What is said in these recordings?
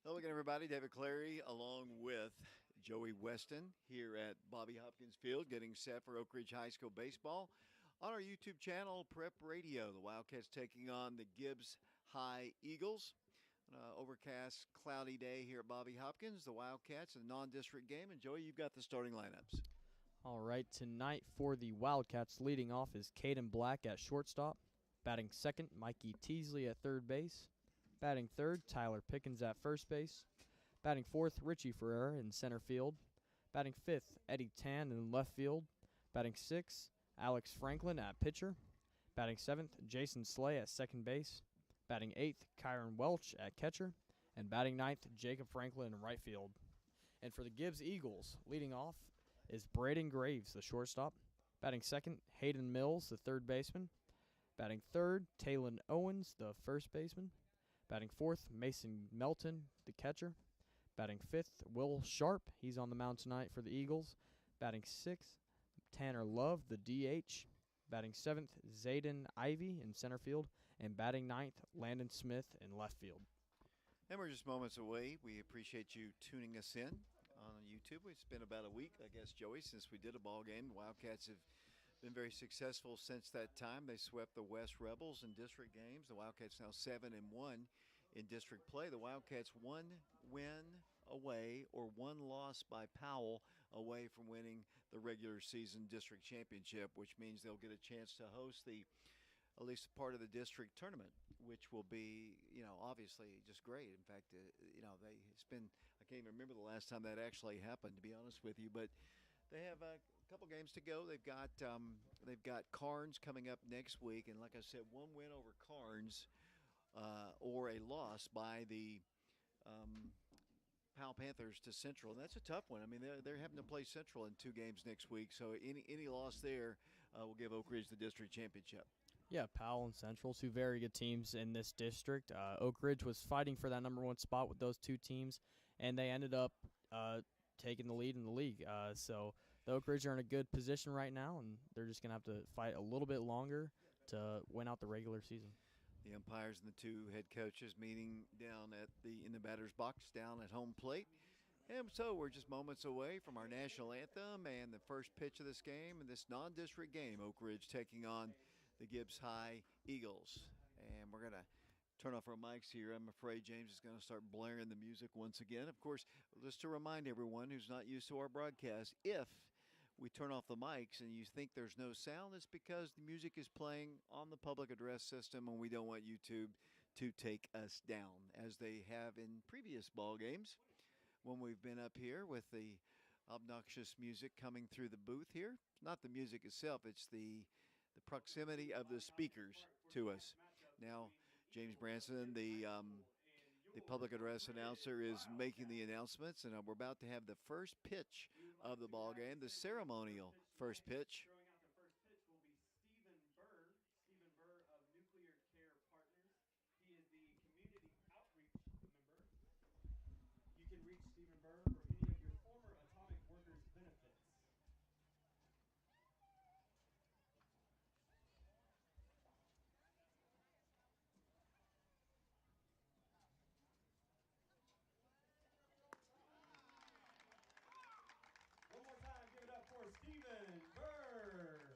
Hello again, everybody. David Clary along with Joey Weston here at Bobby Hopkins Field getting set for Oak Ridge High School baseball. On our YouTube channel, Prep Radio, the Wildcats taking on the Gibbs High Eagles. On an overcast, cloudy day here at Bobby Hopkins, the Wildcats, a non-district game. And Joey, you've got the starting lineups. All right, tonight for the Wildcats, leading off is Caden Black at shortstop. Batting second, Mikey Teasley at third base. Batting third, Tyler Pickens at first base. Batting fourth, Richie Ferrer in center field. Batting fifth, Eddie Tan in left field. Batting sixth, Alex Franklin at pitcher. Batting seventh, Jason Slay at second base. Batting eighth, Kyron Welch at catcher. And batting ninth, Jacob Franklin in right field. And for the Gibbs Eagles, leading off is Braden Graves, the shortstop. Batting second, Hayden Mills, the third baseman. Batting third, Talon Owens, the first baseman. Batting fourth, Mason Melton, the catcher. Batting fifth, Will Sharp. He's on the mound tonight for the Eagles. Batting sixth, Tanner Love, the DH. Batting seventh, Zayden Ivey in center field. And batting ninth, Landon Smith in left field. And we're just moments away. We appreciate you tuning us in on YouTube. It's been about a week, I guess, Joey, since we did a ball game. The Wildcats have been very successful since that time. They swept the West Rebels in district games. The Wildcats now 7-1 in district play. The Wildcats one win away or one loss by Powell away from winning the regular season district championship, which means they'll get a chance to host the at least part of the district tournament, which will be, obviously just great. In fact, it's been, I can't even remember the last time that actually happened, to be honest with you, but they have a couple games to go. They've got Carnes coming up next week, and like I said, one win over Carnes or a loss by the Powell Panthers to Central, and that's a tough one. I mean, they're having to play Central in 2 games next week, so any loss there will give Oak Ridge the district championship. Yeah, Powell and Central, 2 very good teams in this district. Oak Ridge was fighting for that number 1 spot with those 2 teams, and they ended up taking the lead in the league. So the Oak Ridge are in a good position right now, and they're just going to have to fight a little bit longer to win out the regular season. The umpires and the 2 head coaches meeting down in the batter's box down at home plate. And so we're just moments away from our national anthem and the first pitch of this game, and this non-district game, Oak Ridge taking on the Gibbs High Eagles. And we're going to turn off our mics here. I'm afraid James is going to start blaring the music once again. Of course, just to remind everyone who's not used to our broadcast, if we turn off the mics and you think there's no sound, it's because the music is playing on the public address system, and we don't want YouTube to take us down, as they have in previous ball games when we've been up here with the obnoxious music coming through the booth here. It's not the music itself, it's the proximity of the speakers to us. Now, James Branson, the public address announcer, is making the announcements, and we're about to have the first pitch of the ball game, the ceremonial first pitch. Throwing out the first pitch will be Stephen Burr of Nuclear Care Partners. He is the community outreach member. You can reach Stephen Burr for any of your former Atomic Workers benefits. One more time, give it up for Stephen Burr.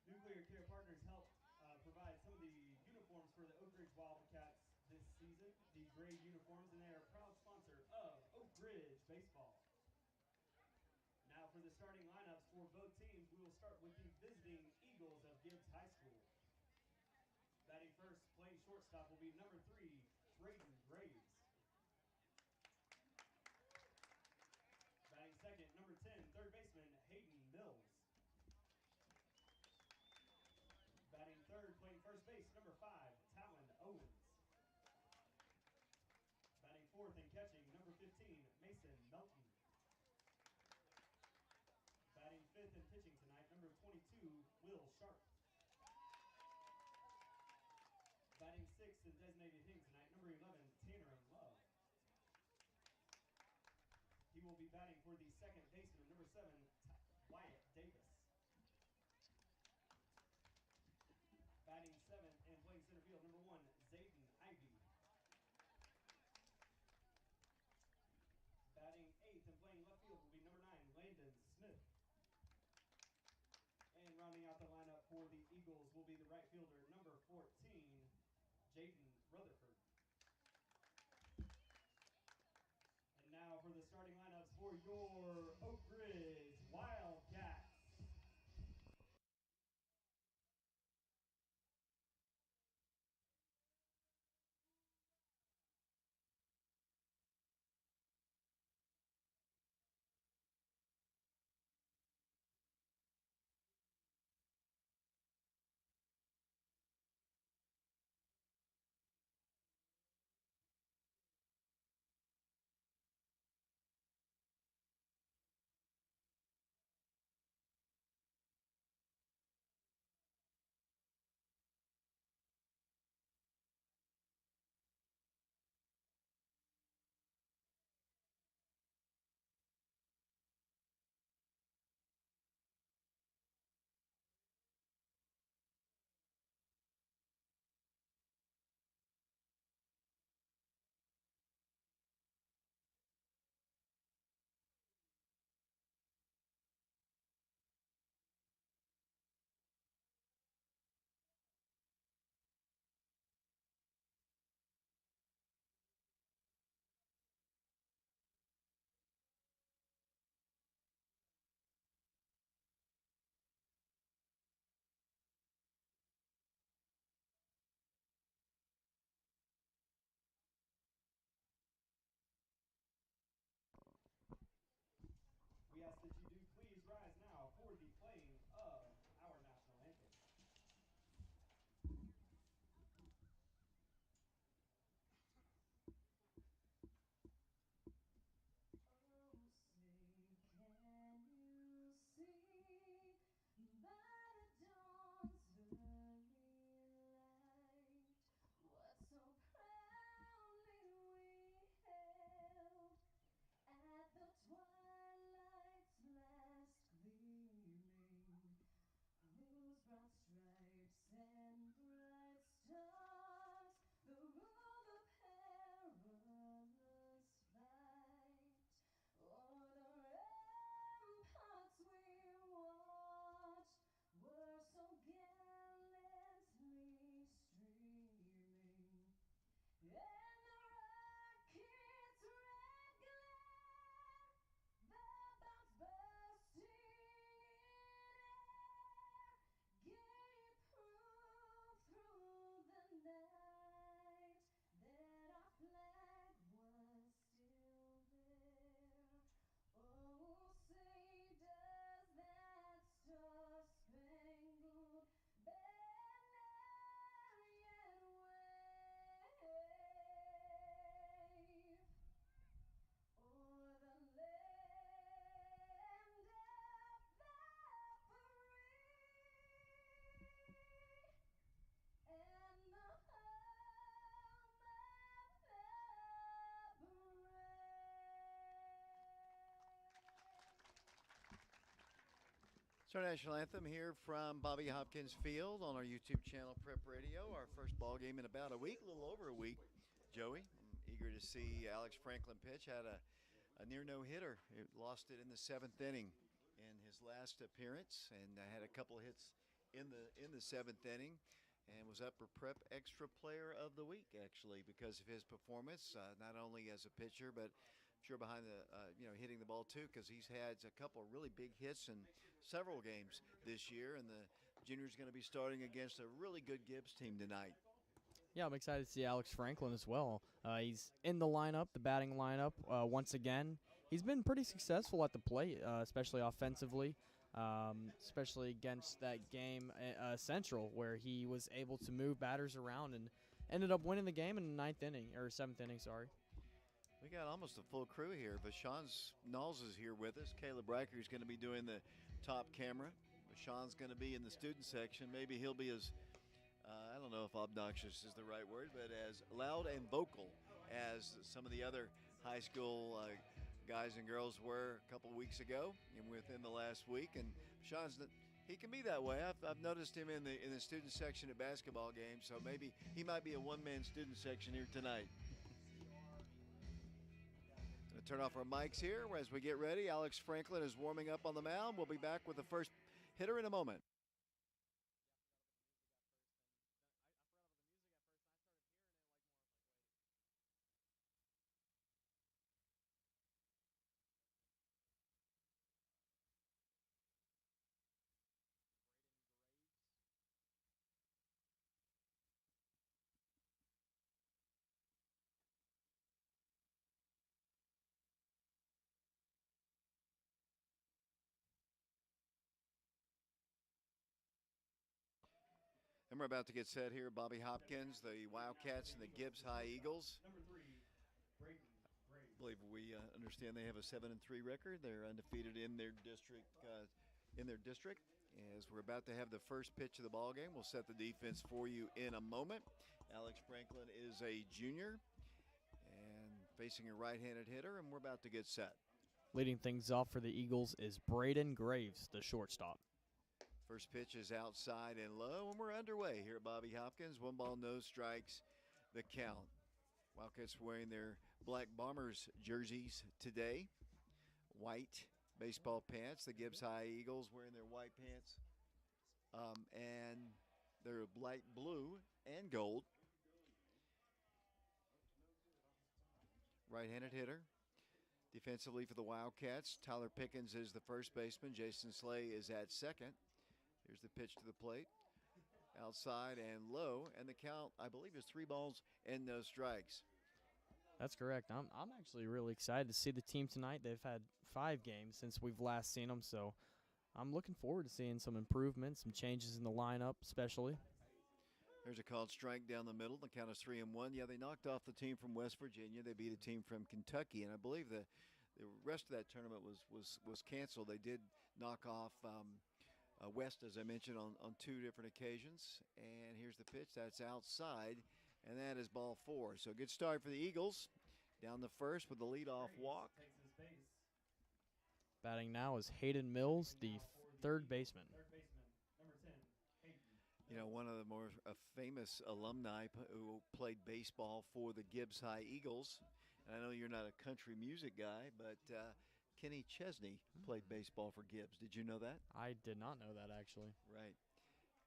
Nuclear Care Partners help provide some of the uniforms for the Oak Ridge Wildcats this season, the gray uniforms, and they are a proud sponsor of Oak Ridge Baseball. Now for the starting lineups for both teams, we will start with the visiting Eagles of Gibbs High School. Batting first, playing shortstop, will be number 3, Braden Graves. Batting second, number 10, third baseman, Hayden Mills. Batting third, playing first base, number 5, Talon Owens. Batting fourth and catching, number 15, Mason Melton. Batting fifth and pitching tonight, number 22, Will Sharp. Batting sixth and designated hitting tonight, number 11, Tanner Love. He will be batting for the second baseman, number 7, Wyatt Davis. Batting seventh and playing center field, number 1, Zayden Ivey. Eagles will be the right fielder, number 14, Jaden Rutherford. And now for the starting lineups for your Oak Ridge Wildcats. We ask that you do please rise now for the playing of our national anthem. Oh, say, can you see by the dawn's early light what so proudly we hailed at the twilight's last gleaming, whose broad stripes and bright stars the rule of perilous fight o'er the ramparts we watched were so gallantly streaming, and the rocket's red glare, the bombs bursting in air, gave proof through the night that our flag was still there. Oh, say does that star-spangled banner yet wave o'er the land of the free and the home of the brave. It's our national anthem here from Bobby Hopkins Field on our YouTube channel, Prep Radio. Our first ball game in about a week, a little over a week. Joey, I'm eager to see Alex Franklin pitch. Had a near no hitter. He lost it in the seventh inning in his last appearance, and had a couple of hits in the seventh inning, and was up for Prep Extra Player of the Week actually because of his performance, not only as a pitcher but sure behind the hitting the ball too, because he's had a couple of really big hits in several games this year, and the junior's going to be starting against a really good Gibbs team tonight. Yeah, I'm excited to see Alex Franklin as well. He's in the lineup, the batting lineup, once again. He's been pretty successful at the plate, especially offensively, especially against that game Central, where he was able to move batters around and ended up winning the game in the ninth inning, or seventh inning, sorry. We got almost a full crew here. Vashon Knowles is here with us. Caleb Riker is going to be doing the top camera. Vashon's going to be in the student section. Maybe he'll be as I don't know if obnoxious is the right word, but as loud and vocal as some of the other high school guys and girls were a couple weeks ago and within the last week. And Sean's, he can be that way. I've noticed him in the student section at basketball games, so maybe he might be a one-man student section here tonight. Going to turn off our mics here as we get ready. Alex Franklin is warming up on the mound. We'll be back with the first hitter in a moment. And we're about to get set here. Bobby Hopkins, the Wildcats, and the Gibbs High Eagles. Number 3, Braden Graves. I believe we understand they have a 7-3 record. They're undefeated in their district. As we're about to have the first pitch of the ball game, we'll set the defense for you in a moment. Alex Franklin is a junior and facing a right-handed hitter, and we're about to get set. Leading things off for the Eagles is Braden Graves, the shortstop. First pitch is outside and low, and we're underway here at Bobby Hopkins. 1 ball, no strikes, the count. Wildcats wearing their black Bombers jerseys today. White baseball pants. The Gibbs High Eagles wearing their white pants. And they're light blue and gold. Right-handed hitter. Defensively for the Wildcats, Tyler Pickens is the first baseman. Jason Slay is at second. Here's the pitch to the plate. Outside and low, and the count, I believe, is 3 balls and no strikes. That's correct. I'm actually really excited to see the team tonight. They've had 5 games since we've last seen them, so I'm looking forward to seeing some improvements, some changes in the lineup especially. There's a called strike down the middle. The count is 3-1. Yeah, they knocked off the team from West Virginia. They beat a team from Kentucky, and I believe the rest of that tournament was canceled. They did knock off West, as I mentioned, on 2 different occasions. And here's the pitch. That's outside, and that is ball 4. So good start for the Eagles. Down the first with the leadoff walk. Takes his base. Batting now is Hayden Mills, the third baseman. Third baseman, number 10, Hayden. You know, one of the more famous alumni who played baseball for the Gibbs High Eagles. And I know you're not a country music guy, but Kenny Chesney played baseball for Gibbs. Did you know that? I did not know that, actually. Right.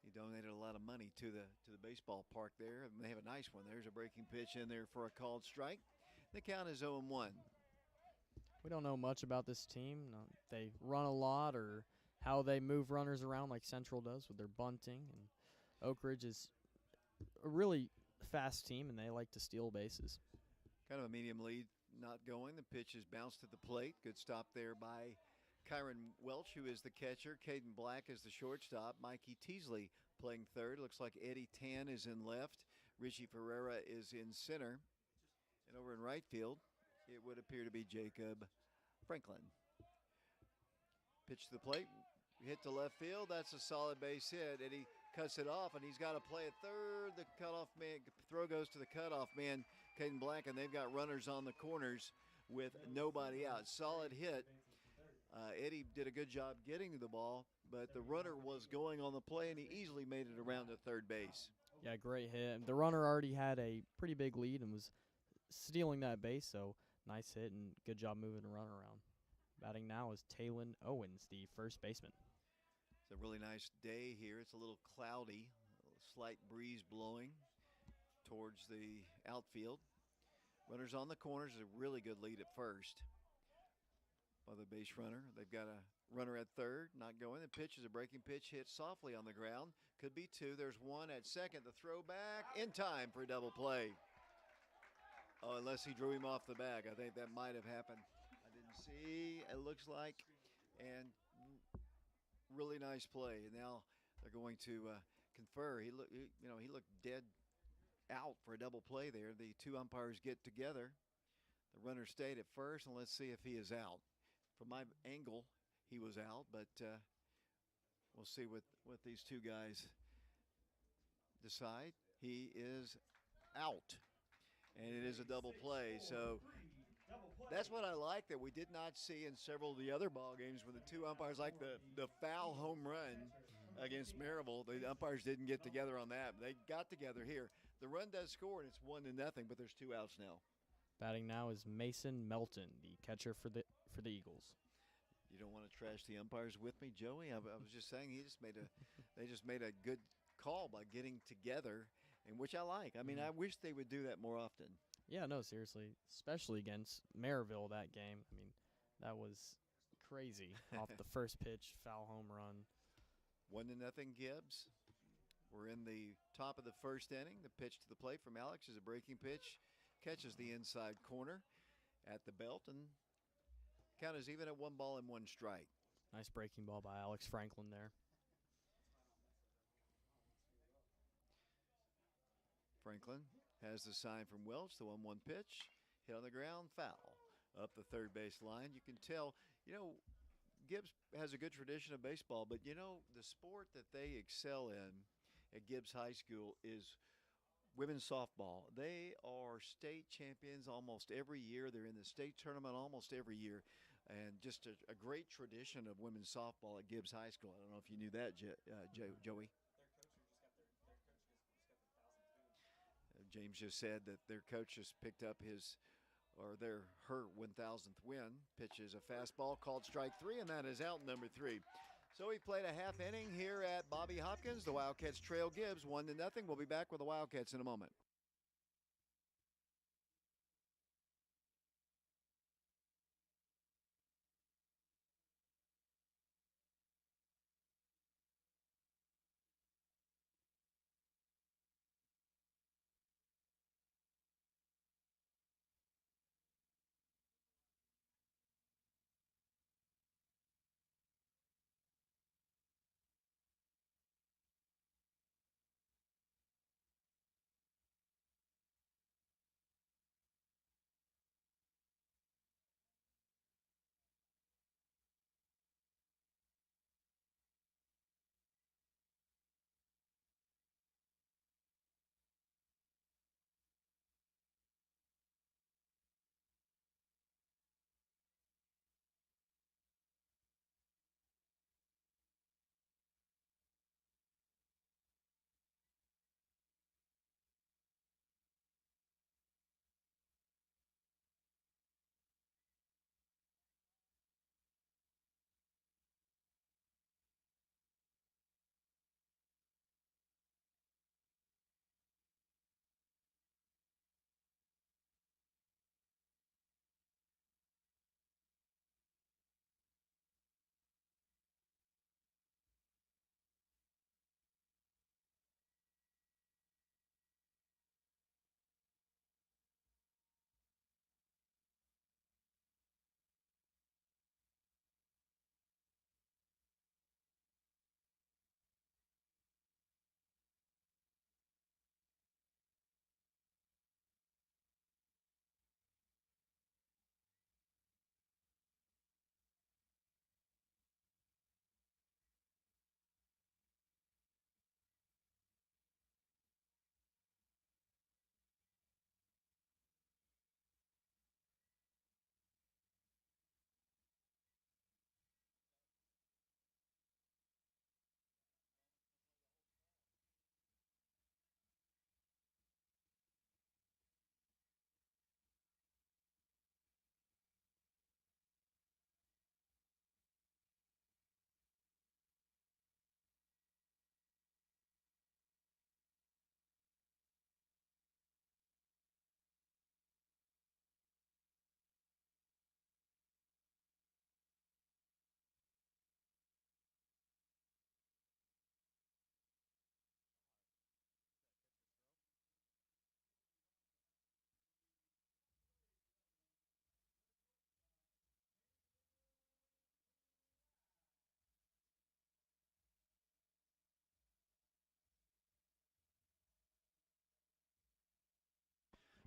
He donated a lot of money to the baseball park there. And they have a nice one. There's a breaking pitch in there for a called strike. The count is 0-1. We don't know much about this team. No, they run a lot or how they move runners around like Central does with their bunting. And Oak Ridge is a really fast team, and they like to steal bases. Kind of a medium lead not going. The pitch is bounced to the plate. Good stop there by Kyron Welch, who is the catcher. Caden Black is the shortstop. Mikey Teasley playing third. Looks like Eddie Tan is in left. Richie Ferreira is in center. And over in right field, it would appear to be Jacob Franklin. Pitch to the plate. Hit to left field. That's a solid base hit. Eddie cuts it off, and he's got to play at third. The cutoff man throw goes to the cutoff man, Caden Black, and they've got runners on the corners with nobody out. Solid hit. Eddie did a good job getting to the ball, but the runner was going on the play, and he easily made it around to third base. Yeah, great hit. The runner already had a pretty big lead and was stealing that base, so nice hit and good job moving the runner around. Batting now is Talon Owens, the first baseman. It's a really nice day here. It's a little cloudy, a slight breeze blowing towards the outfield. Runners on the corners, a really good lead at first by the base runner. They've got a runner at third, not going. The pitch is a breaking pitch, hit softly on the ground. Could be 2. There's 1 at second. The throw back in time for a double play. Oh, unless he drew him off the bag. I think that might have happened. I didn't see. It looks like. And really nice play. And now they're going to confer. He looked dead out for a double play there. The 2 umpires get together. The runner stayed at first, and let's see if he is out. From my angle, he was out, but we'll see what these 2 guys decide. He is out. And it is a double play, so that's what I like that we did not see in several of the other ball games when the 2 umpires, like the foul home run against Maryville, the umpires didn't get together on that. They got together here. The run does score, and it's 1-0, but there's 2 outs now. Batting now is Mason Melton, the catcher for the Eagles. You don't want to trash the umpires with me, Joey? I was just saying they just made a good call by getting together. And which I like. I mean, I wish they would do that more often. Yeah, no, seriously. Especially against Maryville that game. I mean, that was crazy. Off the first pitch, foul home run. 1-0 Gibbs. We're in the top of the first inning. The pitch to the plate from Alex is a breaking pitch. Catches the inside corner at the belt. And count is even at 1 ball and 1 strike. Nice breaking ball by Alex Franklin there. Franklin has the sign from Welch, the 1-1 pitch, hit on the ground, foul. Up the third base line, you can tell, Gibbs has a good tradition of baseball, but the sport that they excel in at Gibbs High School is women's softball. They are state champions almost every year. They're in the state tournament almost every year. And just a great tradition of women's softball at Gibbs High School. I don't know if you knew that, Joey. James just said that their coach just picked up her 1,000th win. Pitches a fastball called strike 3, and that is out number 3. So he played a half inning here at Bobby Hopkins. The Wildcats trail Gibbs 1-0. We'll be back with the Wildcats in a moment.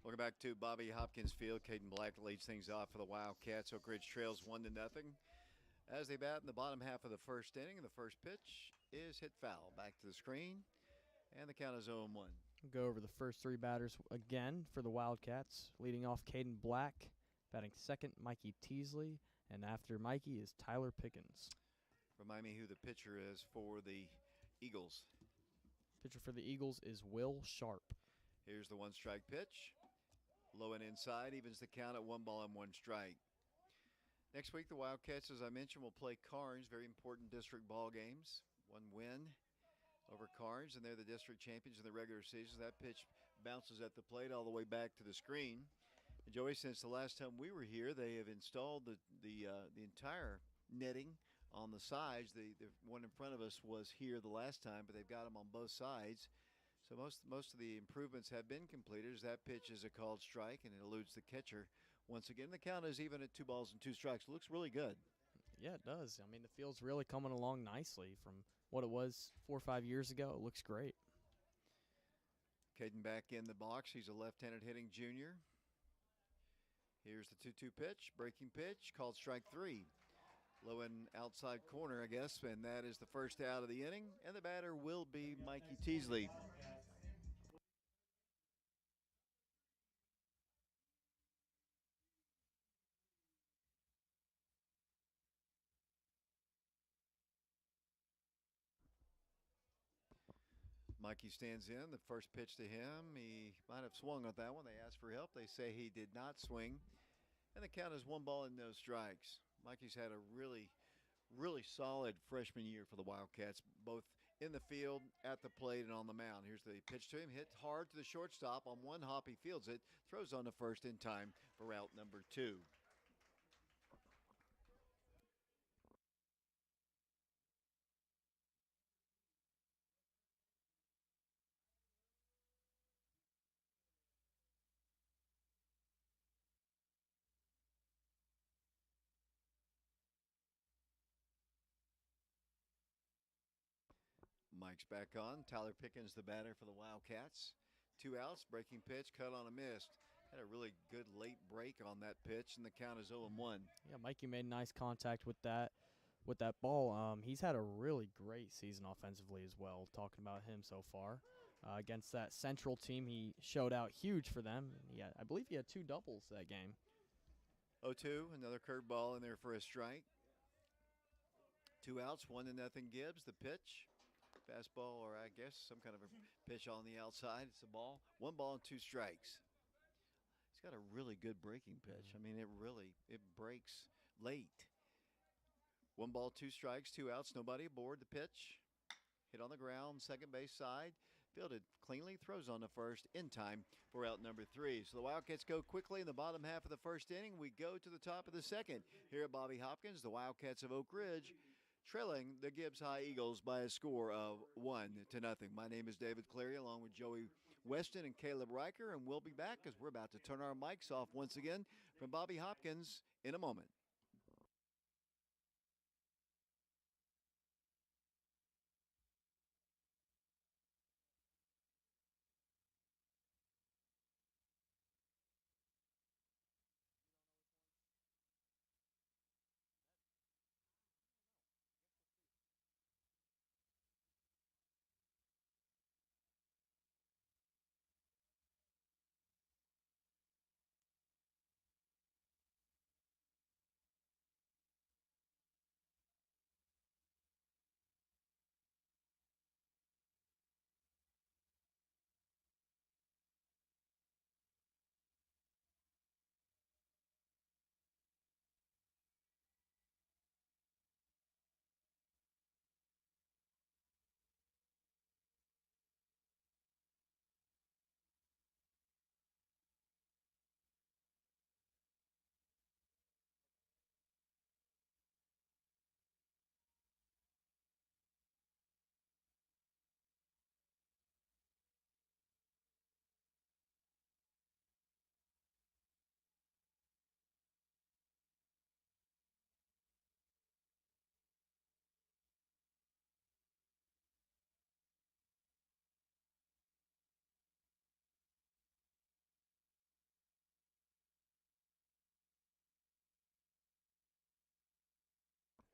Welcome back to Bobby Hopkins Field. Caden Black leads things off for the Wildcats. Oak Ridge trails 1-0 as they bat in the bottom half of the first inning. The first pitch is hit foul. Back to the screen, and the count is 0-1. Go over the first 3 batters again for the Wildcats. Leading off, Caden Black. Batting second, Mikey Teasley. And after Mikey is Tyler Pickens. Remind me who the pitcher is for the Eagles. Pitcher for the Eagles is Will Sharp. Here's the 1-strike pitch. Low and inside, evens the count at 1 ball and 1 strike. Next week, the Wildcats, as I mentioned, will play Carnes. Very important district ball games. 1 win over Carnes, and they're the district champions in the regular season. That pitch bounces at the plate all the way back to the screen. And Joey, since the last time we were here, they have installed the entire netting on the sides. The one in front of us was here the last time, but they've got them on both sides. So most of the improvements have been completed. As that pitch is a called strike, and it eludes the catcher. Once again, the count is even at 2 balls and 2 strikes. Looks really good. Yeah, it does. I mean, the field's really coming along nicely from what it was 4 or 5 years ago. It looks great. Caden back in the box. He's a left-handed hitting junior. Here's the 2-2 pitch, breaking pitch, called strike 3. Low and outside corner, I guess, and that is the first out of the inning. And the batter will be Mikey Teasley. Mikey stands in. The first pitch to him, he might have swung on that one. They asked for help. They say he did not swing. And the count is 1 ball and no strikes. Mikey's had a really solid freshman year for the Wildcats, both in the field, at the plate, and on the mound. Here's the pitch to him. Hit hard to the shortstop. On one hop, he fields it. Throws on to first in time for out number 2. Mike's back on. Tyler Pickens, the batter for the Wildcats. 2 outs, breaking pitch, cut on a miss. Had a really good late break on that pitch, and the count is 0-1. Yeah, Mikey made nice contact with that ball. He's had a really great season offensively as well. Talking about him so far. Against that Central team, he showed out huge for them. I believe he had 2 doubles that game. 0-2, another curveball in there for a strike. 2 outs, 1-0 Gibbs. The pitch, fastball, or I guess some kind of a pitch on the outside. It's a ball. 1 ball and 2 strikes. He's got a really good breaking pitch. I mean, it breaks late. 1 ball, 2 strikes, 2 outs, nobody aboard. The pitch, hit on the ground, second base side, fielded cleanly, throws on to first in time for out number 3. So the Wildcats go quickly in the bottom half of the first inning. We go to the top of the second here at Bobby Hopkins. The Wildcats of Oak Ridge trailing the Gibbs High Eagles by a score of 1-0. My name is David Cleary, along with Joey Weston and Caleb Riker, and we'll be back because we're about to turn our mics off once again from Bobby Hopkins in a moment.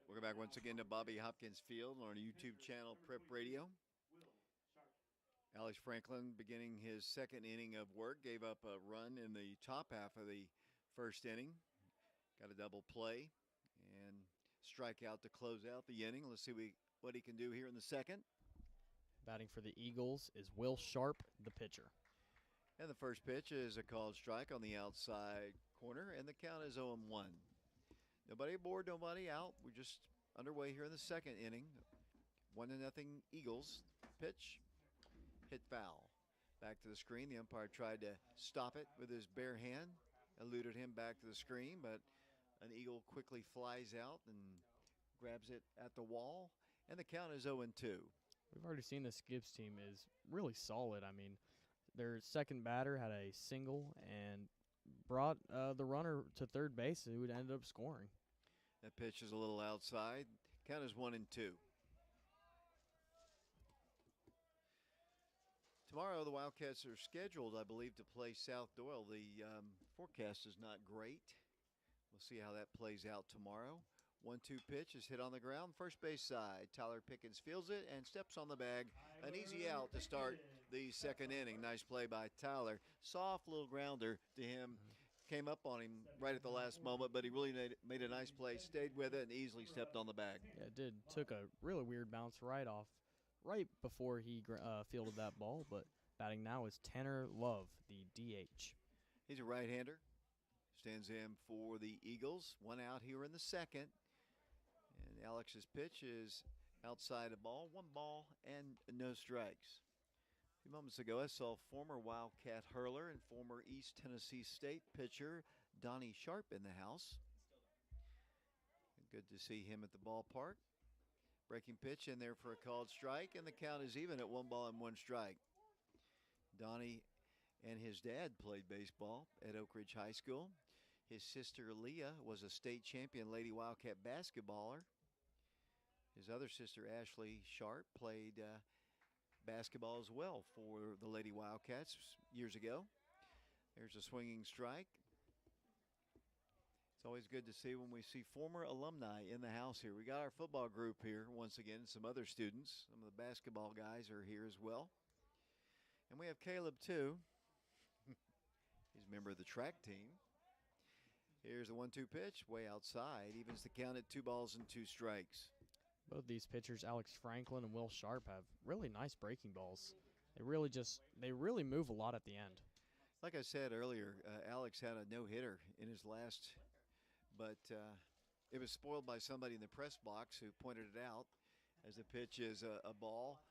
Welcome back once again to Bobby Hopkins Field on our YouTube channel, Prep Radio. Alex Franklin beginning his second inning of work, gave up a run in the top half of the first inning. Got a double play and strikeout to close out the inning. Let's see what he can do here in the second. Batting for the Eagles is Will Sharp, the pitcher. And the first pitch is a called strike on the outside corner, and the count is 0-1. Nobody aboard, nobody out. We're just underway here in the second inning. 1-0 Eagles. Pitch, hit foul. Back to the screen. The umpire tried to stop it with his bare hand, eluded him back to the screen, but an Eagle quickly flies out and grabs it at the wall, and the count is 0-2. We've already seen this Gibbs team is really solid. I mean, their second batter had a single and brought the runner to third base, who would end up scoring. That pitch is a little outside. Count is 1-2. To Tomorrow, the Wildcats are scheduled, I believe, to play South Doyle. The forecast is not great. We'll see how that plays out tomorrow. 1-2 pitch is hit on the ground, first base side. Tyler Pickens fields it and steps on the bag. An easy out to start the second inning. Nice play by Tyler. Soft little grounder to him. Came up on him right at the last moment, but he really made a nice play, stayed with it, and easily stepped on the bag. Yeah, it did. Took a really weird bounce right before he fielded that ball, but batting now is Tanner Love, the DH. He's a right-hander. Stands in for the Eagles. One out here in the second. And Alex's pitch is outside the ball. 1 ball and no strikes. A few moments ago, I saw former Wildcat hurler and former East Tennessee State pitcher Donnie Sharp in the house. Good to see him at the ballpark. Breaking pitch in there for a called strike, and the count is even at 1 ball and 1 strike. Donnie and his dad played baseball at Oak Ridge High School. His sister Leah was a state champion Lady Wildcat basketballer. His other sister Ashley Sharp played basketball as well for the Lady Wildcats years ago. There's a swinging strike. It's always good to see when we see former alumni in the house here. We got our football group here once again, some other students. Some of the basketball guys are here as well. And we have Caleb too. He's a member of the track team. Here's the 1-2 pitch, way outside. Evens the count at 2 balls and 2 strikes. Both these pitchers, Alex Franklin and Will Sharp, have really nice breaking balls. They really move a lot at the end. Like I said earlier, Alex had a no-hitter in his last, but it was spoiled by somebody in the press box who pointed it out as the pitch is a ball.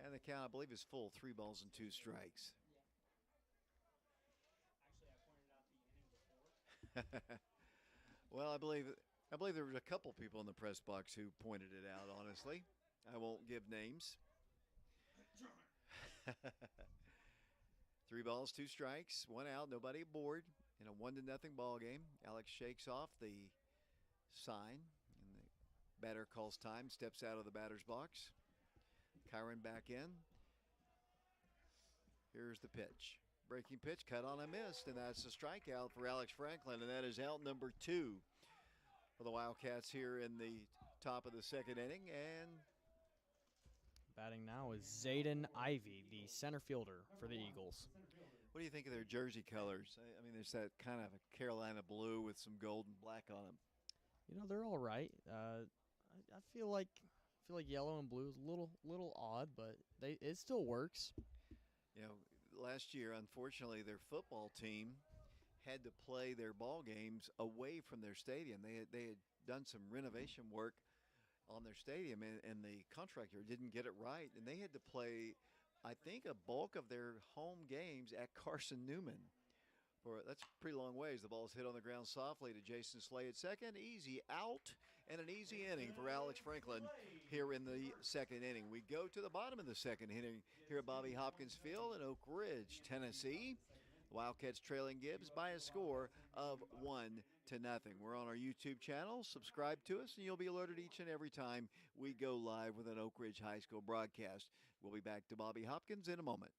And the count, I believe, is full, 3 balls and 2 strikes. Well, I believe there was a couple people in the press box who pointed it out, honestly. I won't give names. 3 balls, 2 strikes, 1 out, nobody aboard in a 1-0 ball game. Alex shakes off the sign, and the batter calls time, steps out of the batter's box. Kyron back in. Here's the pitch. Breaking pitch, cut on a miss, and that's a strikeout for Alex Franklin, and that is out number 2 for the Wildcats here in the top of the second inning. And batting now is Zayden Ivey, the center fielder for the Eagles. What do you think of their jersey colors? I mean, there's that kind of a Carolina blue with some gold and black on them. You know, they're all right. I feel like yellow and blue is a little odd, but it still works. You know, last year, unfortunately, their football team had to play their ball games away from their stadium. They had done some renovation work on their stadium, and the contractor didn't get it right, and they had to play, I think, a bulk of their home games at Carson Newman. That's a pretty long ways. The ball's hit on the ground softly to Jason Slay at second. Easy out and an easy inning for Alex Franklin here in the second inning. We go to the bottom of the second inning here at Bobby Hopkins Field in Oak Ridge, Tennessee. The Wildcats trailing Gibbs by a score of 1-0. We're on our YouTube channel. Subscribe to us, and you'll be alerted each and every time we go live with an Oak Ridge High School broadcast. We'll be back to Bobby Hopkins in a moment.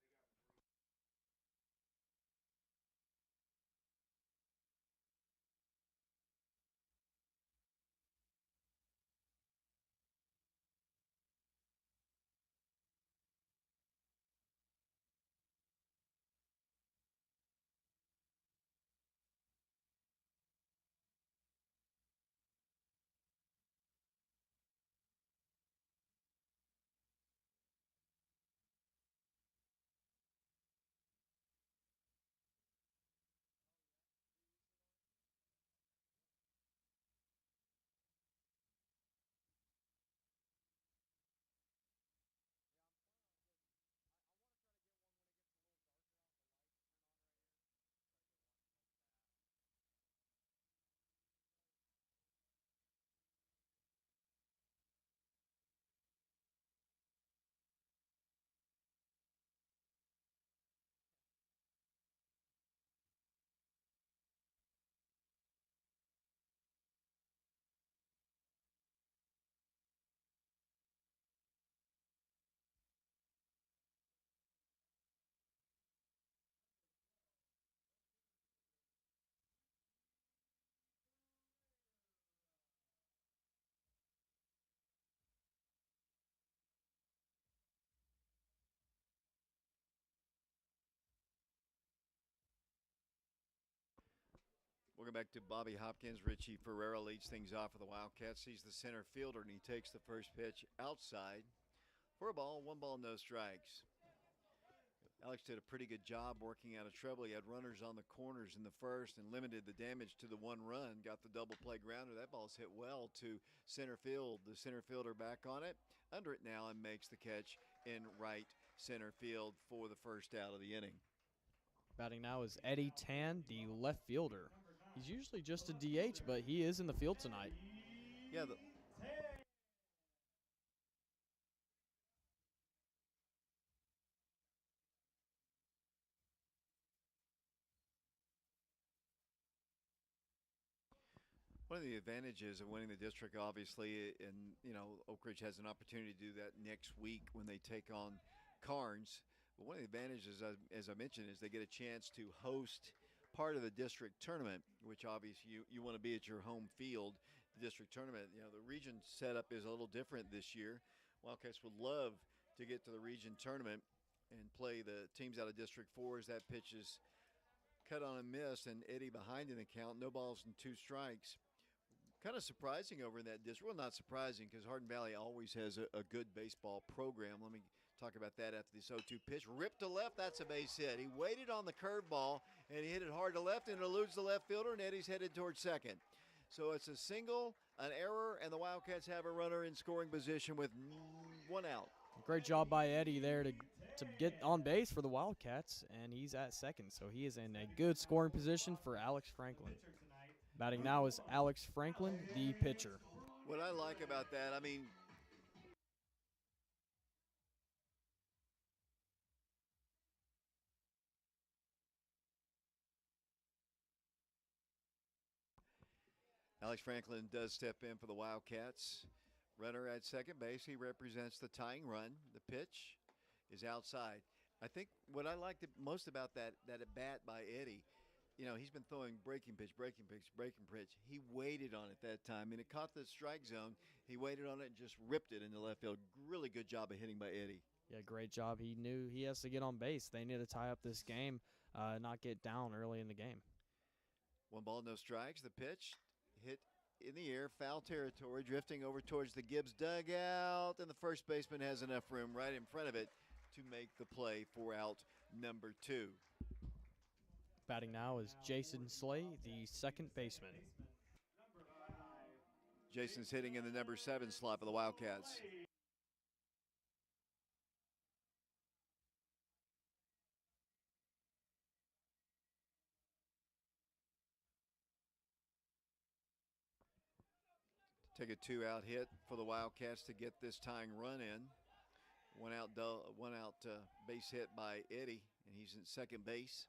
Welcome back to Bobby Hopkins. Richie Ferreira leads things off for the Wildcats. He's the center fielder, and he takes the first pitch outside for a ball, 1 ball, no strikes. Alex did a pretty good job working out of trouble. He had runners on the corners in the first and limited the damage to the 1 run. Got the double play grounder. That ball's hit well to center field. The center fielder back on it, under it now, and makes the catch in right center field for the first out of the inning. Batting now is Eddie Tan, the left fielder. He's usually just a DH, but he is in the field tonight. Yeah, one of the advantages of winning the district, obviously, and Oak Ridge has an opportunity to do that next week when they take on Carnes. But one of the advantages, as I mentioned, is they get a chance to host part of the district tournament, which obviously you want to be at your home field. The district tournament, the region setup is a little different this year. Wildcats would love to get to the region tournament and play the teams out of District 4 as that pitch is cut on and missed, and Eddie behind in the count, no balls and 2 strikes. Kind of surprising over in that district. Well, not surprising because Hardin Valley always has a good baseball program. Let me talk about that after this 0-2 pitch. Ripped to left, that's a base hit. He waited on the curveball, and he hit it hard to left, and it eludes the left fielder, and Eddie's headed towards second. So it's a single, an error, and the Wildcats have a runner in scoring position with 1 out. Great job by Eddie there to get on base for the Wildcats, and he's at second, so he is in a good scoring position for Alex Franklin. Batting now is Alex Franklin, the pitcher. What I like about that, Alex Franklin does step in for the Wildcats. Runner at second base. He represents the tying run. The pitch is outside. I think what I liked most about that at bat by Eddie, he's been throwing breaking pitch. He waited on it that time, and it caught the strike zone. He waited on it and just ripped it into left field. Really good job of hitting by Eddie. Yeah, great job. He knew he has to get on base. They need to tie up this game, not get down early in the game. 1 ball, no strikes. The pitch hit in the air, foul territory, drifting over towards the Gibbs dugout, and the first baseman has enough room right in front of it to make the play for out number 2. Batting now is Jason Slay, the second baseman. Jason's hitting in the number 7 slot for the Wildcats. Take a 2-out hit for the Wildcats to get this tying run in. 1 out base hit by Eddie, and he's in second base.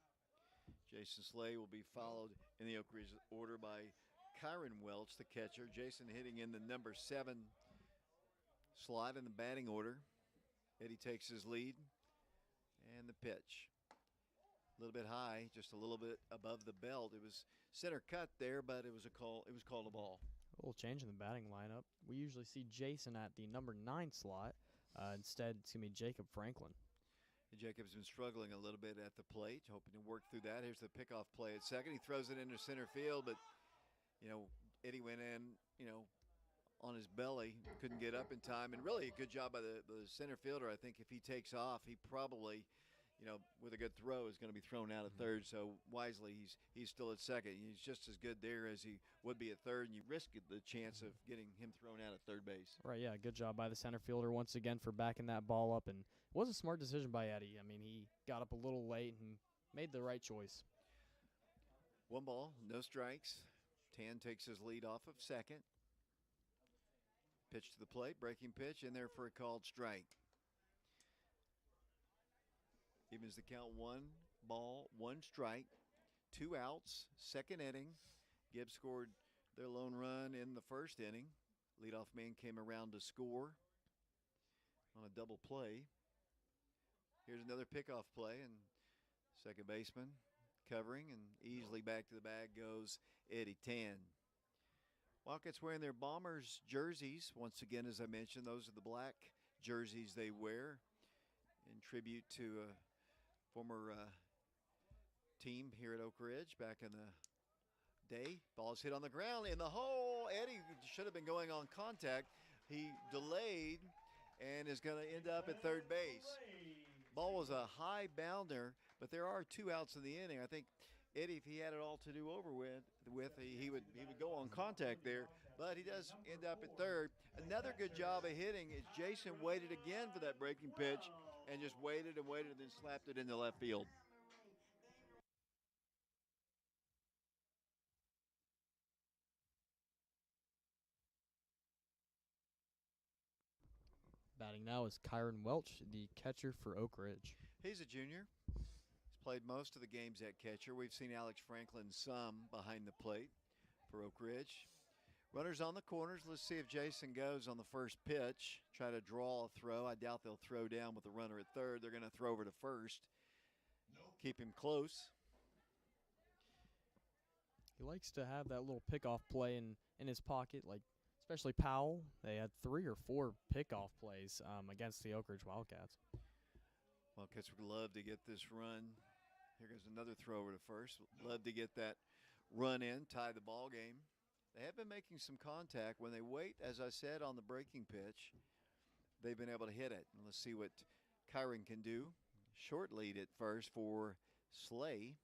Jason Slay will be followed in the Oak Ridge order by Kyron Welch, the catcher. Jason hitting in the number 7 slot in the batting order. Eddie takes his lead, and the pitch. A little bit high, just a little bit above the belt. It was center cut there, but it was called a ball. A little change in the batting lineup. We usually see Jason at the number 9 slot. Instead, it's going to be Jacob Franklin. And Jacob's been struggling a little bit at the plate, hoping to work through that. Here's the pickoff play at second. He throws it into center field, but, Eddie went in, on his belly, couldn't get up in time. And really a good job by the center fielder. I think if he takes off, he probably, with a good throw, is going to be thrown out at third. So wisely, he's still at second. He's just as good there as he would be at third, and you risk the chance of getting him thrown out at third base. Right, yeah, good job by the center fielder once again for backing that ball up. And it was a smart decision by Eddie. I mean, he got up a little late and made the right choice. 1 ball, no strikes. Tan takes his lead off of second. Pitch to the plate, breaking pitch, in there for a called strike. Evens the count, 1 ball, 1 strike, 2 outs, second inning. Gibbs scored their lone run in the first inning. Leadoff man came around to score on a double play. Here's another pickoff play, and second baseman covering, and easily back to the bag goes Eddie Tan. Wildcats wearing their Bombers jerseys. Once again, as I mentioned, those are the black jerseys they wear in tribute to a former team here at Oak Ridge back in the Day, ball's hit on the ground in the hole. Eddie should have been going on contact. He delayed and is going to end up at third base. Ball was a high bounder, but there are 2 outs in the inning. I think Eddie, if he had it all to do over with he would go on contact there, but he does end up at third. Another good job of hitting is Jason waited again for that breaking pitch and just waited and waited and then slapped it into left field. Batting now is Kyron Welch, the catcher for Oak Ridge. He's a junior. He's played most of the games at catcher. We've seen Alex Franklin some behind the plate for Oak Ridge. Runners on the corners. Let's see if Jason goes on the first pitch. Try to draw a throw. I doubt they'll throw down with the runner at third. They're going to throw over to first. Keep him close. He likes to have that little pickoff play in his pocket, like especially Powell. They had 3 or 4 pickoff plays against the Oak Ridge Wildcats. Wildcats would love to get this run. Here goes another throw over to first. Love to get that run in, tie the ball game. They have been making some contact. When they wait, as I said, on the breaking pitch, they've been able to hit it. And let's see what Kyron can do. Short lead at first for Slay.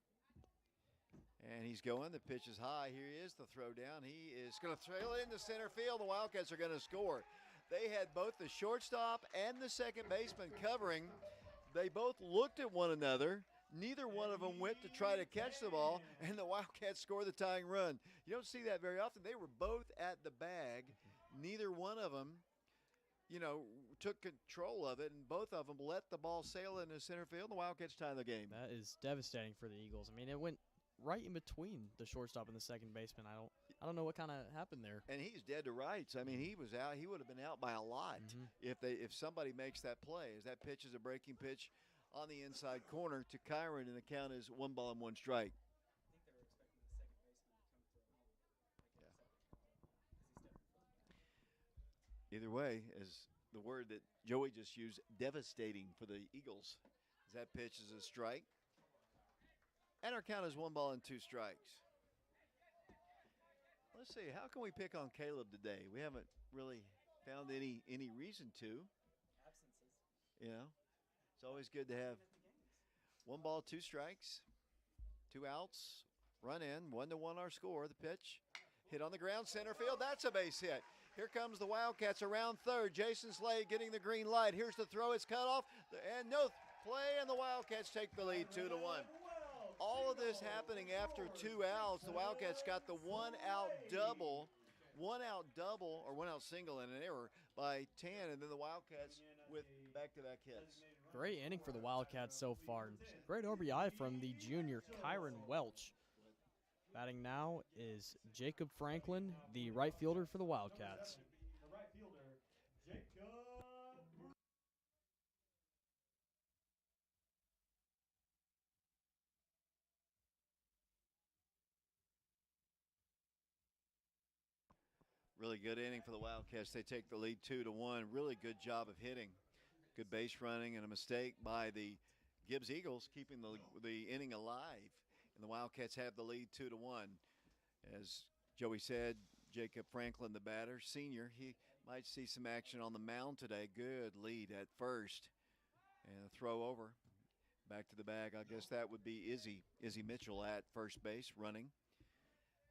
And he's going. The pitch is high. Here he is, the throw down. He is going to trail it into center field. The Wildcats are going to score. They had both the shortstop and the second baseman covering. They both looked at one another. Neither one of them went to try to catch the ball, and the Wildcats score the tying run. You don't see that very often. They were both at the bag. Neither one of them, took control of it, and both of them let the ball sail into center field. The Wildcats tie the game. That is devastating for the Eagles. I mean, it went right in between the shortstop and the second baseman. I don't know what kind of happened there. And he's dead to rights. I mean, he was out. He would have been out by a lot if somebody makes that play. As that pitch is a breaking pitch on the inside corner to Kyron, and the count is 1 ball and 1 strike. Either way, as the word that Joey just used, devastating for the Eagles. As that pitch is a strike. And our count is 1 ball and 2 strikes. Let's see, how can we pick on Caleb today? We haven't really found any reason to. Absences. It's always good to have 1 ball, 2 strikes, 2 outs, run in, 1-1 our score. The pitch hit on the ground, center field. That's a base hit. Here comes the Wildcats around third. Jason Slade getting the green light. Here's the throw. It's cut off, and no play, and the Wildcats take the lead 2-1. All of this happening after 2 outs. The Wildcats got the 1-out double, or 1-out single and an error by 10, and then the Wildcats with back-to-back hits. Great inning for the Wildcats so far. Great RBI from the junior Kyron Welch. Batting now is Jacob Franklin, the right fielder for the Wildcats. The right fielder, Jacob. Really good inning for the Wildcats. They take the lead 2-1. Really good job of hitting. Good base running and a mistake by the Gibbs Eagles, keeping the inning alive. And the Wildcats have the lead 2-1. As Joey said, Jacob Franklin, the batter, senior, he might see some action on the mound today. Good lead at first. And a throw over. Back to the bag. I guess that would be Izzy Mitchell at first base running.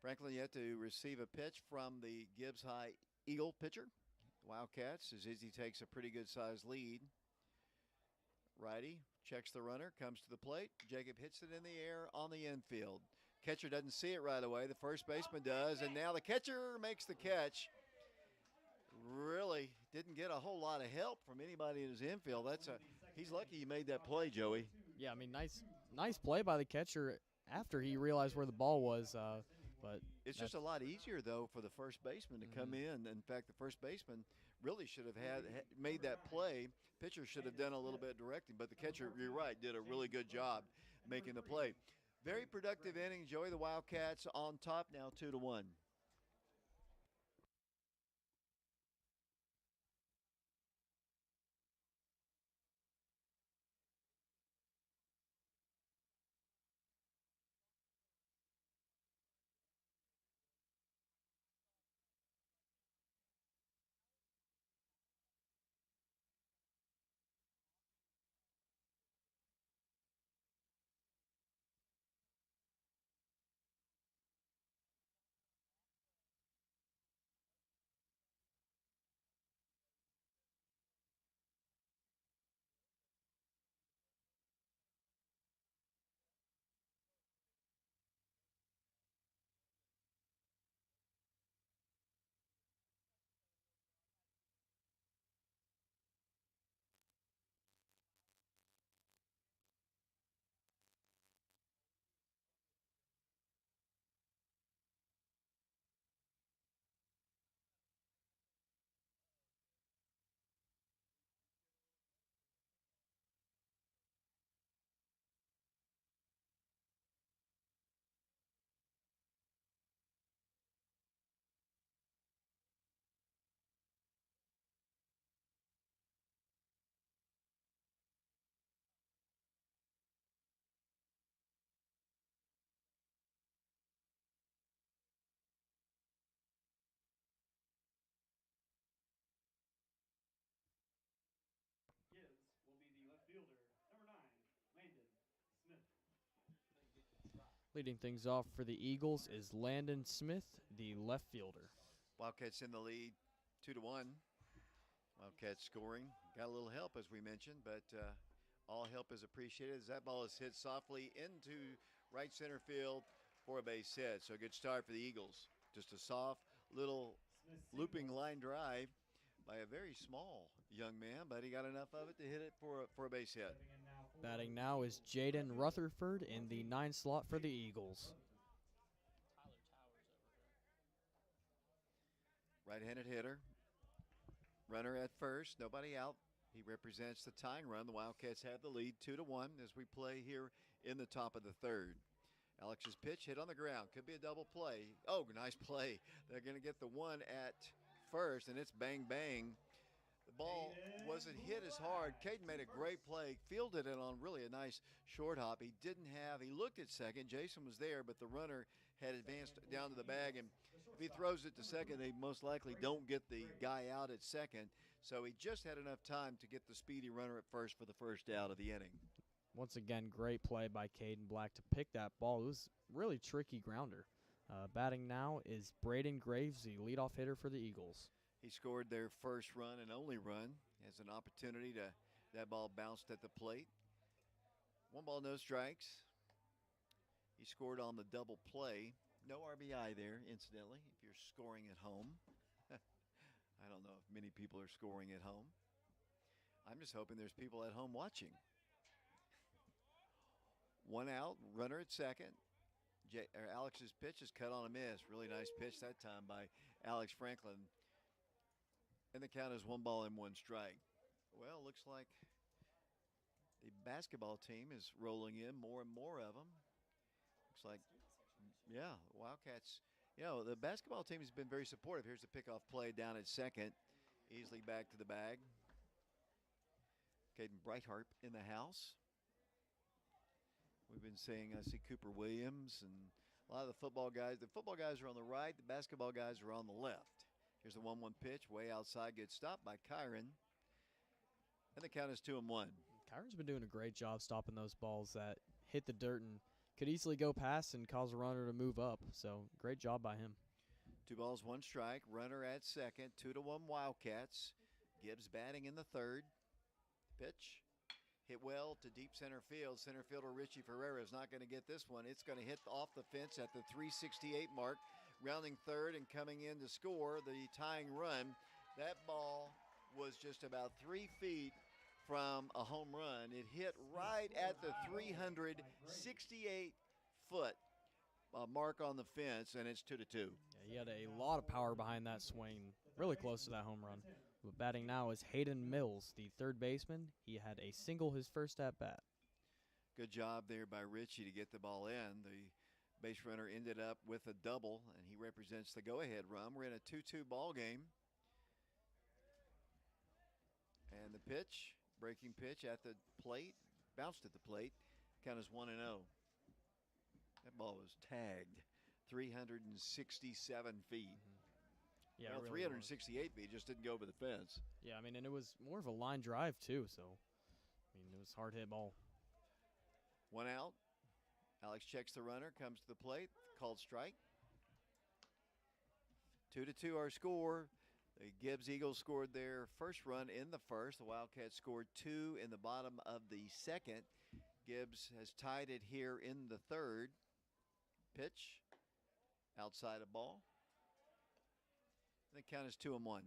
Franklin yet to receive a pitch from the Gibbs High Eagle pitcher. Wildcats, as Izzy takes a pretty good sized lead. Righty checks the runner, comes to the plate. Jacob hits it in the air on the infield. Catcher doesn't see it right away. The first baseman does, and now the catcher makes the catch. Really didn't get a whole lot of help from anybody in his infield. He's lucky he made that play, Joey. Yeah, I mean, nice play by the catcher after he realized where the ball was. But it's just a lot easier, though, for the first baseman to come in. In fact, the first baseman really should have made that play. Pitcher should have done a little bit of directing, but the catcher, you're right, did a really good job making the play. Very productive inning. Joey, the Wildcats on top now 2-1. Leading things off for the Eagles is Landon Smith, the left fielder. Wildcats in the lead, 2-1. Wildcats scoring. Got a little help, as we mentioned, but all help is appreciated as that ball is hit softly into right center field for a base hit. So a good start for the Eagles. Just a soft little looping line drive by a very small young man, but he got enough of it to hit it for a base hit. Batting now is Jaden Rutherford in the 9 slot for the Eagles. Right-handed hitter. Runner at first, nobody out. He represents the tying run. The Wildcats have the lead 2-1 as we play here in the top of the third. Alex's pitch hit on the ground. Could be a double play. Oh, nice play. They're going to get the one at first, and it's bang, bang. The ball wasn't hit as hard. Caden made a great play, fielded it on really a nice short hop. He looked at second. Jason was there, but the runner had advanced down to the bag, and if he throws it to second, they most likely don't get the guy out at second. So he just had enough time to get the speedy runner at first for the first out of the inning. Once again, great play by Caden Black to pick that ball. It was really tricky grounder. Batting now is Braden Graves, the leadoff hitter for the Eagles. He scored their first run and only run. Has an opportunity to, that ball bounced at the plate. 1 ball, no strikes. He scored on the double play. No RBI there, incidentally, if you're scoring at home. I don't know if many people are scoring at home. I'm just hoping there's people at home watching. 1 out, runner at second. Alex's pitch is cut on a miss. Really nice pitch that time by Alex Franklin. And the count is 1 ball and 1 strike. Well, looks like the basketball team is rolling in, more and more of them. Looks like, yeah, Wildcats. You know, the basketball team has been very supportive. Here's the pickoff play down at second. Easily back to the bag. Caden Brighthart in the house. We've been saying, I see Cooper Williams and a lot of the football guys. The football guys are on the right. The basketball guys are on the left. Here's the 1-1 pitch. Way outside. Gets stopped by Kyron. And the count is 2-1. Kyron's been doing a great job stopping those balls that hit the dirt and could easily go past and cause a runner to move up. So great job by him. 2 balls, 1 strike. Runner at second. 2-1 Wildcats. Gibbs batting in the third. Pitch. Hit well to deep center field. Center fielder Richie Ferreira is not going to get this one. It's going to hit off the fence at the 368 mark. Rounding third and coming in to score the tying run. That ball was just about 3 feet from a home run. It hit right at the 368-foot mark on the fence, and it's 2-2. Yeah, he had a lot of power behind that swing, really close to that home run. But batting now is Hayden Mills, the third baseman. He had a single his first at-bat. Good job there by Richie to get the ball in. The base runner ended up with a double, and he represents the go-ahead run. We're in a 2-2 ball game. And the pitch, breaking pitch at the plate, bounced at the plate. Count is 1-0. That ball was tagged 367 feet. Yeah, well, it really 368 feet, just didn't go over the fence. Yeah, I mean, and it was more of a line drive, too, so, I mean, it was a hard-hit ball. 1 out. Alex checks the runner, comes to the plate, called strike. 2-2 our score. The Gibbs Eagles scored their first run in the first. The Wildcats scored 2 in the bottom of the second. Gibbs has tied it here in the third. Pitch, outside a ball. The count is 2-1.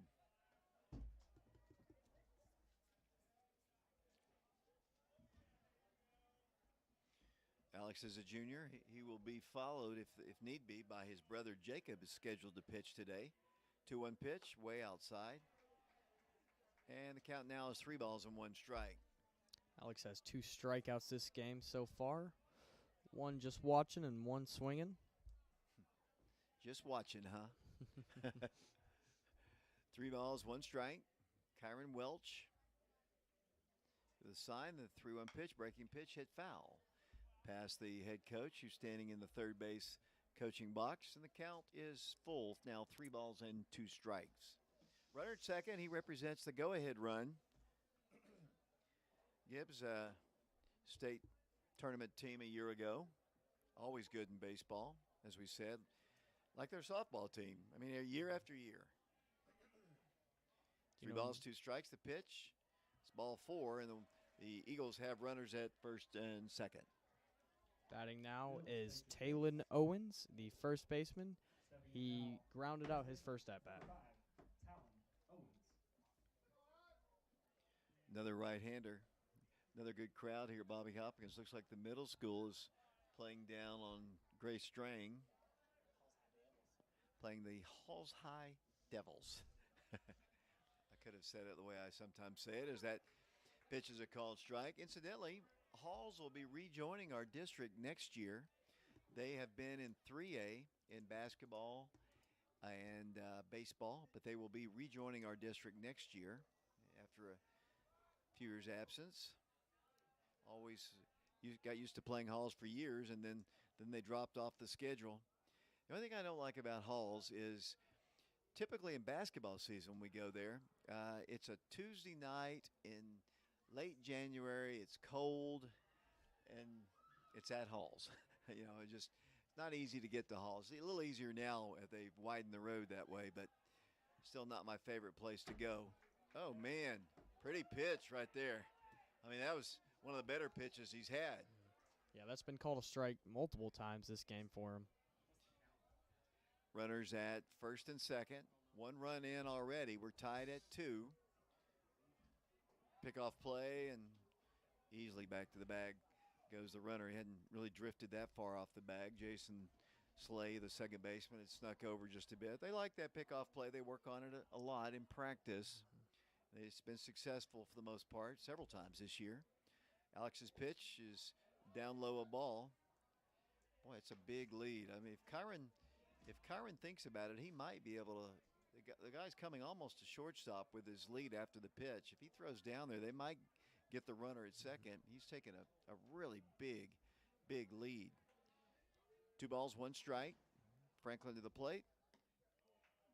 Alex is a junior. He will be followed, if need be, by his brother Jacob, is scheduled to pitch today. 2-1 pitch, way outside. And the count now is 3 balls and 1 strike. Alex has 2 strikeouts this game so far. 1 just watching and 1 swinging. Just watching, huh? 3 balls, 1 strike. Kyron Welch. The sign, the 3-1 pitch, breaking pitch, hit foul. Past the head coach, who's standing in the third base coaching box, and the count is full. Now 3 balls and 2 strikes. Runner at second, he represents the go-ahead run. Gibbs, state tournament team a year ago. always good in baseball, as we said, like their softball team. I mean, year after year. You 3 know, balls, 2 strikes. The pitch. It's ball 4, and the Eagles have runners at first and second. batting now is Talon Owens, the first baseman. He grounded out his first at bat. Another right-hander. Another good crowd here. Bobby Hopkins. Looks like the middle school is playing down on Gray Strang. Playing the Halls High Devils. I could have said it the way I sometimes say it, as that pitch is a called strike. Incidentally, Halls will be rejoining our district next year. They have been in 3A in basketball and baseball, but they will be rejoining our district next year after a few years' absence. Always got used to playing Halls for years, and then they dropped off the schedule. The only thing I don't like about Halls is typically in basketball season when we go there, it's a Tuesday night in late January. It's cold, and it's at Halls. It's just not easy to get to Halls. A little easier now if they've widened the road that way, but still not my favorite place to go. Oh, man, pretty pitch right there. I mean, that was one of the better pitches he's had. Yeah, that's been called a strike multiple times this game for him. Runners at first and second. 1 run in already. We're tied at 2. Pickoff play, and easily back to the bag goes the runner. He hadn't really drifted that far off the bag. Jason Slay, the second baseman, had snuck over just a bit. They like that pickoff play. They work on it a lot in practice. It's been successful for the most part several times this year. Alex's pitch is down low a ball. Boy, it's a big lead. I mean, if Kyron thinks about it, he might be able to. The guy's coming almost to shortstop with his lead after the pitch. If he throws down there, they might get the runner at second. He's taken a really big lead. 2 balls, 1 strike. Franklin to the plate.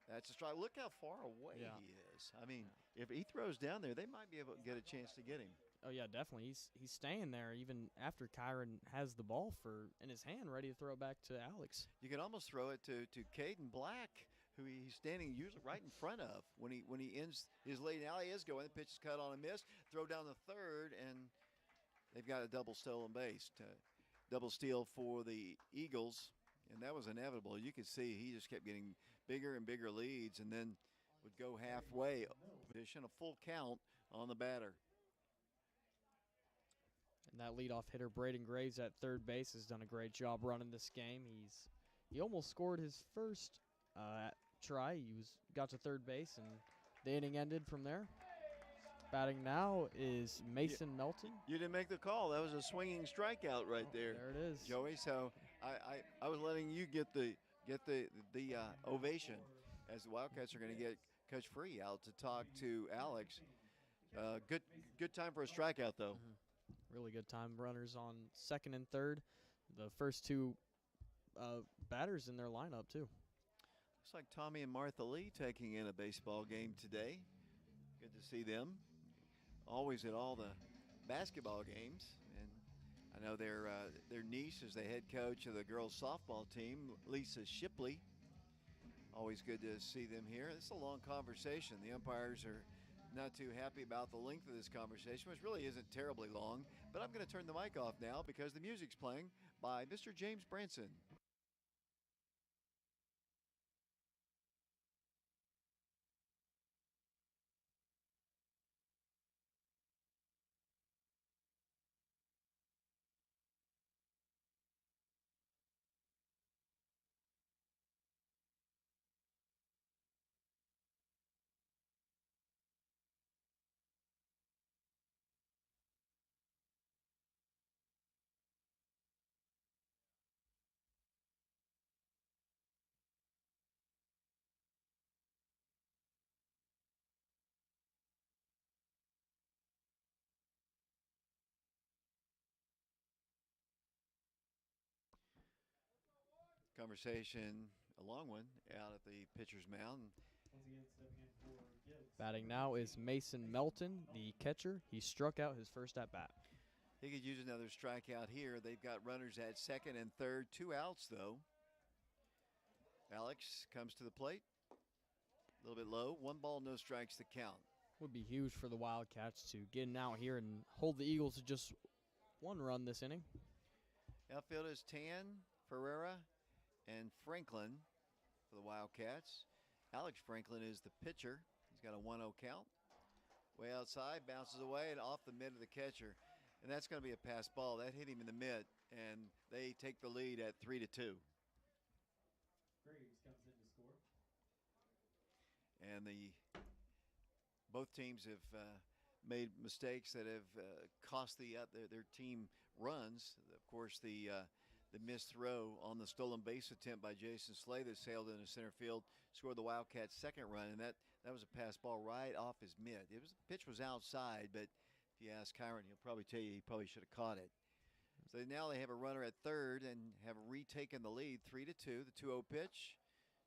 That's a strike. Look how far away he is. I mean, if he throws down there, they might be able to get a chance to get him. Oh, yeah, definitely. He's staying there even after Kyron has the ball in his hand, ready to throw it back to Alex. You can almost throw it to Caden Black, who he's standing usually right in front of when he ends his lead. Now he is going. The pitch is cut on a miss. Throw down the third, and they've got a double stolen base. Double steal for the Eagles, and that was inevitable. You could see he just kept getting bigger and bigger leads, and then would go halfway. Position, a full count on the batter. And that leadoff hitter, Braden Graves, at third base, has done a great job running this game. He almost scored his first try. He got to third base, and the inning ended from there. Batting now is Mason Melton. You didn't make the call. That was a swinging strikeout right there. There it is, Joey. So I was letting you get the ovation, as the Wildcats are going to get Coach Free out to talk to Alex. Good time for a strikeout though. Really good time. Runners on second and third. The first 2 batters in their lineup too. Looks like Tommy and Martha Lee taking in a baseball game today. Good to see them. Always at all the basketball games, and I know their niece is the head coach of the girls softball team, Lisa Shipley. Always good to see them here. This is a long conversation. The umpires are not too happy about the length of this conversation, which really isn't terribly long, but I'm going to turn the mic off now because the music's playing by Mr. James Branson. Conversation, a long one, out at the pitcher's mound. Once again, stepping in for Gibbs. Batting now is Mason Melton, the catcher. He struck out his first at bat. He could use another strikeout here. They've got runners at second and third, 2 outs though. Alex comes to the plate. A little bit low. 1 ball, no strikes to count. Would be huge for the Wildcats to get out here and hold the Eagles to just 1 run this inning. Outfield is Tan, Ferreira, and Franklin for the Wildcats. Alex Franklin is the pitcher. He's got a 1-0 count. Way outside, bounces away and off the mid of the catcher. And that's going to be a pass ball. That hit him in the mid, and they take the lead at 3-2. Graves comes in to score. And both teams have made mistakes that have cost their team runs. Of course, the missed throw on the stolen base attempt by Jason Slay that sailed into center field scored the Wildcats' second run, and that was a pass ball right off his mid. The pitch was outside, but if you ask Kyron, he'll probably tell you he probably should have caught it. So now they have a runner at third and have retaken the lead, 3-2. The 2-0 pitch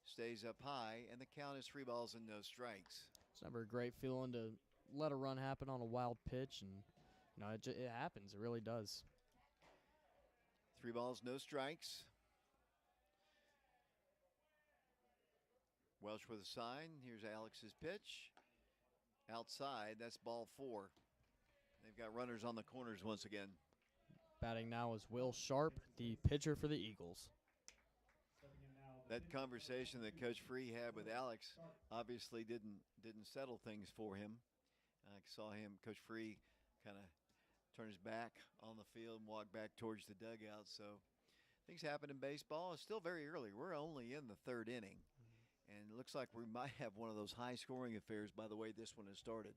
stays up high, and the count is 3 balls and no strikes. It's never a great feeling to let a run happen on a wild pitch, and it happens. It really does. 3 balls, no strikes. Welsh with a sign. Here's Alex's pitch. Outside, that's ball 4. They've got runners on the corners once again. Batting now is Will Sharp, the pitcher for the Eagles. That conversation that Coach Free had with Alex obviously didn't settle things for him. I saw Coach Free, kind of turn his back on the field and walk back towards the dugout. So things happen in baseball. It's still very early. We're only in the 3rd inning. And it looks like we might have one of those high-scoring affairs by the way this one has started.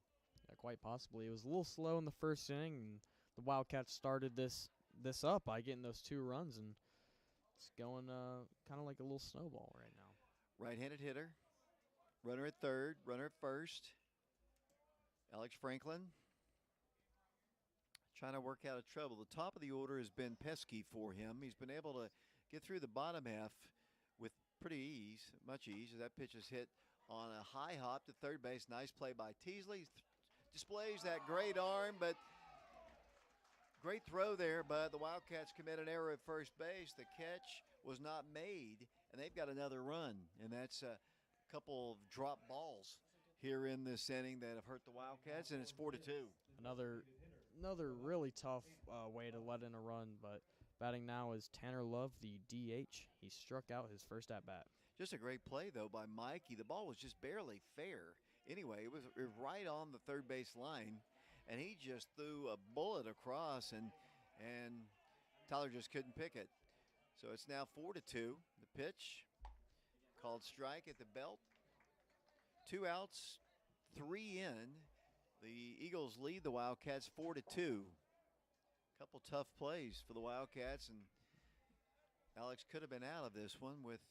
Yeah, quite possibly. It was a little slow in the 1st inning, and the Wildcats started this up by getting those 2 runs, and it's going kind of like a little snowball right now. Right-handed hitter. Runner at third, runner at first. Alex Franklin trying to work out of trouble. The top of the order has been pesky for him. He's been able to get through the bottom half with much ease. As that pitch is hit on a high hop to third base. Nice play by Teasley. Displays that great arm, but great throw there, but the Wildcats commit an error at first base. The catch was not made, and they've got another run, and that's a couple of drop balls here in this inning that have hurt the Wildcats, and it's 4-2. Another really tough way to let in a run, but batting now is Tanner Love, the DH. He struck out his first at-bat. Just a great play, though, by Mikey. The ball was just barely fair. Anyway, it was right on the third base line, and he just threw a bullet across, and Tyler just couldn't pick it. So it's now 4-2. The pitch called strike at the belt. 2 outs, 3 in. The Eagles lead the Wildcats 4-2. Couple tough plays for the Wildcats, and Alex could have been out of this one with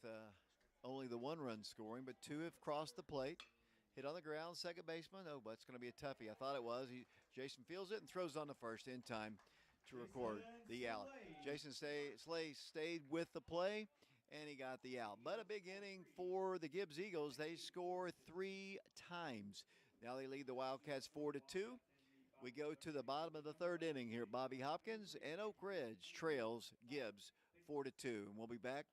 only the 1 run scoring, but 2 have crossed the plate. Hit on the ground, second baseman. Oh, but it's going to be a toughie. I thought it was. Jason feels it and throws on the first in time to record the out. Jason Slay stayed with the play, and he got the out. But a big inning for the Gibbs Eagles. They score 3 times. Now they lead the Wildcats 4-2. We go to the bottom of the 3rd inning here. Bobby Hopkins and Oak Ridge trails Gibbs 4-2. And we'll be back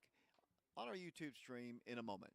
on our YouTube stream in a moment.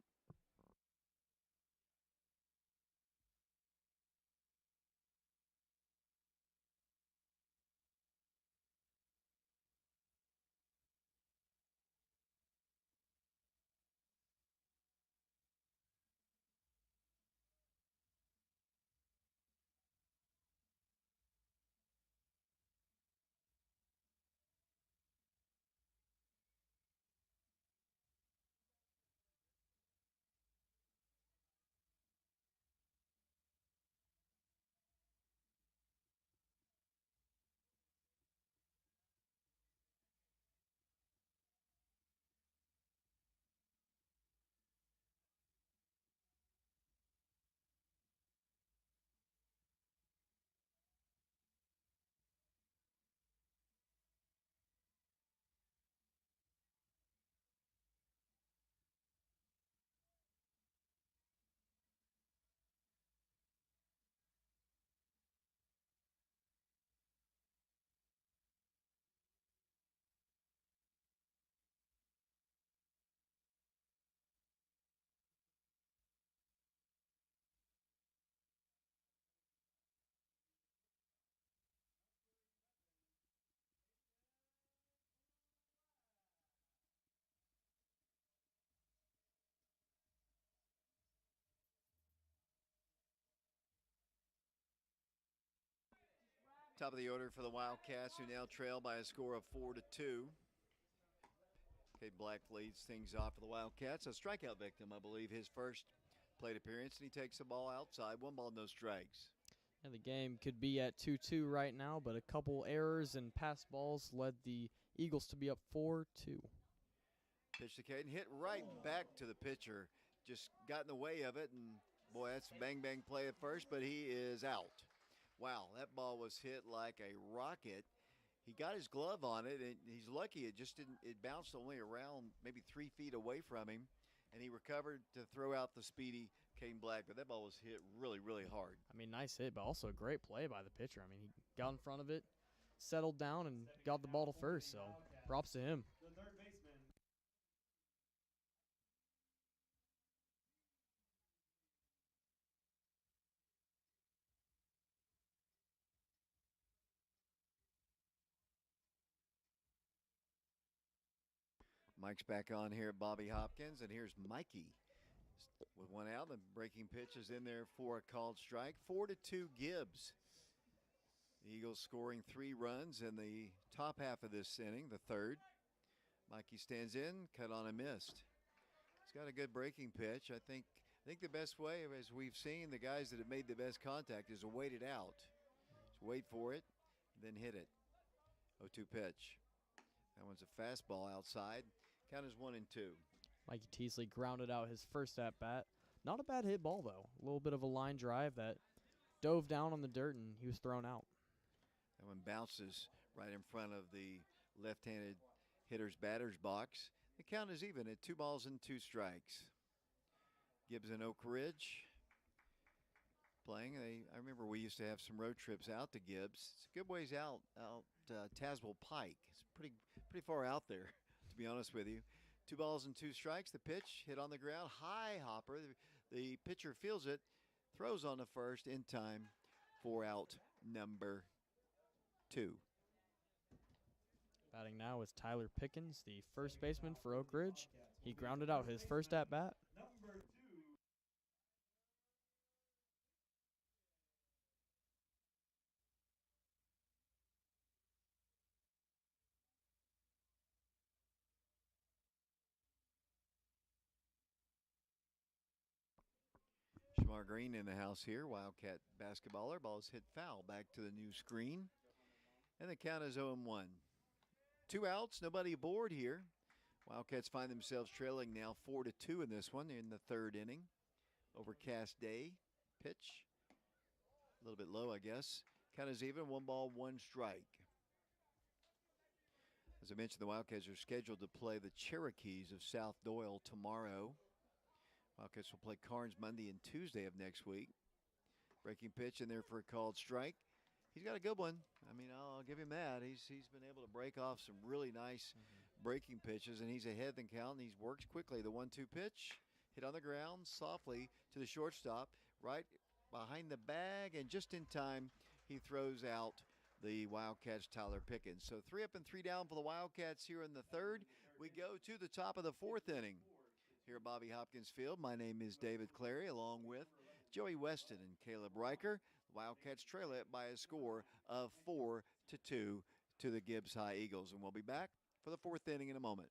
Top of the order for the Wildcats, who now trail by a score of 4-2. Cade Black leads things off for the Wildcats. A strikeout victim, I believe, his first plate appearance, and he takes the ball outside. 1 ball, no strikes. And the game could be at 2-2 right now, but a couple errors and pass balls led the Eagles to be up 4-2. Pitch to Caden, hit right back to the pitcher. Just got in the way of it, and boy, that's a bang-bang play at first, but he is out. Wow, that ball was hit like a rocket. He got his glove on it, and he's lucky it just didn't. It bounced only around maybe 3 feet away from him, and he recovered to throw out the speedy Caden Black. But that ball was hit really, really hard. I mean, nice hit, but also a great play by the pitcher. I mean, he got in front of it, settled down, and got the ball to first, so props to him. The third baseman. Mike's back on here at Bobby Hopkins, and here's Mikey with 1 out. The breaking pitch is in there for a called strike. 4-2 Gibbs. The Eagles scoring 3 runs in the top half of this inning, the third. Mikey stands in, cut on and missed. He's got a good breaking pitch. I think the best way, as we've seen, the guys that have made the best contact is to wait it out. Just wait for it, then hit it. 0-2 pitch. That one's a fastball outside. Count is 1-2. Mikey Teasley grounded out his first at-bat. Not a bad hit ball, though. A little bit of a line drive that dove down on the dirt, and he was thrown out. That one bounces right in front of the left-handed hitter's batter's box. The count is even at 2 balls and 2 strikes. Gibbs and Oak Ridge playing. I remember we used to have some road trips out to Gibbs. It's a good ways out Tazewell Pike. It's pretty far out there, to be honest with you. 2 balls and 2 strikes. The pitch hit on the ground. High hopper. The pitcher feels it, throws on the first in time for out number 2. Batting now is Tyler Pickens, the first baseman for Oak Ridge. He grounded out his first at-bat. Number 2. Shamar Green in the house here. Wildcat basketballer. Ball is hit foul back to the new screen. And the count is 0-1. 2 outs, nobody aboard here. Wildcats find themselves trailing now 4-2 in this one in the third inning. Overcast day. Pitch. A little bit low, I guess. Count is even. 1 ball, 1 strike. As I mentioned, the Wildcats are scheduled to play the Cherokees of South Doyle tomorrow. Wildcats will play Carnes Monday and Tuesday of next week. Breaking pitch in there for a called strike. He's got a good one. I mean, I'll give him that. He's been able to break off some really nice breaking pitches, and he's ahead in count, and he works quickly. The 1-2 pitch hit on the ground softly to the shortstop, right behind the bag, and just in time, he throws out the Wildcats' Tyler Pickens. So 3 up and 3 down for the Wildcats here in the third. We go to the top of the 4th inning here at Bobby Hopkins Field. My name is David Clary, along with Joey Weston and Caleb Riker. The Wildcats trail it by a score of 4-2 to the Gibbs High Eagles. And we'll be back for the 4th inning in a moment.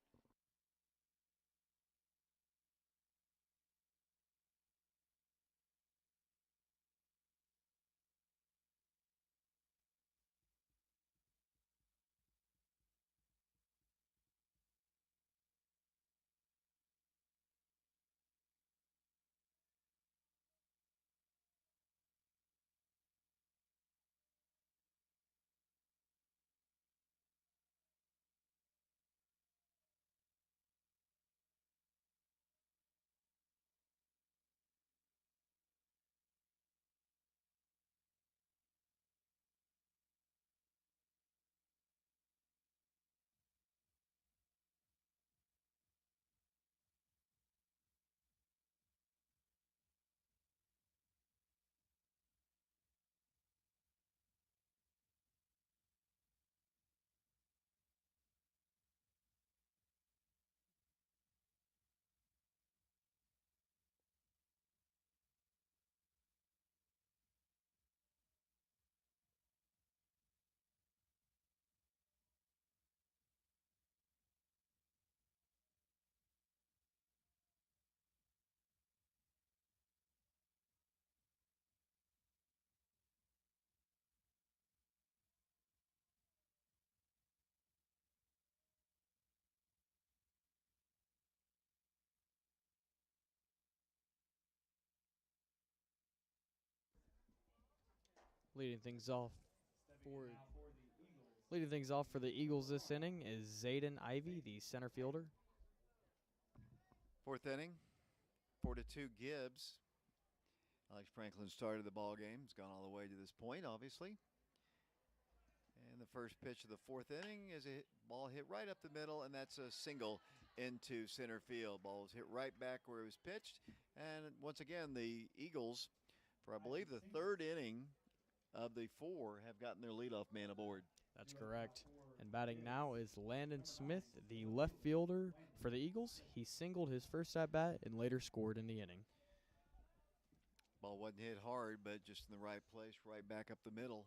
Leading things off Stepping for in now for the Eagles. leading things off for the Eagles this inning is Zayden Ivey, the center fielder. Fourth inning, 4-2 Gibbs. Alex Franklin started the ball game. He's gone all the way to this point, obviously. And the first pitch of the fourth inning is a ball hit right up the middle, and that's a single into center field. Ball was hit right back where it was pitched. And once again, the Eagles, for I believe the third inning of the four, have gotten their leadoff man aboard. That's correct. And batting now is Landon Smith, the left fielder for the Eagles. He singled his first at bat and later scored in the inning. Ball wasn't hit hard, but just in the right place, right back up the middle.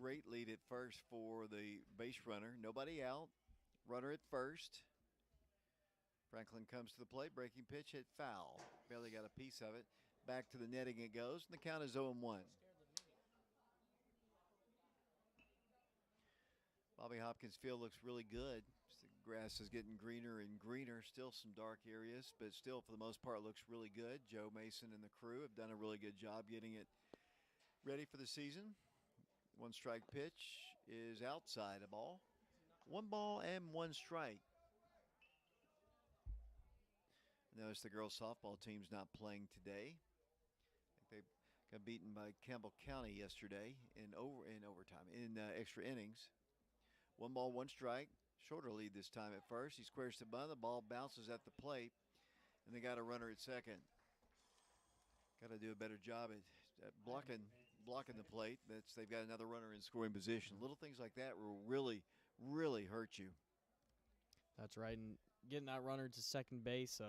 Great lead at first for the base runner. Nobody out. Runner at first. Franklin comes to the plate. Breaking pitch hit foul. Barely got a piece of it. Back to the netting it goes, and the count is 0-1. Bobby Hopkins field looks really good. The grass is getting greener and greener. Still some dark areas, but still for the most part looks really good. Joe Mason and the crew have done a really good job getting it ready for the season. One strike pitch is outside a ball. 1 ball and 1 strike. Notice the girls softball team's not playing today. They got beaten by Campbell County yesterday in overtime, in extra innings. 1 ball, 1 strike. Shorter lead this time at first. He squares to bunt. The ball bounces at the plate, and they got a runner at second. Got to do a better job at blocking the plate. They've got another runner in scoring position. Little things like that will really, really hurt you. That's right. And getting that runner to second base,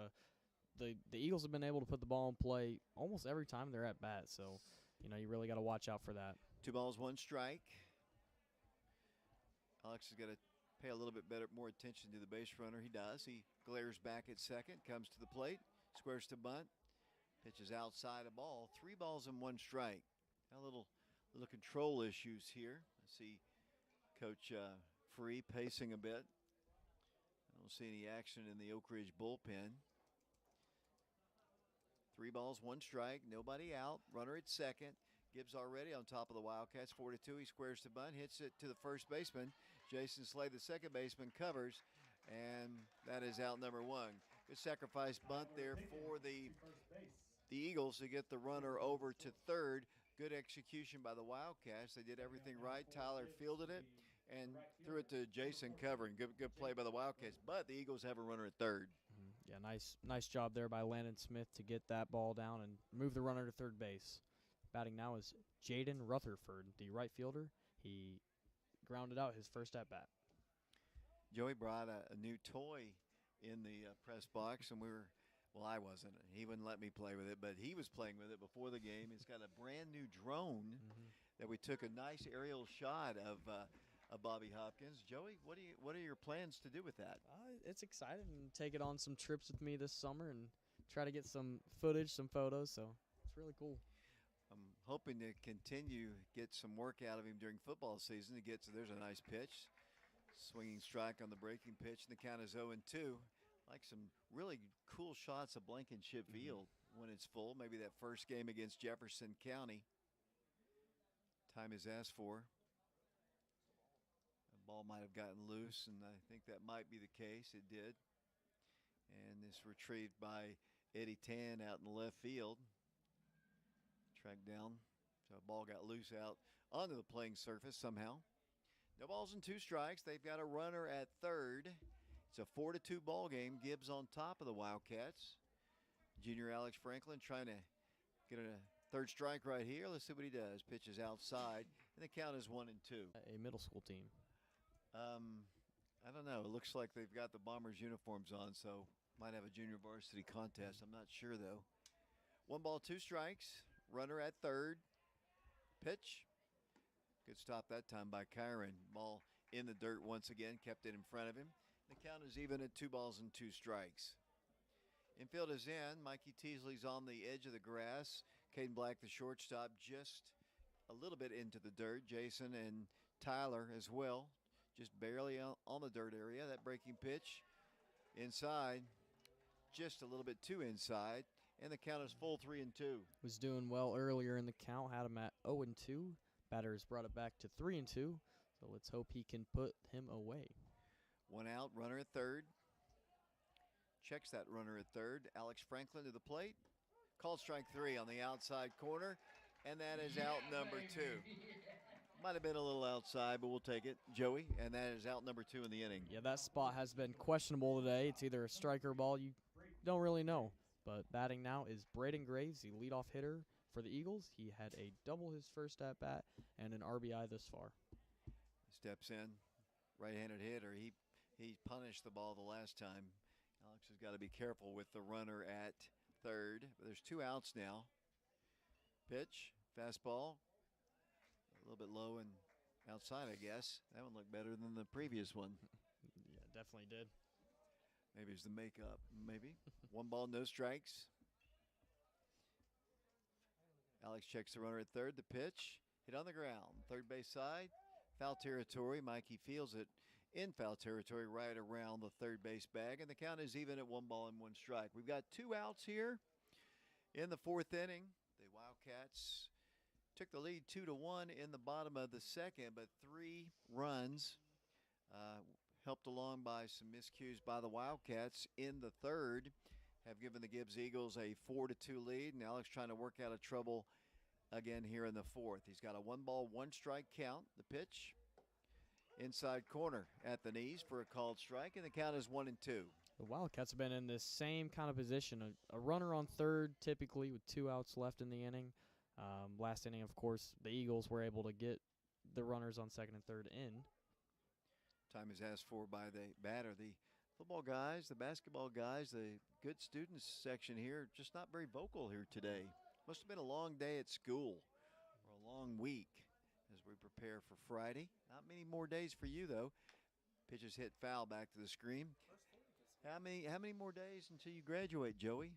the Eagles have been able to put the ball in play almost every time they're at bat. So, you really got to watch out for that. 2 balls, 1 strike. Alex has got to pay a little bit more attention to the base runner. He does. He glares back at second, comes to the plate, squares to bunt, pitches outside a ball. 3 balls and 1 strike. A little control issues here. I see Coach Free pacing a bit. I don't see any action in the Oak Ridge bullpen. 3 balls, 1 strike, nobody out. Runner at second. Gibbs already on top of the Wildcats, 4-2. He squares to bunt, hits it to the first baseman. Jason Slade, the second baseman, covers, and that is out number 1. Good sacrifice bunt there for the Eagles to get the runner over to third. Good execution by the Wildcats. They did everything right. Tyler fielded it and threw it to Jason covering. Good play by the Wildcats, but the Eagles have a runner at third. Yeah, nice job there by Landon Smith to get that ball down and move the runner to third base. Batting now is Jaden Rutherford, the right fielder. He grounded out his first at bat. Joey brought a new toy in the press box, and I wasn't. He wouldn't let me play with it, but he was playing with it before the game. It's got a brand new drone that we took a nice aerial shot of Bobby Hopkins. Joey, what are your plans to do with that? It's exciting and take it on some trips with me this summer and try to get some footage, some photos. So it's really cool. I'm hoping to continue get some work out of him during football season. There's a nice pitch, swinging strike on the breaking pitch, and the count is 0-2. Like some really cool shots of Blankenship Field when it's full. Maybe that first game against Jefferson County. Time is asked for. The ball might have gotten loose, and I think that might be the case. It did. And this retrieved by Eddie Tan out in the left field. Tracked down. So the ball got loose out onto the playing surface somehow. No balls and 2 strikes. They've got a runner at third. It's a 4-2 ball game. Gibbs on top of the Wildcats. Junior Alex Franklin trying to get a third strike right here. Let's see what he does. Pitches outside, and the count is 1-2. A middle school team. I don't know. It looks like they've got the Bombers uniforms on, so might have a junior varsity contest. I'm not sure, though. 1 ball, 2 strikes. Runner at third. Pitch. Good stop that time by Kyron. Ball in the dirt once again. Kept it in front of him. The count is even at 2 balls and 2 strikes. Infield is in. Mikey Teasley's on the edge of the grass. Caden Black, the shortstop, just a little bit into the dirt. Jason and Tyler as well. Just barely on the dirt area. That breaking pitch inside. Just a little bit too inside. And the count is full 3-2. Was doing well earlier in the count. Had him at 0-2. Batter has brought it back to 3-2, so let's hope he can put him away. One out, runner at third. Checks that runner at third. Alex Franklin to the plate. Called strike 3 on the outside corner, and that is out number 2. Might have been a little outside, but we'll take it, Joey, and that is out number 2 in the inning. Yeah, that spot has been questionable today. It's either a strike or ball. You don't really know. But batting now is Braden Graves, the leadoff hitter for the Eagles. He had a double his first at-bat and an RBI thus far. Steps in, right-handed hitter. He punished the ball the last time. Alex has got to be careful with the runner at third. But there's 2 outs now. Pitch, fastball, a little bit low and outside, I guess. That one looked better than the previous one. Yeah, definitely did. Maybe it's the makeup. Maybe. 1 ball, no strikes. Alex checks the runner at third. The pitch, hit on the ground. Third base side, foul territory. Mikey fields it in foul territory right around the third base bag. And the count is even at 1 ball and 1 strike. We've got 2 outs here in the 4th inning. The Wildcats took the lead 2-1 in the bottom of the second, but 3 runs helped along by some miscues by the Wildcats in the third have given the Gibbs Eagles a 4-2 lead, and Alex trying to work out of trouble again here in the 4th. He's got a 1 ball, 1 strike count. The pitch inside corner at the knees for a called strike, and the count is 1-2. The Wildcats have been in this same kind of position, a runner on third typically with 2 outs left in the inning. Last inning, of course, the Eagles were able to get the runners on second and third in. Time is asked for by the batter. The football guys, the basketball guys, the good students section here, just not very vocal here today. Must have been a long day at school or a long week as we prepare for Friday. Not many more days for you, though. Pitches hit foul back to the screen. How many more days until you graduate, Joey?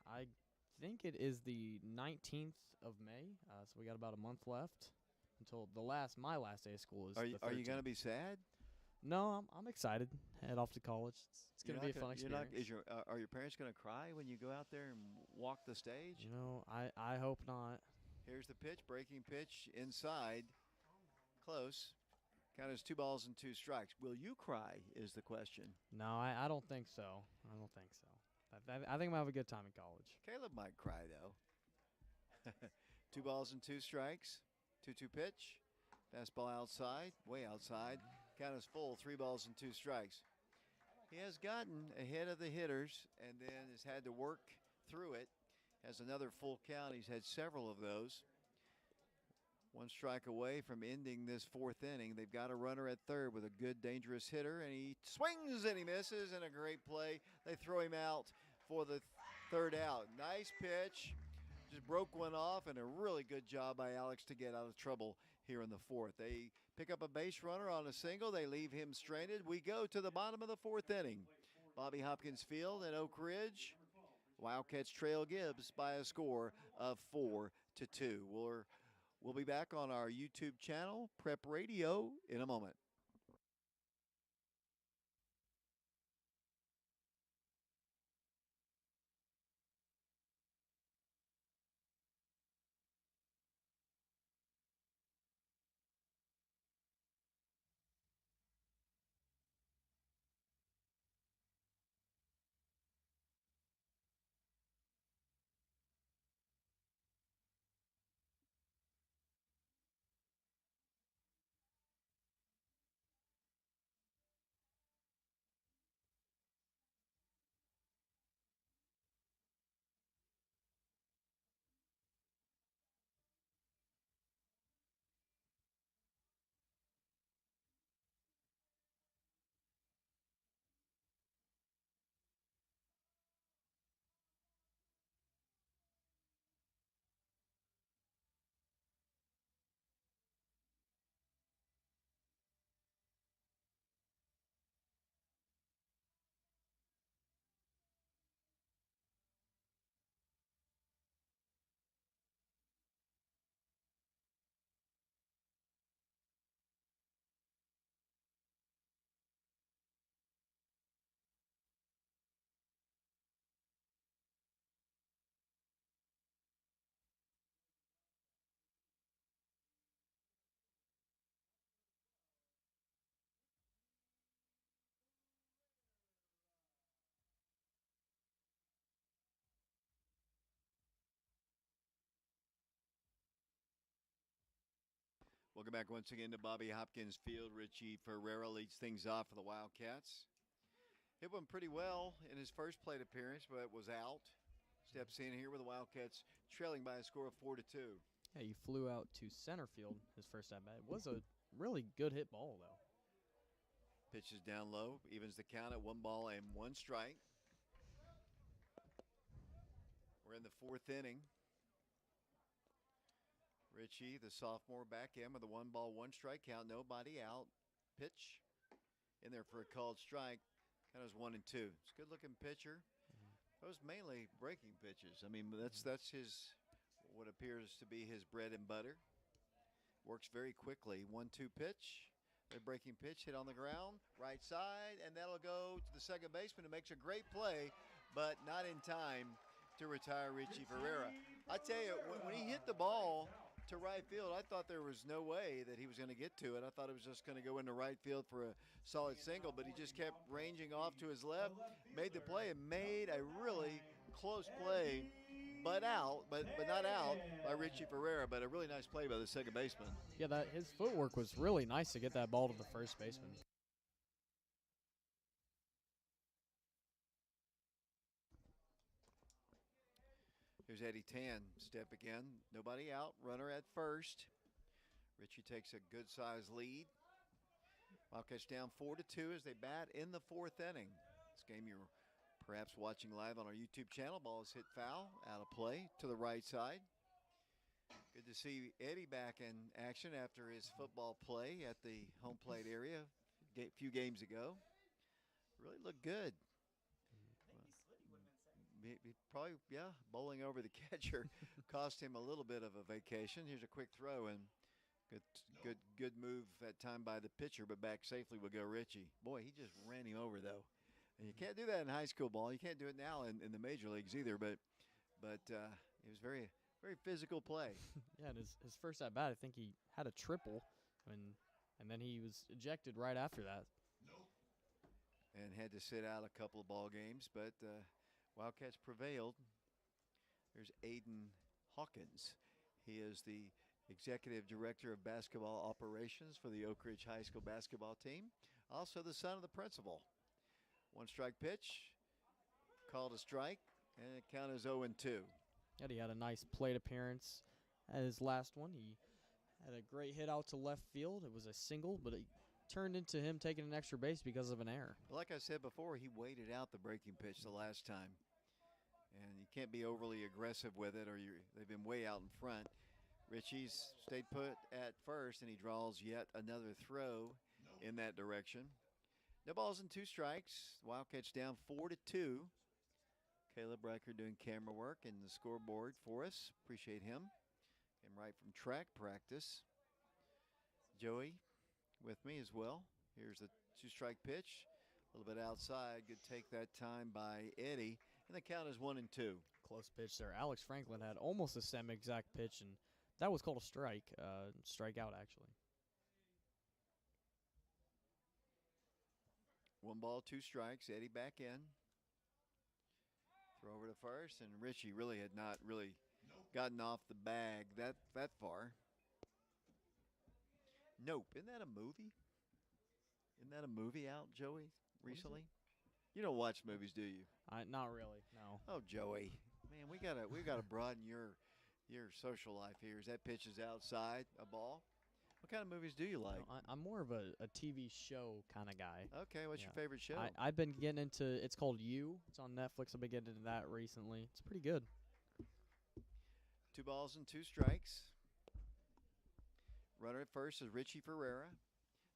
I think it is the 19th of May, so we got about a month left until my last day of school is. Are you going to be sad? No, I'm excited. Head off to college. It's going to be a fun experience. Are your parents going to cry when you go out there and walk the stage? You know, I hope not. Here's the pitch, breaking pitch inside, close. Count is 2 balls and 2 strikes. Will you cry is the question. No, I don't think so. I think I'm going to have a good time in college. Caleb might cry, though. 2 balls and 2 strikes. 2-2 pitch. Fastball outside, way outside. Count is full, 3 balls and 2 strikes. He has gotten ahead of the hitters and then has had to work through it. Has another full count. He's had several of those. 1 strike away from ending this 4th inning. They've got a runner at third with a good, dangerous hitter, and he swings and he misses, and a great play. They throw him out for the 3rd out. Nice pitch. Just broke one off, and a really good job by Alex to get out of trouble here in the 4th. They pick up a base runner on a single. They leave him stranded. We go to the bottom of the 4th inning. Bobby Hopkins Field in Oak Ridge. Wildcats trail Gibbs by a score of 4-2. We'll be back on our YouTube channel, Prep Radio, in a moment. Welcome back once again to Bobby Hopkins Field. Richie Ferreira leads things off for the Wildcats. Hit one pretty well in his first plate appearance, but was out. Steps in here with the Wildcats trailing by a score of 4-2. Yeah, he flew out to center field his first at bat. It was a really good hit ball, though. Pitches down low, evens the count at 1-1 strike. We're in the fourth inning. Richie, the sophomore, back in with a 1-1 strike count, nobody out. Pitch in there for a called strike. Kind of 1-2. It's a good-looking pitcher. Those mainly breaking pitches. I mean, that's his, what appears to be his bread and butter. Works very quickly. 1-2 pitch. The breaking pitch hit on the ground, right side, and that'll go to the second baseman who makes a great play, but not in time to retire Richie Ferreira. I tell you, when he hit the ball to right field, I thought there was no way that he was going to get to it. I thought it was just going to go into right field for a solid single, but he just kept ranging off to his left, made the play, and made a really close play, but not out by Richie Ferreira, but a really nice play by the second baseman. Yeah, his footwork was really nice to get that ball to the first baseman. Here's Eddie Tan, step again, nobody out, runner at first. Richie takes a good-sized lead. Wildcats down 4-2 as they bat in the fourth inning. This game you're perhaps watching live on our YouTube channel. Ball is hit foul, out of play to the right side. Good to see Eddie back in action after his football play at the home plate area a few games ago. Really looked good. He probably, bowling over the catcher cost him a little bit of a vacation. Here's a quick throw, and good move that time by the pitcher, but back safely will go Richie. Boy, he just ran him over, though. And you can't do that in high school ball. You can't do it now in the major leagues either, but it was very, very physical play. Yeah, and his first at bat, I think he had a triple, and then he was ejected right after that. And had to sit out a couple of ball games, but Wildcats prevailed. There's Aiden Hawkins. He is the Executive Director of Basketball Operations for the Oak Ridge High School basketball team. Also the son of the principal. 1 strike pitch, called a strike, and the count is 0-2. Yeah, he had a nice plate appearance at his last one. He had a great hit out to left field. It was a single, but it turned into him taking an extra base because of an error. Like I said before, he waited out the breaking pitch the last time. And you can't be overly aggressive with it, or they've been way out in front. Richie's stayed put at first, and he draws yet another throw in that direction. No balls and 2 strikes. Wildcats down 4-2. Caleb Riker doing camera work and the scoreboard for us. Appreciate him. Came right from track practice. Joey with me as well. Here's the 2-strike pitch. A little bit outside. Good take that time by Eddie. And the count is 1-2. Close pitch there. Alex Franklin had almost the same exact pitch, and that was called a strike. Strikeout, actually. 1 ball, 2 strikes. Eddie back in. Throw over to first, and Richie really had not really gotten off the bag that far. Nope. Isn't that a movie? Isn't that a movie out, Joey, recently? You don't watch movies, do you? Not really, no. Oh, Joey, man, we gotta broaden your social life here. As that pitch is outside, a ball. What kind of movies do you like? I'm more of a TV show kind of guy. Okay, what's your favorite show? I've been getting into, it's called You. It's on Netflix. I've been getting into that recently. It's pretty good. 2 balls and 2 strikes. Runner at first is Richie Ferreira.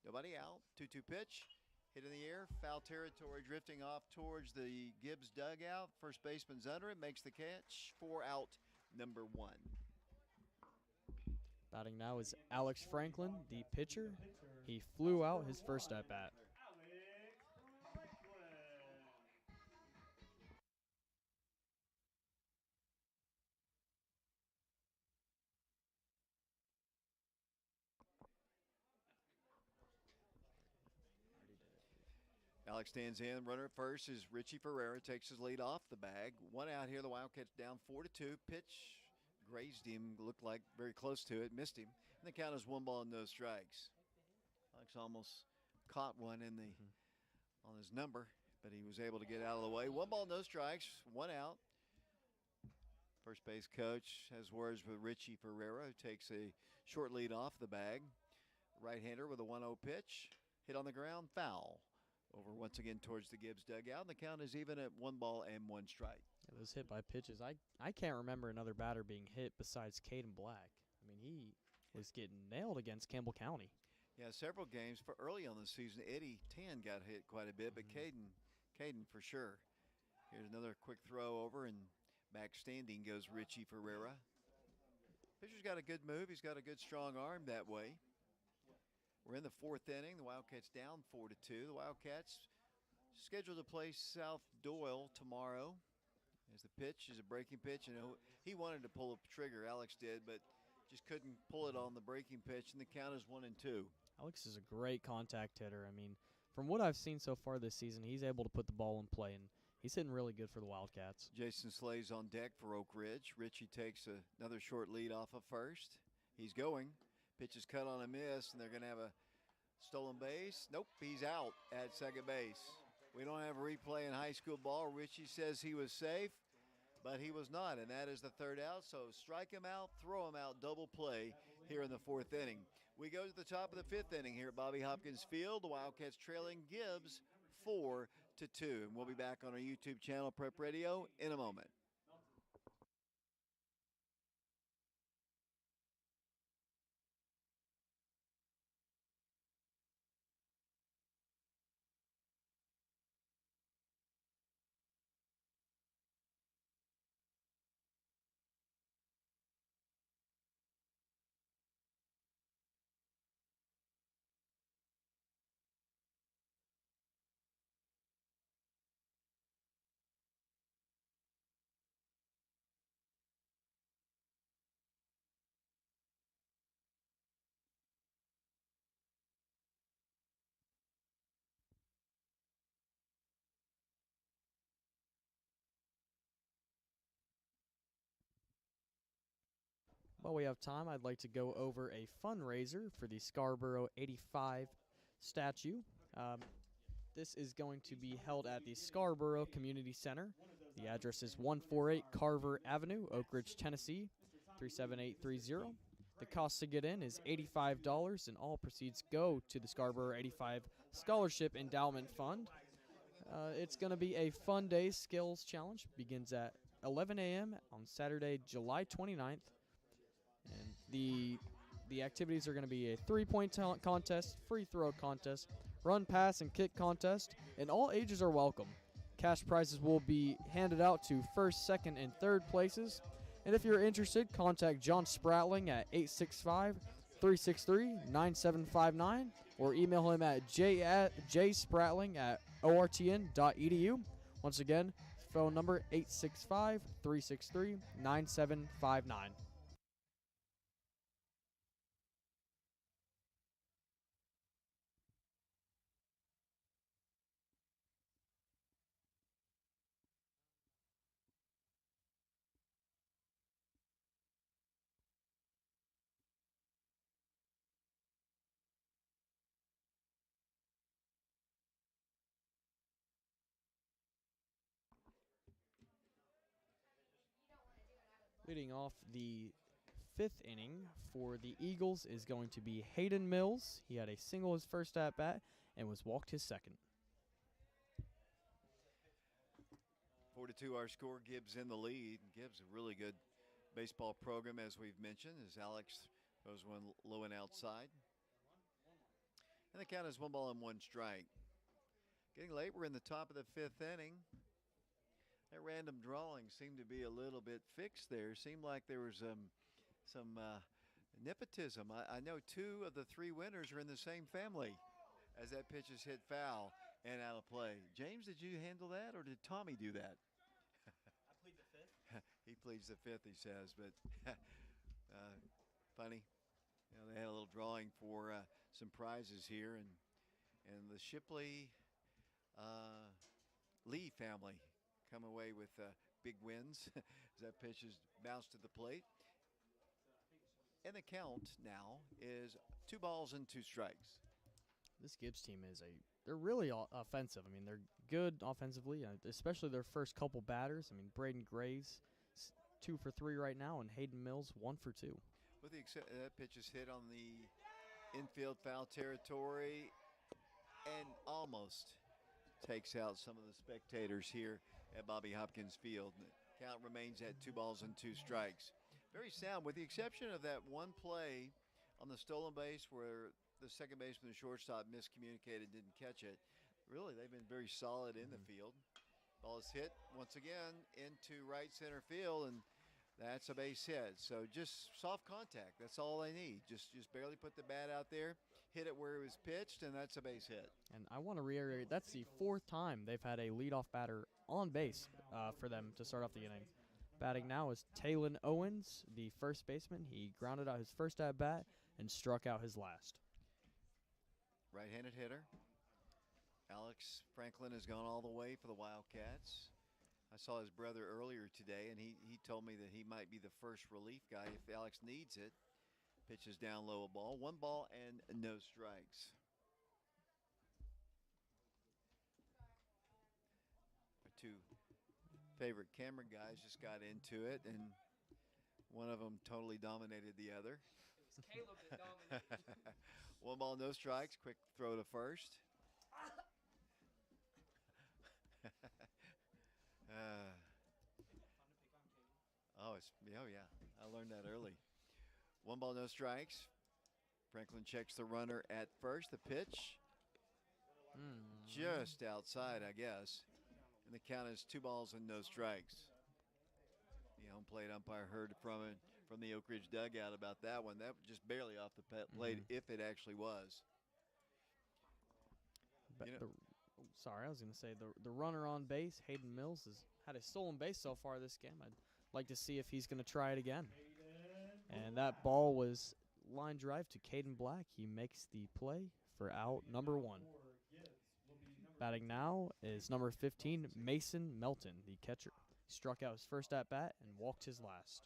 Nobody out. 2-2 pitch. Hit in the air. Foul territory, drifting off towards the Gibbs dugout. First baseman's under it. Makes the catch for out number 1. Batting now is Alex Franklin, the pitcher. He flew out his first at bat. Alex stands in. Runner at first is Richie Ferreira. Takes his lead off the bag. 1 out here. The Wildcats down 4-2. Pitch grazed him. Looked like very close to it. Missed him. And the count is 1 ball and no strikes. Alex almost caught one in the on his number, but he was able to get out of the way. 1 ball, no strikes, 1 out. First base coach has words with Richie Ferreira, who takes a short lead off the bag. Right-hander with a 1-0 pitch. Hit on the ground, foul. Over once again towards the Gibbs dugout. And the count is even at 1 ball and 1 strike. Yeah, those hit by pitches. I can't remember another batter being hit besides Caden Black. I mean, he was getting nailed against Campbell County. Yeah, several games for early on the season. Eddie Tan got hit quite a bit, but Caden for sure. Here's another quick throw over, and back standing goes Richie Ferreira. Pitcher's got a good move. He's got a good strong arm that way. We're in the 4th inning. The Wildcats down 4-2. The Wildcats scheduled to play South Doyle tomorrow. As the pitch is a breaking pitch, and he wanted to pull a trigger, Alex did, but just couldn't pull it on the breaking pitch, and the count is 1-2. Alex is a great contact hitter. I mean, from what I've seen so far this season, he's able to put the ball in play, and he's hitting really good for the Wildcats. Jason Slay's on deck for Oak Ridge. Richie takes another short lead off of first. He's going. Pitch is cut on a miss, and they're going to have a stolen base. Nope, he's out at second base. We don't have a replay in high school ball. Richie says he was safe, but he was not, and that is the 3rd out. So strike him out, throw him out, double play here in the 4th inning. We go to the top of the 5th inning here at Bobby Hopkins Field. The Wildcats trailing Gibbs 4-2. And we'll be back on our YouTube channel, Prep Radio, in a moment. While we have time, I'd like to go over a fundraiser for the Scarborough 85 statue. This is going to be held at the Scarborough Community Center. The address is 148 Carver Avenue, Oak Ridge, Tennessee, 37830. The cost to get in is $85, and all proceeds go to the Scarborough 85 Scholarship Endowment Fund. It's going to be a fun day. Skills Challenge begins at 11 a.m. on Saturday, July 29th. And the activities are going to be a 3-point contest, free throw contest, run, pass, and kick contest, and all ages are welcome. Cash prizes will be handed out to 1st, 2nd, and 3rd places. And if you're interested, contact John Spratling at 865-363-9759 or email him at jspratling@ortn.edu. Once again, phone number 865-363-9759. Leading off the 5th inning for the Eagles is going to be Hayden Mills. He had a single his first at bat and was walked his second. 4-2 our score. Gibbs in the lead. Gibbs a really good baseball program, as we've mentioned, as Alex throws one low and outside. And the count is 1 ball and 1 strike. Getting late, we're in the top of the 5th inning. That random drawing seemed to be a little bit fixed there. Seemed like there was some nepotism. I know 2 of the 3 winners are in the same family, as that pitch is hit foul and out of play. James, did you handle that, or did Tommy do that? I plead the 5th. He pleads the 5th, he says, but funny. You know, they had a little drawing for some prizes here, and the Shipley Lee family come away with big wins as that pitch is bounced to the plate. And the count now is 2 balls and 2 strikes. This Gibbs team they're really offensive. I mean, they're good offensively, especially their first couple batters. I mean, Braden Graves, 2 for 3 right now, and Hayden Mills, 1 for 2. With the that pitch is hit on the infield foul territory and almost takes out some of the spectators here at Bobby Hopkins Field. The count remains at 2 balls and 2 strikes. Very sound, with the exception of that one play on the stolen base where the second baseman and shortstop miscommunicated, didn't catch it. Really, they've been very solid in the field. Ball is hit once again into right center field, and that's a base hit. So just soft contact. That's all they need. Just barely put the bat out there, hit it where it was pitched, and that's a base hit. And I want to reiterate, that's the 4th time they've had a leadoff batter on base for them to start off the inning. Batting now is Talon Owens, the first baseman. He grounded out his first at-bat and struck out his last. Right-handed hitter. Alex Franklin has gone all the way for the Wildcats. I saw his brother earlier today, and he told me that he might be the first relief guy if Alex needs it. Pitches down low a ball. 1 ball and no strikes. Our 2 favorite camera guys just got into it, and one of them totally dominated the other. It was Caleb that dominated. 1 ball, no strikes. Quick throw to first. Oh yeah, I learned that early. 1 ball, no strikes. Franklin checks the runner at first. The pitch just outside, I guess. And the count is 2 balls and no strikes. The home plate umpire heard from the Oak Ridge dugout about that one. That was just barely off the plate, if it actually was. Sorry, I was going to say the runner on base, Hayden Mills, has had a stolen base so far this game. I'd like to see if he's going to try it again. And that ball was line drive to Caden Black. He makes the play for out number 1. Batting now is number 15, Mason Melton, the catcher. He struck out his first at-bat and walked his last.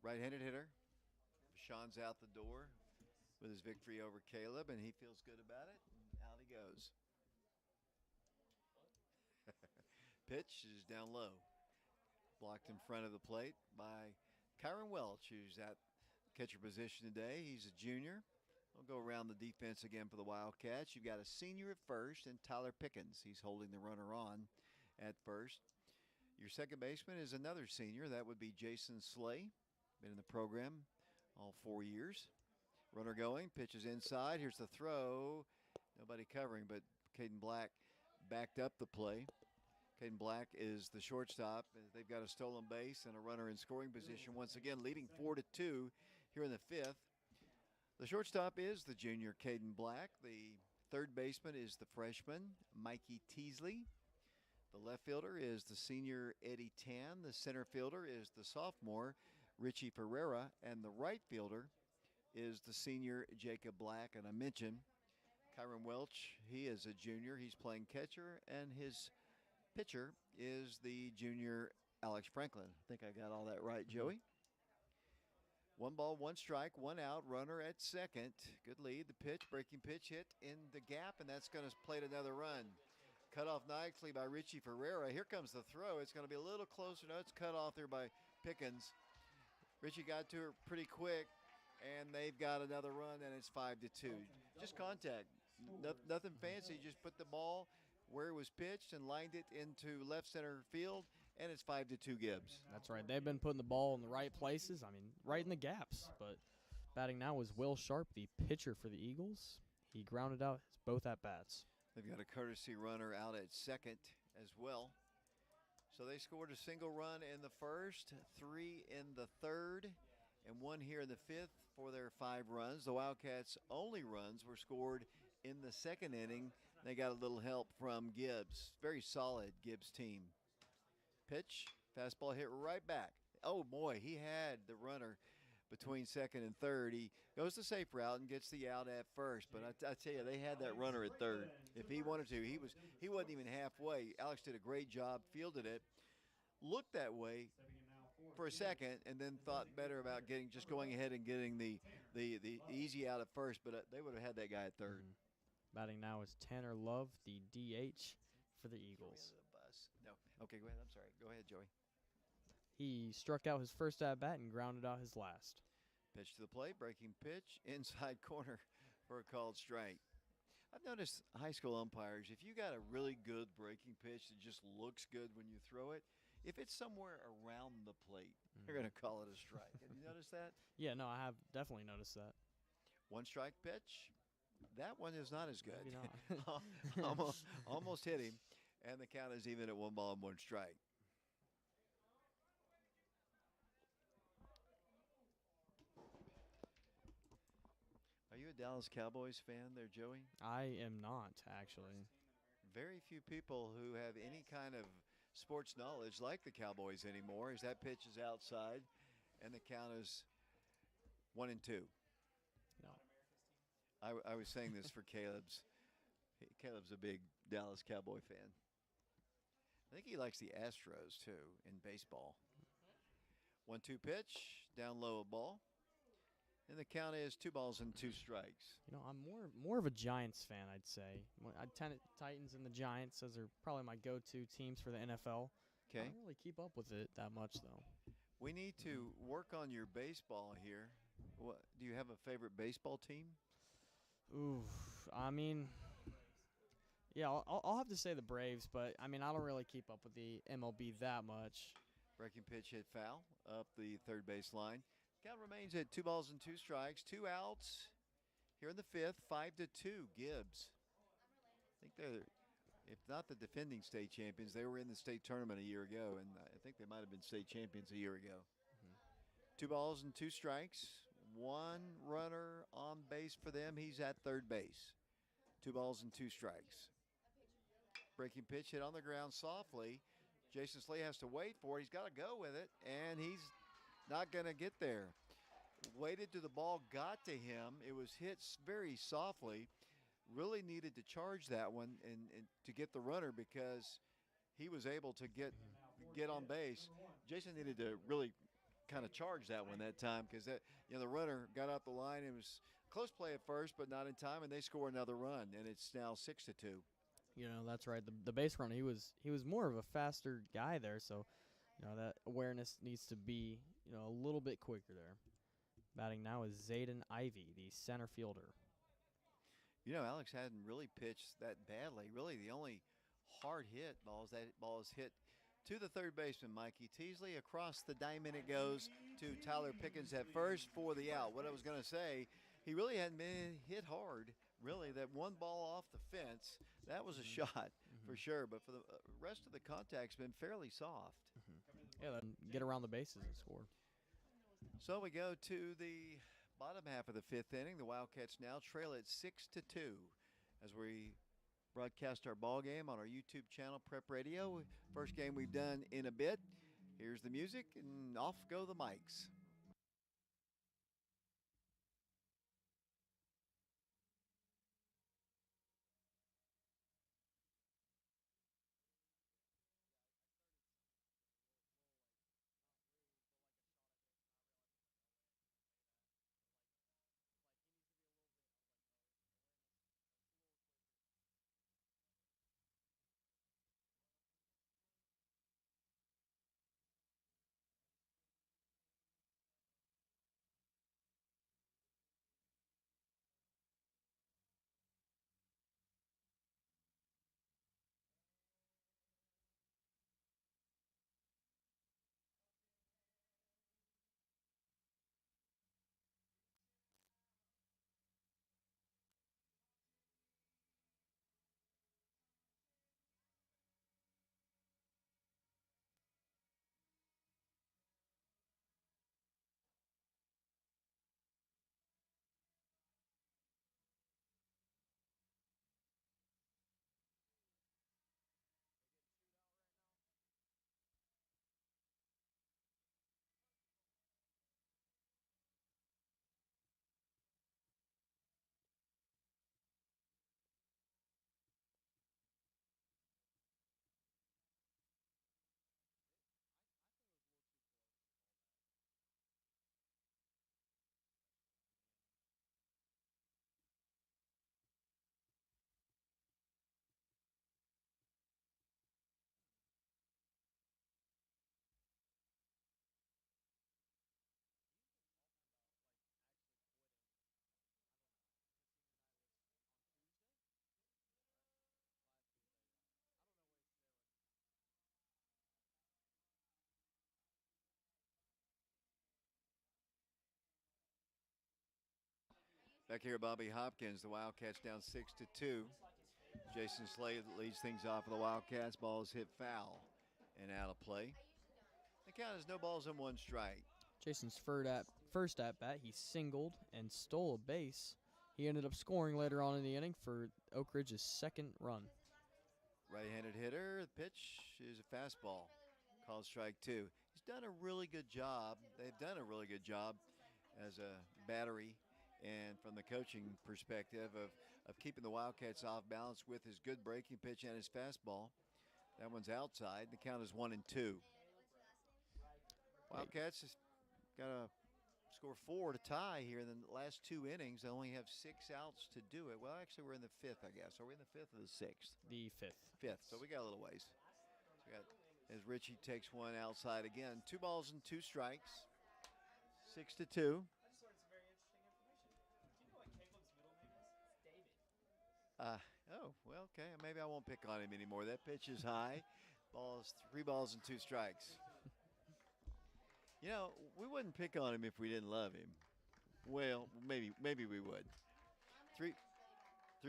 Right-handed hitter. Sean's out the door with his victory over Caleb, and he feels good about it. And out he goes. Pitch is down low. Blocked in front of the plate by Kyron Welch, who's at catcher position today. He's a junior. We'll go around the defense again for the Wildcats. You've got a senior at first and Tyler Pickens. He's holding the runner on at first. Your second baseman is another senior. That would be Jason Slay. Been in the program all 4 years. Runner going, pitches inside. Here's the throw. Nobody covering, but Caden Black backed up the play. Caden Black is the shortstop. They've got a stolen base and a runner in scoring position. Once again, leading 4-2 here in the 5th. The shortstop is the junior Caden Black. The third baseman is the freshman Mikey Teasley. The left fielder is the senior Eddie Tan. The center fielder is the sophomore Richie Ferreira. And the right fielder is the senior Jacob Black. And I mentioned Kyron Welch. He is a junior. He's playing catcher, and his pitcher is the junior Alex Franklin. I think I got all that right, Joey. 1 ball, 1 strike, 1 out, runner at second. Good lead. The pitch, breaking pitch hit in the gap, and that's going to plate another run. Cut off nicely by Richie Ferreira. Here comes the throw. It's going to be a little closer. No, it's cut off there by Pickens. Richie got to her pretty quick, and they've got another run, and it's 5-2. Just contact. Nothing fancy. Just put the ball where it was pitched and lined it into left center field, and it's 5-2 Gibbs. That's right. They've been putting the ball in the right places. I mean, right in the gaps. But batting now is Will Sharp, the pitcher for the Eagles. He grounded out both at-bats. They've got a courtesy runner out at second as well. So they scored a single run in the first, 3 in the third, and 1 here in the 5th for their 5 runs. The Wildcats' only runs were scored in the second inning. They got a little help from Gibbs. Very solid Gibbs team. Pitch, fastball hit right back. Oh boy, he had the runner between second and third. He goes the safe route and gets the out at first. But I tell you, they had that runner at third. If he wanted to, he wasn't even halfway. Alex did a great job, fielded it, looked that way, for a second and then thought better about going ahead and getting the easy out at first, but they would have had that guy at third. Batting now is Tanner Love, the DH for the Eagles. No. Okay, go ahead. I'm sorry. Go ahead, Joey. He struck out his first at bat and grounded out his last. Pitch to the plate, breaking pitch, inside corner for a called strike. I've noticed high school umpires, if you got a really good breaking pitch that just looks good when you throw it, if it's somewhere around the plate, they're going to call it a strike. Have you noticed that? Yeah, no, I have definitely noticed that. One strike pitch. That one is not as good. Maybe not. almost hit him, and the count is even at 1 ball and 1 strike. Are you a Dallas Cowboys fan there, Joey? I am not, actually. Very few people who have any kind of sports knowledge like the Cowboys anymore, as that pitch is outside, and the count is 1-2. No. I was saying this for Caleb's. Caleb's a big Dallas Cowboy fan. I think he likes the Astros, too, in baseball. 1-2 pitch, down low a ball. And the count is 2 balls and 2 strikes. You know, I'm more of a Giants fan, I'd say. Titans and the Giants, those are probably my go-to teams for the NFL. Okay. I don't really keep up with it that much, though. We need to work on your baseball here. What, do you have a favorite baseball team? Ooh, I mean, yeah, I'll have to say the Braves, but, I mean, I don't really keep up with the MLB that much. Breaking pitch hit foul up the third base line. Count remains at 2 balls and 2 strikes, 2 outs here in the 5th, 5-2, Gibbs. I think they're, if not the defending state champions, they were in the state tournament a year ago, and I think they might have been state champions a year ago. 2 balls and 2 strikes, 1 runner on base for them. He's at third base. 2 balls and 2 strikes. Breaking pitch hit on the ground softly. Jason Slay has to wait for it. He's got to go with it, and he's not going to get there. Waited till the ball got to him. It was hit very softly. Really needed to charge that one and to get the runner because he was able to get on base. Jason needed to really kind of charge that one that time because the runner got out the line. It was close play at first, but not in time, and they score another run, and it's now 6-2. You know, that's right. The base runner, he was more of a faster guy there, so you know that awareness needs to be a little bit quicker there. Batting now is Zayden Ivey, the center fielder. Alex hadn't really pitched that badly. Really, the only hard hit balls, that ball is hit to the third baseman, Mikey Teasley. Across the diamond it goes to Tyler Pickens at first for the out. What I was going to say, he really hadn't been hit hard. Really, that one ball off the fence, that was a shot for sure. But for the rest of the contact's been fairly soft. Yeah, then get around the bases and score. So we go to the bottom half of the 5th inning. The Wildcats now trail at 6-2 as we broadcast our ball game on our YouTube channel, Prep Radio. First game we've done in a bit. Here's the music, and off go the mics. Back here, Bobby Hopkins. The Wildcats down 6-2. Jason Slade leads things off for the Wildcats. Ball is hit foul and out of play. The count is no balls and one strike. Jason's first at bat, he singled and stole a base. He ended up scoring later on in the inning for Oak Ridge's second run. Right-handed hitter. The pitch is a fastball. Called strike two. He's done a really good job. They've done a really good job as a battery and from the coaching perspective of keeping the Wildcats off balance with his good breaking pitch and his fastball. That one's outside. The count is 1-2. Wildcats has got to score 4 to tie here in the last 2 innings. They only have 6 outs to do it. Well, actually, we're in the 5th, I guess. Are we in the 5th or the 6th? The 5th. 5th. So we got a little ways. So we got, as Richie takes one outside again. 2 balls and 2 strikes. 6-2. I just learned some very interesting information. Do you know what Caleb's middle name is? It's David. Oh, well, okay. Maybe I won't pick on him anymore. That pitch is high. 3 balls and 2 strikes. You know, we wouldn't pick on him if we didn't love him. Well, maybe we would. 3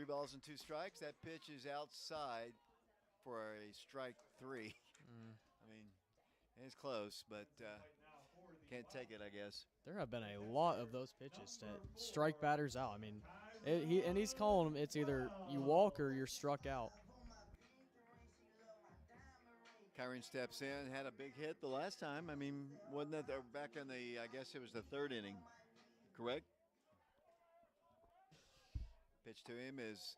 balls and 2 strikes. That pitch is outside for a strike 3. I mean, it's close, but can't take it, I guess. There have been a lot of those pitches to strike batters out. I mean, he's calling them. It's either you walk or you're struck out. Kyron steps in, had a big hit the last time. I mean, wasn't that back in the, I guess it was the 3rd inning, correct? Pitch to him is,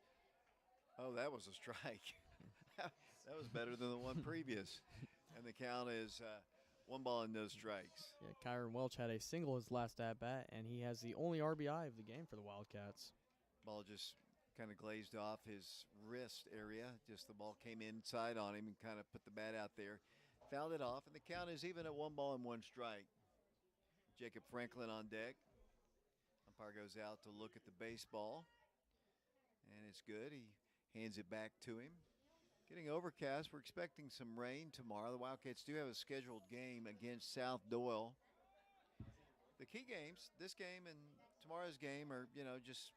oh, that was a strike. That was better than the one previous. And the count is 1 ball and no strikes. Yeah, Kyron Welch had a single his last at-bat, and he has the only RBI of the game for the Wildcats. Ball just kind of glazed off his wrist area. Just the ball came inside on him and kind of put the bat out there. Fouled it off, and the count is even at 1 ball and 1 strike. Jacob Franklin on deck. Umpire goes out to look at the baseball, and it's good. He hands it back to him. Getting overcast. We're expecting some rain tomorrow. The Wildcats do have a scheduled game against South Doyle. The key games, this game and tomorrow's game, are, you know, just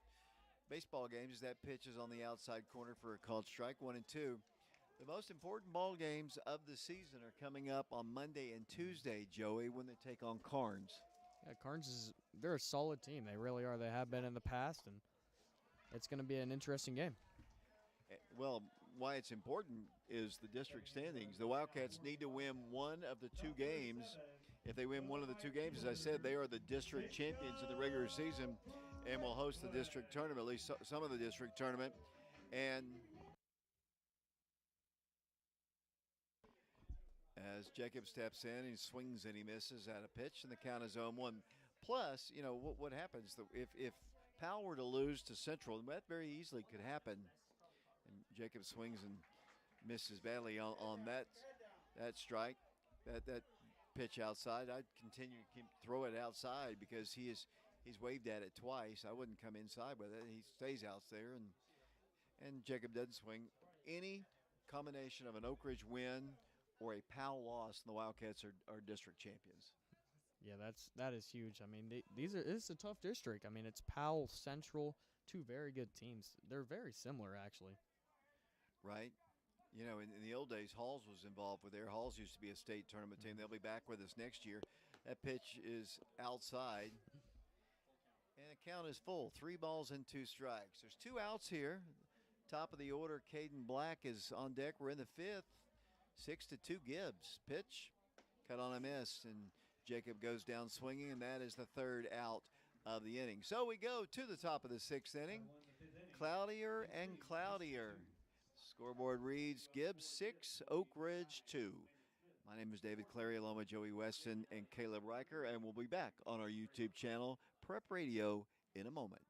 baseball games. That pitch is on the outside corner for a called strike, 1 and 2. The most important ball games of the season are coming up on Monday and Tuesday, Joey, when they take on Carnes. Yeah, Carnes they're a solid team. They really are. They have been in the past, and it's going to be an interesting game. Well, why it's important is the district standings. The Wildcats need to win one of the 2 games. If they win one of the 2 games, as I said, they are the district champions of the regular season and will host the district tournament, at least some of the district tournament. And as Jacob steps in, he swings and he misses at a pitch, and the count is 0-1. Plus, you know, what happens if Powell were to lose to Central, that very easily could happen. And Jacob swings and misses badly on that strike, that pitch outside. I'd continue to throw it outside because he's waved at it twice. I wouldn't come inside with it. He stays out there, and Jacob doesn't swing. Any combination of an Oak Ridge win or a Powell loss, and the Wildcats are district champions. Yeah, that is huge. I mean, it's a tough district. I mean, it's Powell, Central, 2 very good teams. They're very similar, actually. Right. You know, in the old days, Halls was involved with there. Halls used to be a state tournament team. They'll be back with us next year. That pitch is outside, and the count is full. 3 balls and 2 strikes. There's 2 outs here. Top of the order, Caden Black is on deck. We're in the 5th. 6-2 Gibbs. Pitch, cut on a miss, and Jacob goes down swinging, and that is the 3rd out of the inning. So we go to the top of the 6th inning. Cloudier and cloudier. Scoreboard reads Gibbs 6, Oak Ridge 2. My name is David Clary, along with Joey Weston and Caleb Riker, and we'll be back on our YouTube channel, Prep Radio, in a moment.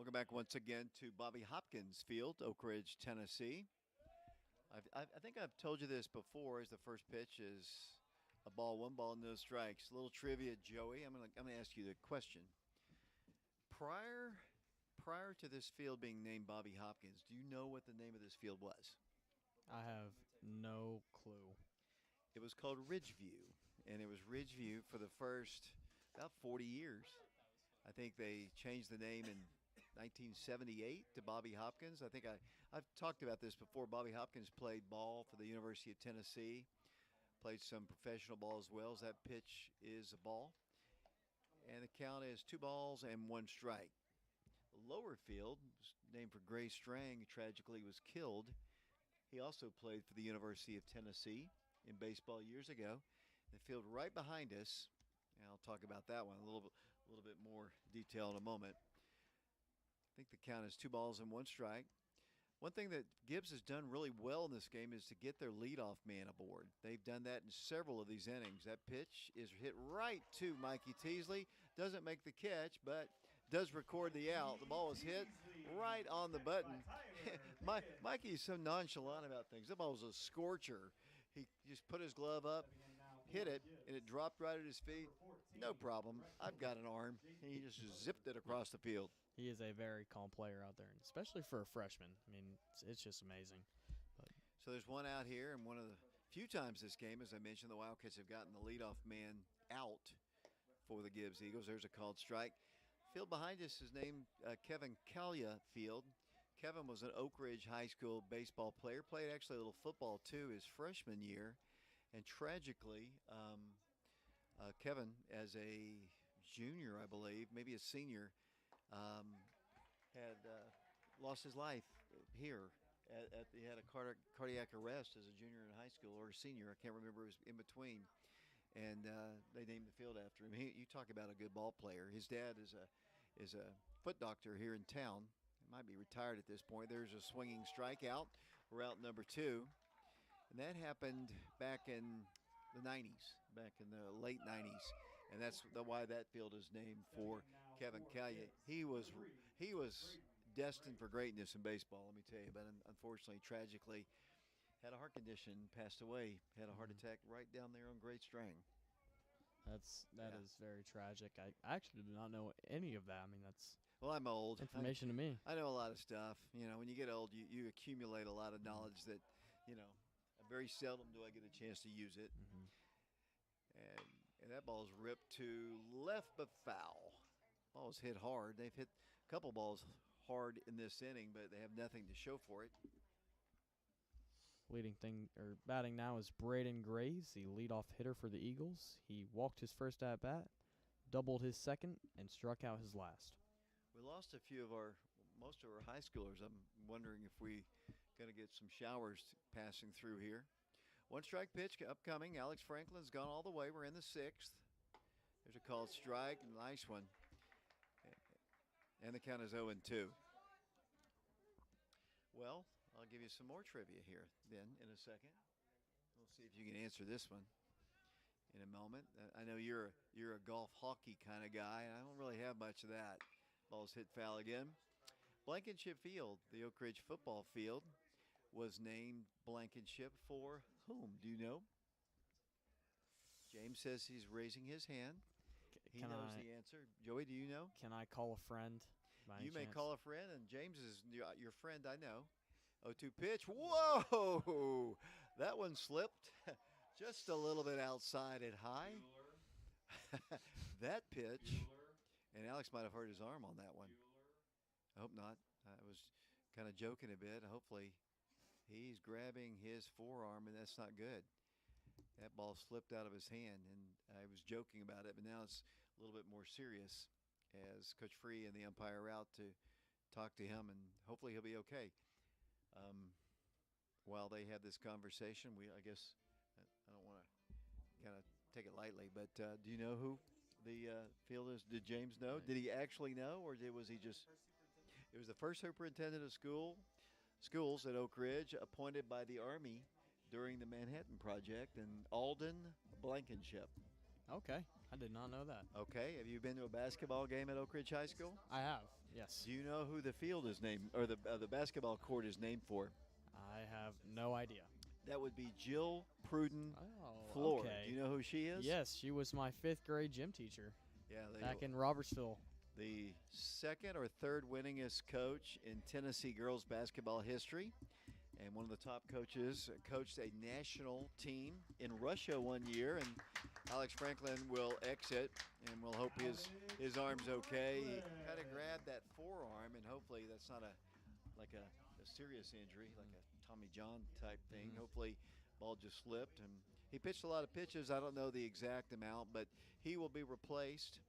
Welcome back once again to Bobby Hopkins Field, Oak Ridge, Tennessee. I think I've told you this before. As the first pitch is a ball, one ball, no strikes. A little trivia, Joey. I'm gonna ask you the question. Prior to this field being named Bobby Hopkins, do you know what the name of this field was? I have no clue. It was called Ridgeview, and it was Ridgeview for the first about 40 years. I think they changed the name in 1978 to Bobby Hopkins. I've talked about this before. Bobby Hopkins played ball for the University of Tennessee, played some professional ball as well. As that pitch is a ball, and the count is 2 balls and 1 strike. The lower field, named for Gray Strang, tragically was killed. He also played for the University of Tennessee in baseball years ago. The field right behind us, and I'll talk about that one a little bit more detail in a moment. I think the count is 2 balls and 1 strike. One thing that Gibbs has done really well in this game is to get their leadoff man aboard. They've done that in several of these innings. That pitch is hit right to Mikey Teasley. Doesn't make the catch, but does record the out. The ball is hit right on the button. Mikey is so nonchalant about things. That ball was a scorcher. He just put his glove up, hit it, and it dropped right at his feet. No problem. I've got an arm. And he just zipped it across the field. He is a very calm player out there, especially for a freshman. I mean, it's just amazing. But So there's one out here, and one of the few times this game, as I mentioned, the Wildcats have gotten the leadoff man out for the Gibbs Eagles. There's a called strike. Field behind us is named Kevin Callia Field. Kevin was an Oak Ridge High School baseball player, played actually a little football too his freshman year, and tragically, Kevin, as a junior, I believe, maybe a senior, had lost his life here. He had a cardiac arrest as a junior in high school, or a senior. I can't remember. It was in between. And they named the field after him. You talk about a good ball player. His dad is a foot doctor here in town. He might be retired at this point. There's a swinging strikeout, route number 2. And that happened back in the 90s, back in the late 90s. And that's why that field is named for Kevin Callia. He was destined for greatness in baseball, let me tell you. But unfortunately, tragically, had a heart condition, passed away, had a heart attack right down there on Great Strang. that Yeah. is very tragic. I actually did not know any of that. I mean, that's Well, I'm old. information to me. I know a lot of stuff. You know, when you get old, you accumulate a lot of knowledge that, very seldom do I get a chance to use it. Hmm. And that ball is ripped to left but foul. Ball was hit hard. They've hit a couple balls hard in this inning, but they have nothing to show for it. Batting now is Braden Graves, the leadoff hitter for the Eagles. He walked his first at bat, doubled his second, and struck out his last. We lost most of our high schoolers. I'm wondering if we going to get some showers passing through here. 1 strike pitch upcoming. Alex Franklin's gone all the way. We're in the 6th. There's a called strike. Nice one. And the count is 0-2. Well, I'll give you some more trivia here then in a second. We'll see if you can answer this one in a moment. I know you're a golf hockey kind of guy, and I don't really have much of that. Ball's hit foul again. Blankenship Field, the Oak Ridge football field, was named Blankenship for whom? Do you know? James says he's raising his hand. He knows the answer. Joey, do you know? Can I call a friend? You may call a friend, and James is your friend, I know. 0-2 pitch. Whoa! That one slipped just a little bit outside at high. That pitch, and Alex might have hurt his arm on that one. I hope not. I was kind of joking a bit. Hopefully he's grabbing his forearm, and that's not good. That ball slipped out of his hand, and I was joking about it, but now it's a little bit more serious as Coach Free and the umpire are out to talk to him, and hopefully he'll be okay. While they have this conversation, I guess I don't want to kind of take it lightly, but do you know who the field is? Did James know? Did he actually know, or was he just? It was the first superintendent of schools at Oak Ridge, appointed by the Army during the Manhattan Project, and Alden Blankenship. Okay, I did not know that. Okay, have you been to a basketball game at Oak Ridge High School? I have, yes. Do you know who the field is named, or the basketball court is named for? I have no idea. That would be Jill Pruden Oh, Floor. okay. Do you know who she is? Yes, she was my 5th grade gym teacher Yeah, back in Robertsville. the second or third winningest coach in Tennessee girls basketball history, and one of the top coaches. Coached a national team in Russia one year, and Alex Franklin will exit, and we'll hope his arm's okay. He kind of grabbed that forearm, and hopefully that's not a serious injury, like a Tommy John type thing. Hopefully, ball just slipped, and he pitched a lot of pitches. I don't know the exact amount, but he will be replaced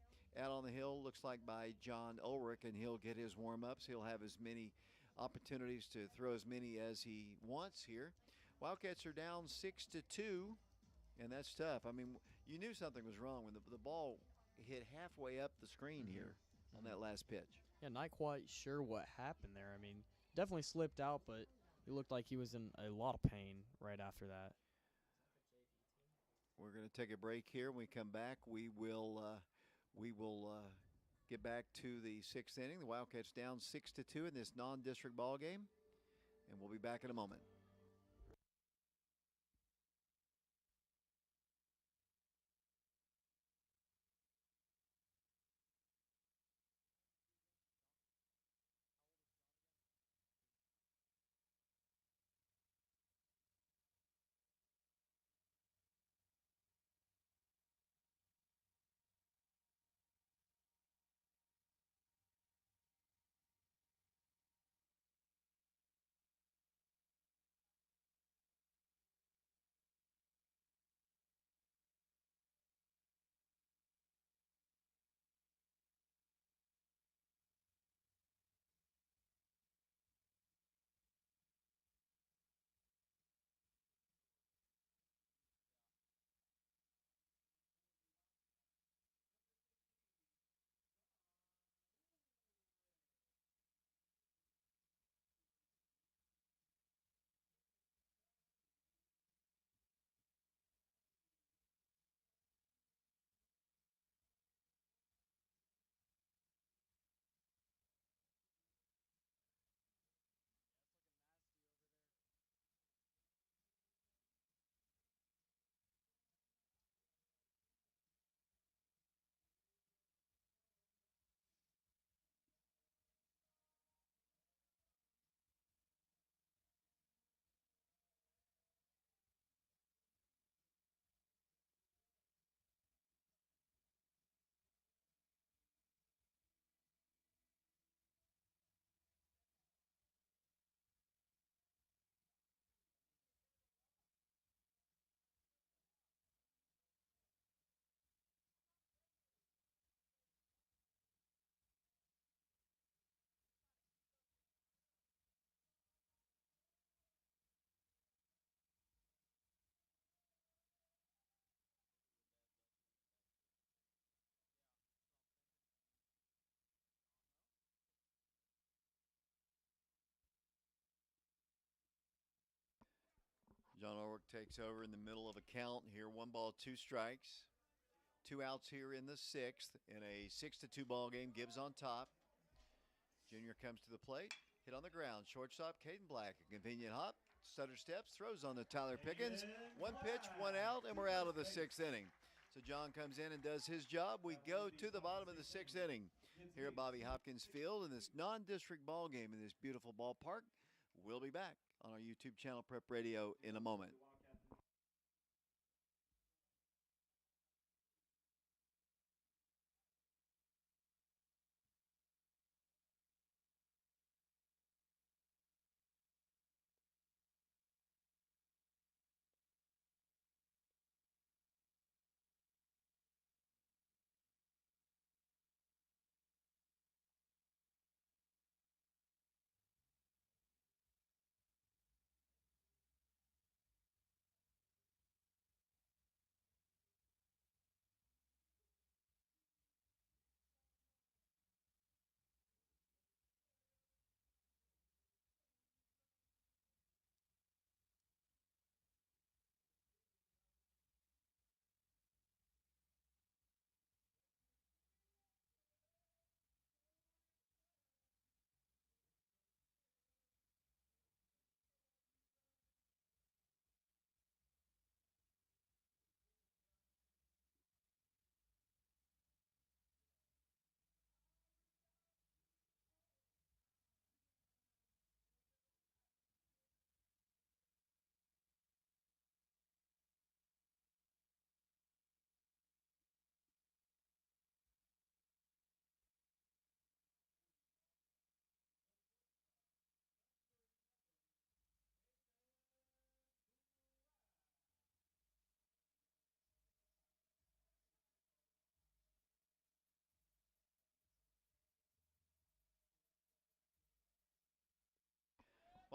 out on the hill, looks like by John Ulrich, and he'll get his warm-ups. He'll have as many opportunities to throw as many as he wants here. Wildcats are down 6-2, and that's tough. I mean, you knew something was wrong when the ball hit halfway up the screen here on that last pitch. Yeah, not quite sure what happened there. I mean, definitely slipped out, but he looked like he was in a lot of pain right after that. We're going to take a break here. When we come back, we will get back to the 6th inning. The Wildcats down 6-2 in this non-district ball game, and we'll be back in a moment. John Ulrich takes over in the middle of a count here. 1 ball, 2 strikes. 2 outs here in the 6th in a 6-2 ball game. Gibbs on top. Junior comes to the plate. Hit on the ground. Shortstop, Caden Black. A convenient hop. Stutter steps. Throws on to Tyler Pickens. 1 pitch, 1 out, and we're out of the 6th inning. So John comes in and does his job. We go to the bottom of the 6th inning here at Bobby Hopkins Field in this non-district ball game in this beautiful ballpark. We'll be back on our YouTube channel, Prep Radio, in a moment.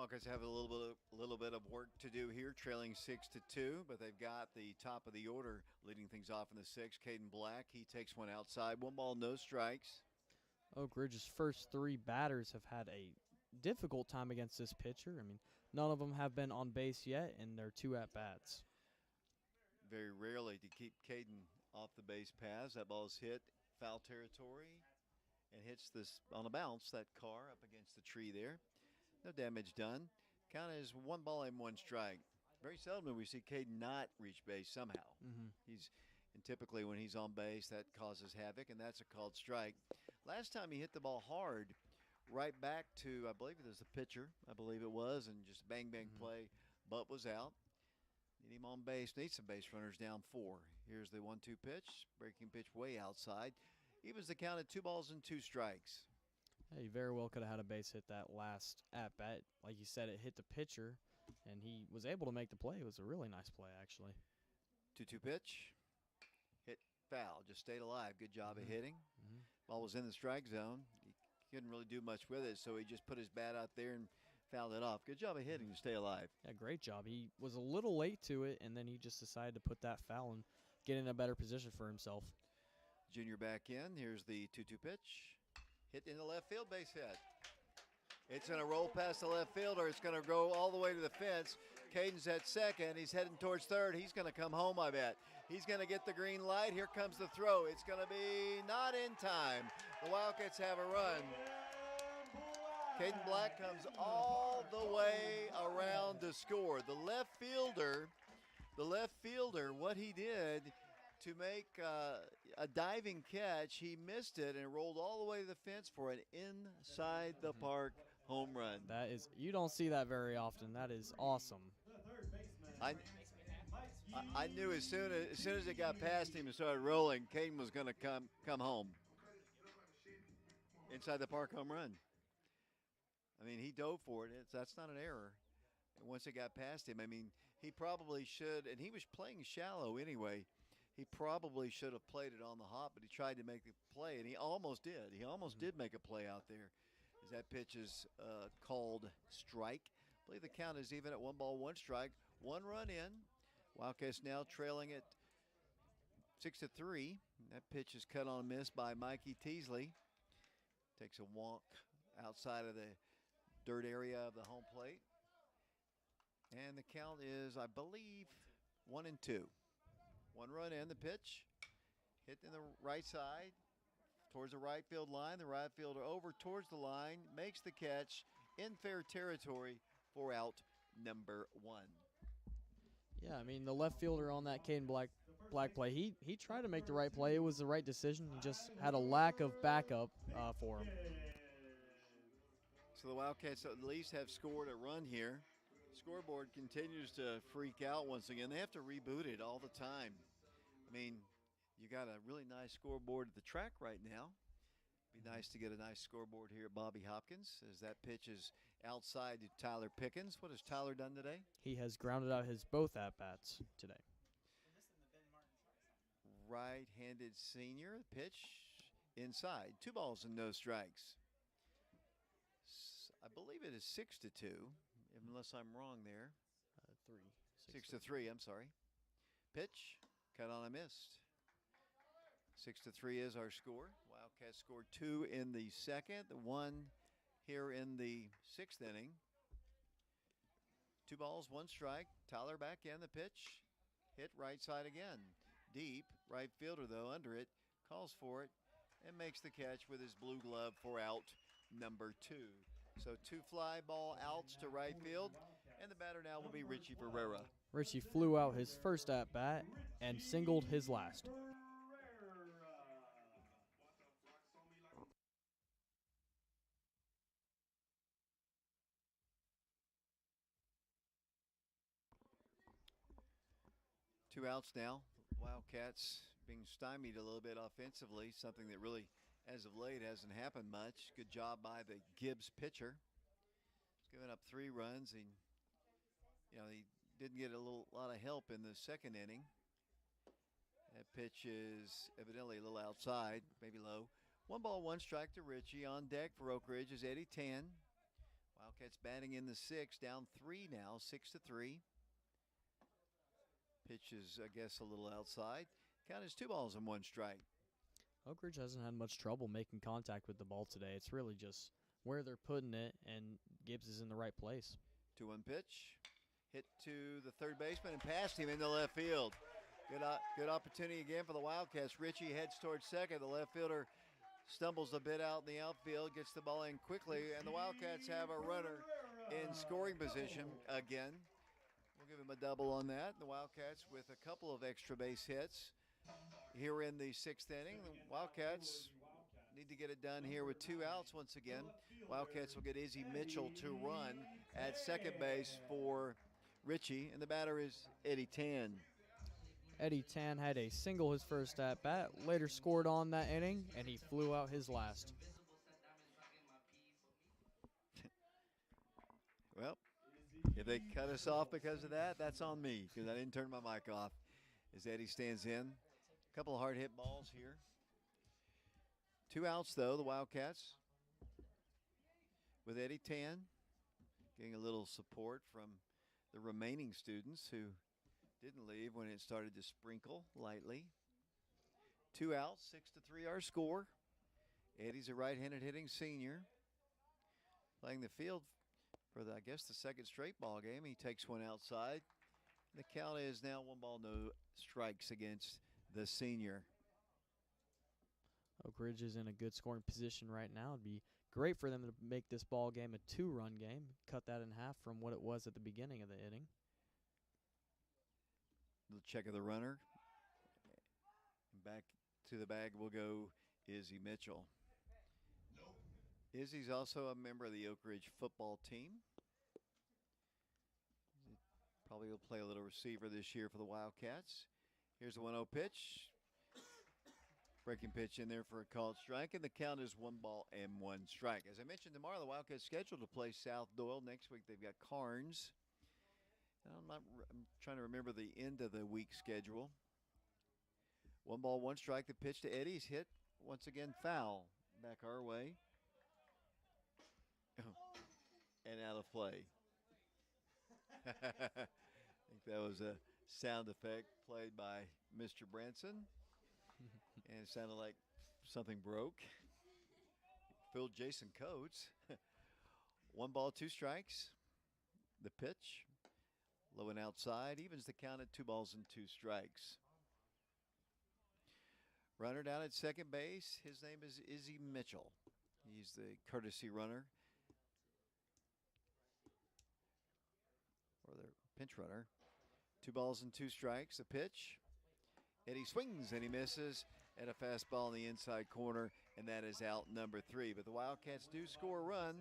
Wildcats have a little bit of work to do here, trailing 6-2, but they've got the top of the order leading things off in the sixth. Caden Black, he takes one outside, 1 ball, no strikes. Oak Ridge's first 3 batters have had a difficult time against this pitcher. I mean, none of them have been on base yet, and they're 2 at-bats. Very rarely to keep Caden off the base paths. That ball is hit foul territory and hits this on a bounce, that car up against the tree there. No damage done. Count is 1 ball and 1 strike. Very seldom do we see Caden not reach base somehow. And typically when he's on base, that causes havoc, and that's a called strike. Last time he hit the ball hard, right back to, I believe it was the pitcher, I believe it was, and just bang, bang play. Butt was out. Need him on base. Needs some base runners down 4. Here's the 1-2 pitch. Breaking pitch way outside. Evens the count at 2 balls and 2 strikes. He very well could have had a base hit that last at-bat. Like you said, it hit the pitcher, and he was able to make the play. It was a really nice play, actually. 2-2 pitch. Hit foul. Just stayed alive. Good job of hitting. Ball was in the strike zone. He couldn't really do much with it, so he just put his bat out there and fouled it off. Good job of hitting to stay alive. Yeah, great job. He was a little late to it, and then he just decided to put that foul and get in a better position for himself. Junior back in. Here's the 2-2 pitch. Hit in the left field, base hit. It's going to roll past the left fielder. It's going to go all the way to the fence. Caden's at second. He's heading towards third. He's going to come home, I bet. He's going to get the green light. Here comes the throw. It's going to be not in time. The Wildcats have a run. Caden Black comes all the way around to score. The left fielder, what he did to make a diving catch, he missed it and rolled all the way to the fence for an inside the park home run. That is, you don't see that very often. That is awesome. I knew as soon as it got past him and started rolling, Caden was going to come home. Inside the park home run. I mean, he dove for it. That's not an error. And once it got past him, I mean, he probably should, and he was playing shallow anyway. He probably should have played it on the hop, but he tried to make the play, and he almost did. He almost did make a play out there as that pitch is called strike. I believe the count is even at 1 ball, 1 strike. 1 run in. Wildcats now trailing at 6-3. That pitch is cut on a miss by Mikey Teasley. Takes a walk outside of the dirt area of the home plate. And the count is, I believe, 1-2. 1 run in, the pitch. Hit in the right side towards the right field line. The right fielder over towards the line, makes the catch in fair territory for out number 1. Yeah, I mean, the left fielder on that Caden Black play, he tried to make the right play. It was the right decision. He just had a lack of backup for him. So the Wildcats at least have scored a run here. Scoreboard continues to freak out once again. They have to reboot it all the time. I mean, you got a really nice scoreboard at the track right now. Be nice to get a nice scoreboard here at Bobby Hopkins as that pitch is outside to Tyler Pickens. What has Tyler done today? He has grounded out his both at-bats today. Right-handed senior, pitch inside. 2 balls and no strikes. I believe it is 6-2, unless I'm wrong there. 6-3, I'm sorry. Pitch, cut on a missed. 6-3 is our score. Wildcats scored 2 in the second, 1 here in the 6th inning. 2 balls, 1 strike. Tyler back in the pitch. Hit right side again. Deep. Right fielder, though, under it. Calls for it and makes the catch with his blue glove for out number 2. So 2 fly ball outs to right field. And the batter now will be Richie Ferreira. Richie flew out his first at-bat and singled his last. Two outs now. Wildcats being stymied a little bit offensively, something that really, as of late, hasn't happened much. Good job by the Gibbs pitcher. He's given up 3 runs. He didn't get a lot of help in the second inning. That pitch is evidently a little outside, maybe low. 1 ball, 1 strike to Richie. On deck for Oak Ridge is Eddie Tan. Wildcats batting in the sixth, down 3 now, 6-3. Pitch is, I guess, a little outside. Count is 2 balls and 1 strike. Oak Ridge hasn't had much trouble making contact with the ball today. It's really just where they're putting it, and Gibbs is in the right place. 2-1 pitch. Hit to the third baseman and past him into left field. Good opportunity again for the Wildcats. Ritchie heads towards second. The left fielder stumbles a bit out in the outfield, gets the ball in quickly, and the Wildcats have a runner in scoring position again. We'll give him a double on that. The Wildcats with a couple of extra base hits here in the sixth inning. The Wildcats need to get it done here with 2 outs once again. Wildcats will get Izzy Mitchell to run at second base for Ritchie, and the batter is Eddie Tan. Eddie Tan had a single his first at-bat, later scored on that inning, and he flew out his last. Well, if they cut us off because of that, that's on me because I didn't turn my mic off as Eddie stands in. A couple of hard hit balls here. 2 outs, though, the Wildcats with Eddie Tan getting a little support from the remaining students who didn't leave when it started to sprinkle lightly. 2 outs, 6-3 our score. Eddie's a right-handed hitting senior playing the field for, I guess, the second straight ball game. He takes one outside. The count is now 1 ball, no strikes against the senior. Oak Ridge is in a good scoring position right now. It'd be great for them to make this ball game a 2-run game, cut that in half from what it was at the beginning of the inning. Little check of the runner. Back to the bag will go Izzy Mitchell. Izzy's also a member of the Oak Ridge football team. Probably will play a little receiver this year for the Wildcats. Here's the 1-0 pitch. Breaking pitch in there for a called strike, and the count is 1 ball and 1 strike. As I mentioned, tomorrow the Wildcats scheduled to play South Doyle. Next week they've got Carnes. I'm trying to remember the end of the week schedule. 1 ball, 1 strike. The pitch to Eddie's hit once again foul back our way. And out of play. I think that was a sound effect played by Mr. Branson. And it sounded like something broke. Phil Jason Coates. 1 ball, 2 strikes. The pitch. Low and outside. Evens the count at 2 balls and 2 strikes. Runner down at second base. His name is Izzy Mitchell. He's the courtesy runner. Or the pinch runner. 2 balls and 2 strikes. The pitch. Eddie swings and he misses at a fastball in the inside corner, and that is out number 3. But the Wildcats do score a run.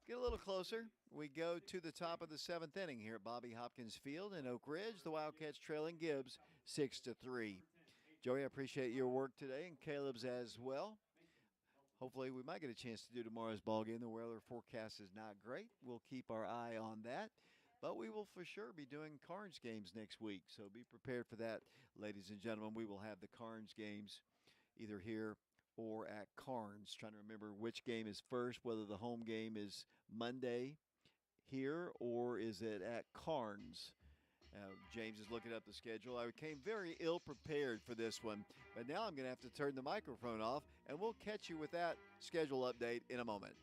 Get a little closer. We go to the top of the 7th inning here at Bobby Hopkins Field in Oak Ridge. The Wildcats trailing Gibbs 6-3. Joey, I appreciate your work today, and Caleb's as well. Hopefully we might get a chance to do tomorrow's ball game. The weather forecast is not great. We'll keep our eye on that. But we will for sure be doing Carnes games next week, so be prepared for that, ladies and gentlemen. We will have the Carnes games either here or at Carnes. Trying to remember which game is first, whether the home game is Monday here or is it at Carnes. James is looking up the schedule. I came very ill prepared for this one, but now I'm going to have to turn the microphone off, and we'll catch you with that schedule update in a moment.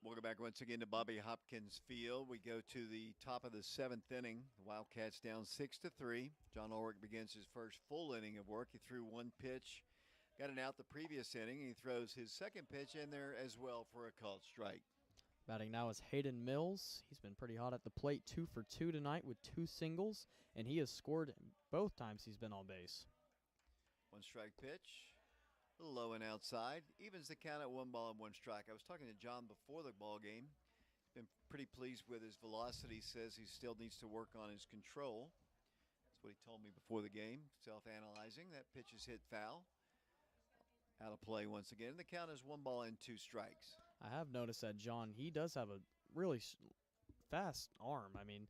Welcome back once again to Bobby Hopkins Field. We go to the top of the 7th inning. The Wildcats down 6-3. John Ulrich begins his first full inning of work. He threw one pitch, got an out the previous inning. He throws his second pitch in there as well for a called strike. Batting now is Hayden Mills. He's been pretty hot at the plate, 2 for 2 tonight with 2 singles, and he has scored both times he's been on base. One strike pitch. A little low and outside. Evens the count at 1 ball and 1 strike. I was talking to John before the ball game. Been pretty pleased with his velocity. Says he still needs to work on his control. That's what he told me before the game. Self-analyzing. That pitch is hit foul. Out of play once again. The count is 1 ball and 2 strikes. I have noticed that John, he does have a really fast arm. I mean,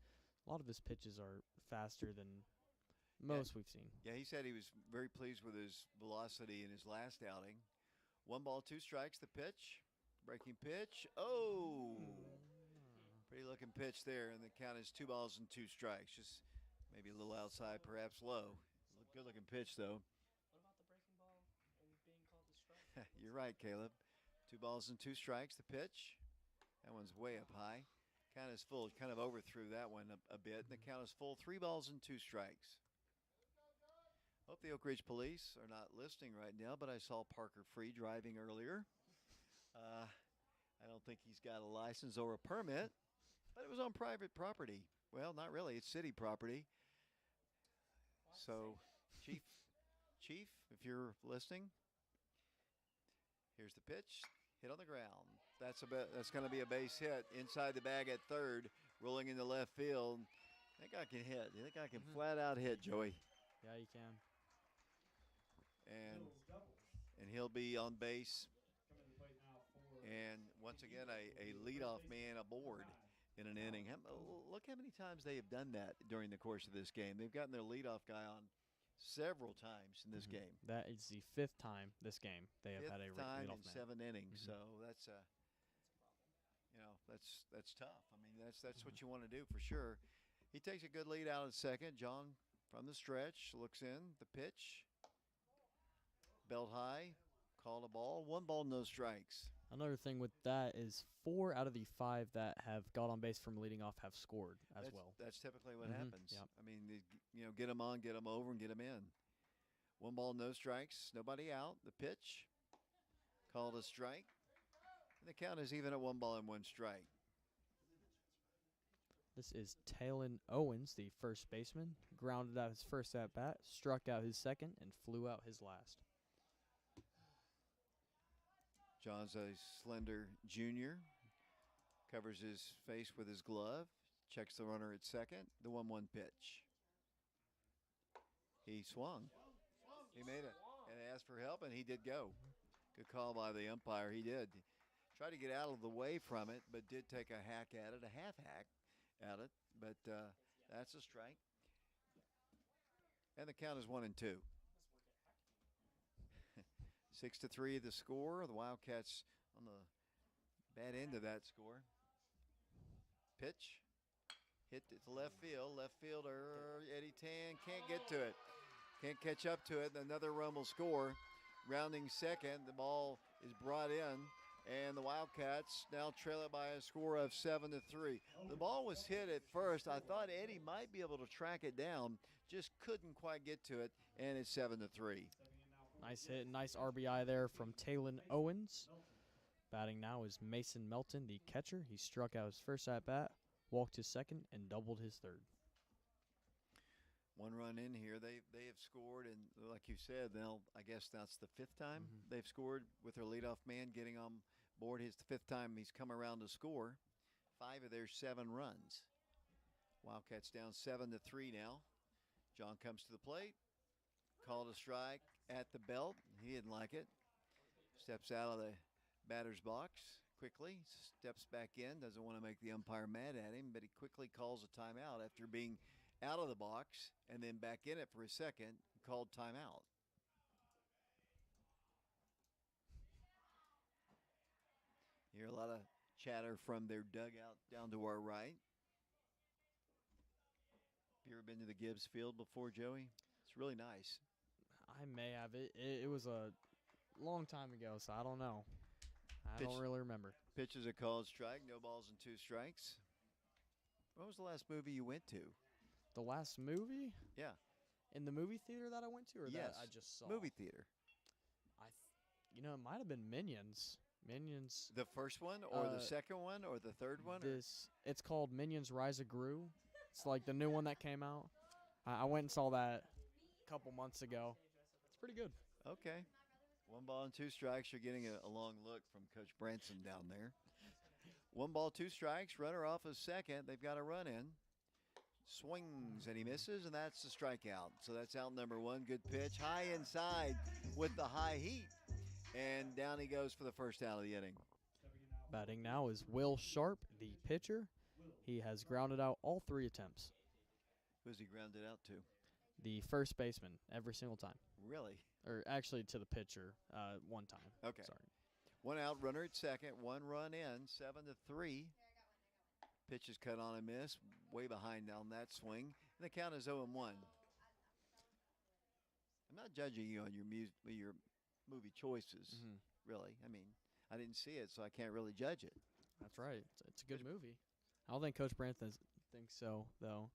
a lot of his pitches are faster than most we've seen. Yeah, he said he was very pleased with his velocity in his last outing. 1 ball, 2 strikes, the pitch. Breaking pitch. Oh! Pretty looking pitch there, and the count is 2 balls and 2 strikes. Just maybe a little outside, perhaps low. Good looking pitch, though. What about the breaking ball and being called a strike? You're right, Caleb. 2 balls and 2 strikes, the pitch. That one's way up high. Count is full. Kind of overthrew that one a bit. And the count is full. 3 balls and 2 strikes. Hope the Oak Ridge Police are not listening right now, but I saw Parker Free driving earlier. I don't think he's got a license or a permit, but it was on private property. Well, not really. It's city property. So, Chief, if you're listening, here's the pitch. Hit on the ground. That's going to be a base hit inside the bag at third, rolling into left field. That guy can hit. I think I can flat out hit, Joey. Yeah, you can. And he'll be on base. And once again, a leadoff man aboard in an inning. Look how many times they have done that during the course of this game. They've gotten their leadoff guy on several times in this game. That is the 5th time this game they have had a time leadoff in man. 7 innings. So that's that's tough. I mean, that's what you want to do for sure. He takes a good lead out at second. John from the stretch looks in the pitch. Belt high, called a ball. 1 ball, no strikes. Another thing with that is 4 out of the 5 that have got on base from leading off have scored as well. That's typically what happens. Yep. I mean, get them on, get them over, and get them in. 1 ball, no strikes, nobody out. The pitch, called a strike. And the count is even at 1 ball and 1 strike. This is Talon Owens, the first baseman. Grounded out his first at-bat, struck out his second, and flew out his last. John's a slender junior. Covers his face with his glove. Checks the runner at second. The 1-1 pitch. He swung. He made it. And asked for help, and he did go. Good call by the umpire. He did. Tried to get out of the way from it, but did take a hack at it, a half hack at it. But that's a strike. And the count is 1-2. 6-3 the score. The Wildcats on the bad end of that score. Pitch. Hit it to left field. Left fielder Eddie Tan can't get to it. Can't catch up to it. Another run will score. Rounding second. The ball is brought in. And the Wildcats now trail it by a score of 7-3. The ball was hit at first. I thought Eddie might be able to track it down. Just couldn't quite get to it. And it's 7-3. Nice hit, nice RBI there from Talon Owens. Batting now is Mason Melton, the catcher. He struck out his first at-bat, walked his second, and doubled his third. 1 run in here. They have scored, and like you said, I guess that's the 5th time they've scored with their leadoff man getting on board. It's the 5th time he's come around to score. 5 of their 7 runs. Wildcats down 7-3 now. John comes to the plate. Called a strike at the belt. He didn't like it. Steps out of the batter's box quickly. Steps back in. Doesn't want to make the umpire mad at him, but he quickly calls a timeout after being out of the box and then back in it for a second. Called timeout. You hear a lot of chatter from their dugout down to our right. Have you ever been to the Gibbs field before, Joey? It's really nice. I may have. It was a long time ago, so I don't know. I don't really remember. Pitch is a called strike. No balls and 2 strikes. What was the last movie you went to? The last movie? Yeah. In the movie theater that I went to, or Yes. that I just saw? Movie theater. It might have been Minions. Minions. The first one, or the second one, or the third one? It's called Minions Rise of Gru. It's like the new one that came out. I went and saw that a couple months ago. It's pretty good. Okay. 1 ball and 2 strikes. You're getting a long look from Coach Branson down there. 1 ball, 2 strikes. Runner off of second. They've got a run in. Swings, and he misses, and that's the strikeout. So that's out number 1. Good pitch. High inside with the high heat. And down he goes for the first out of the inning. Batting now is Will Sharp, the pitcher. He has grounded out all 3 attempts. Who's he grounded out to? The first baseman, every single time. Really? Or actually to the pitcher, one time. Okay. Sorry. 1 out, runner at second. 1 run in, 7-3. Pitch is cut on a miss. Way behind on that swing. And the count is 0-1. I'm not judging you on your movie choices, really. I mean, I didn't see it, so I can't really judge it. That's right. It's a good movie. I don't think Coach Branson thinks so, though.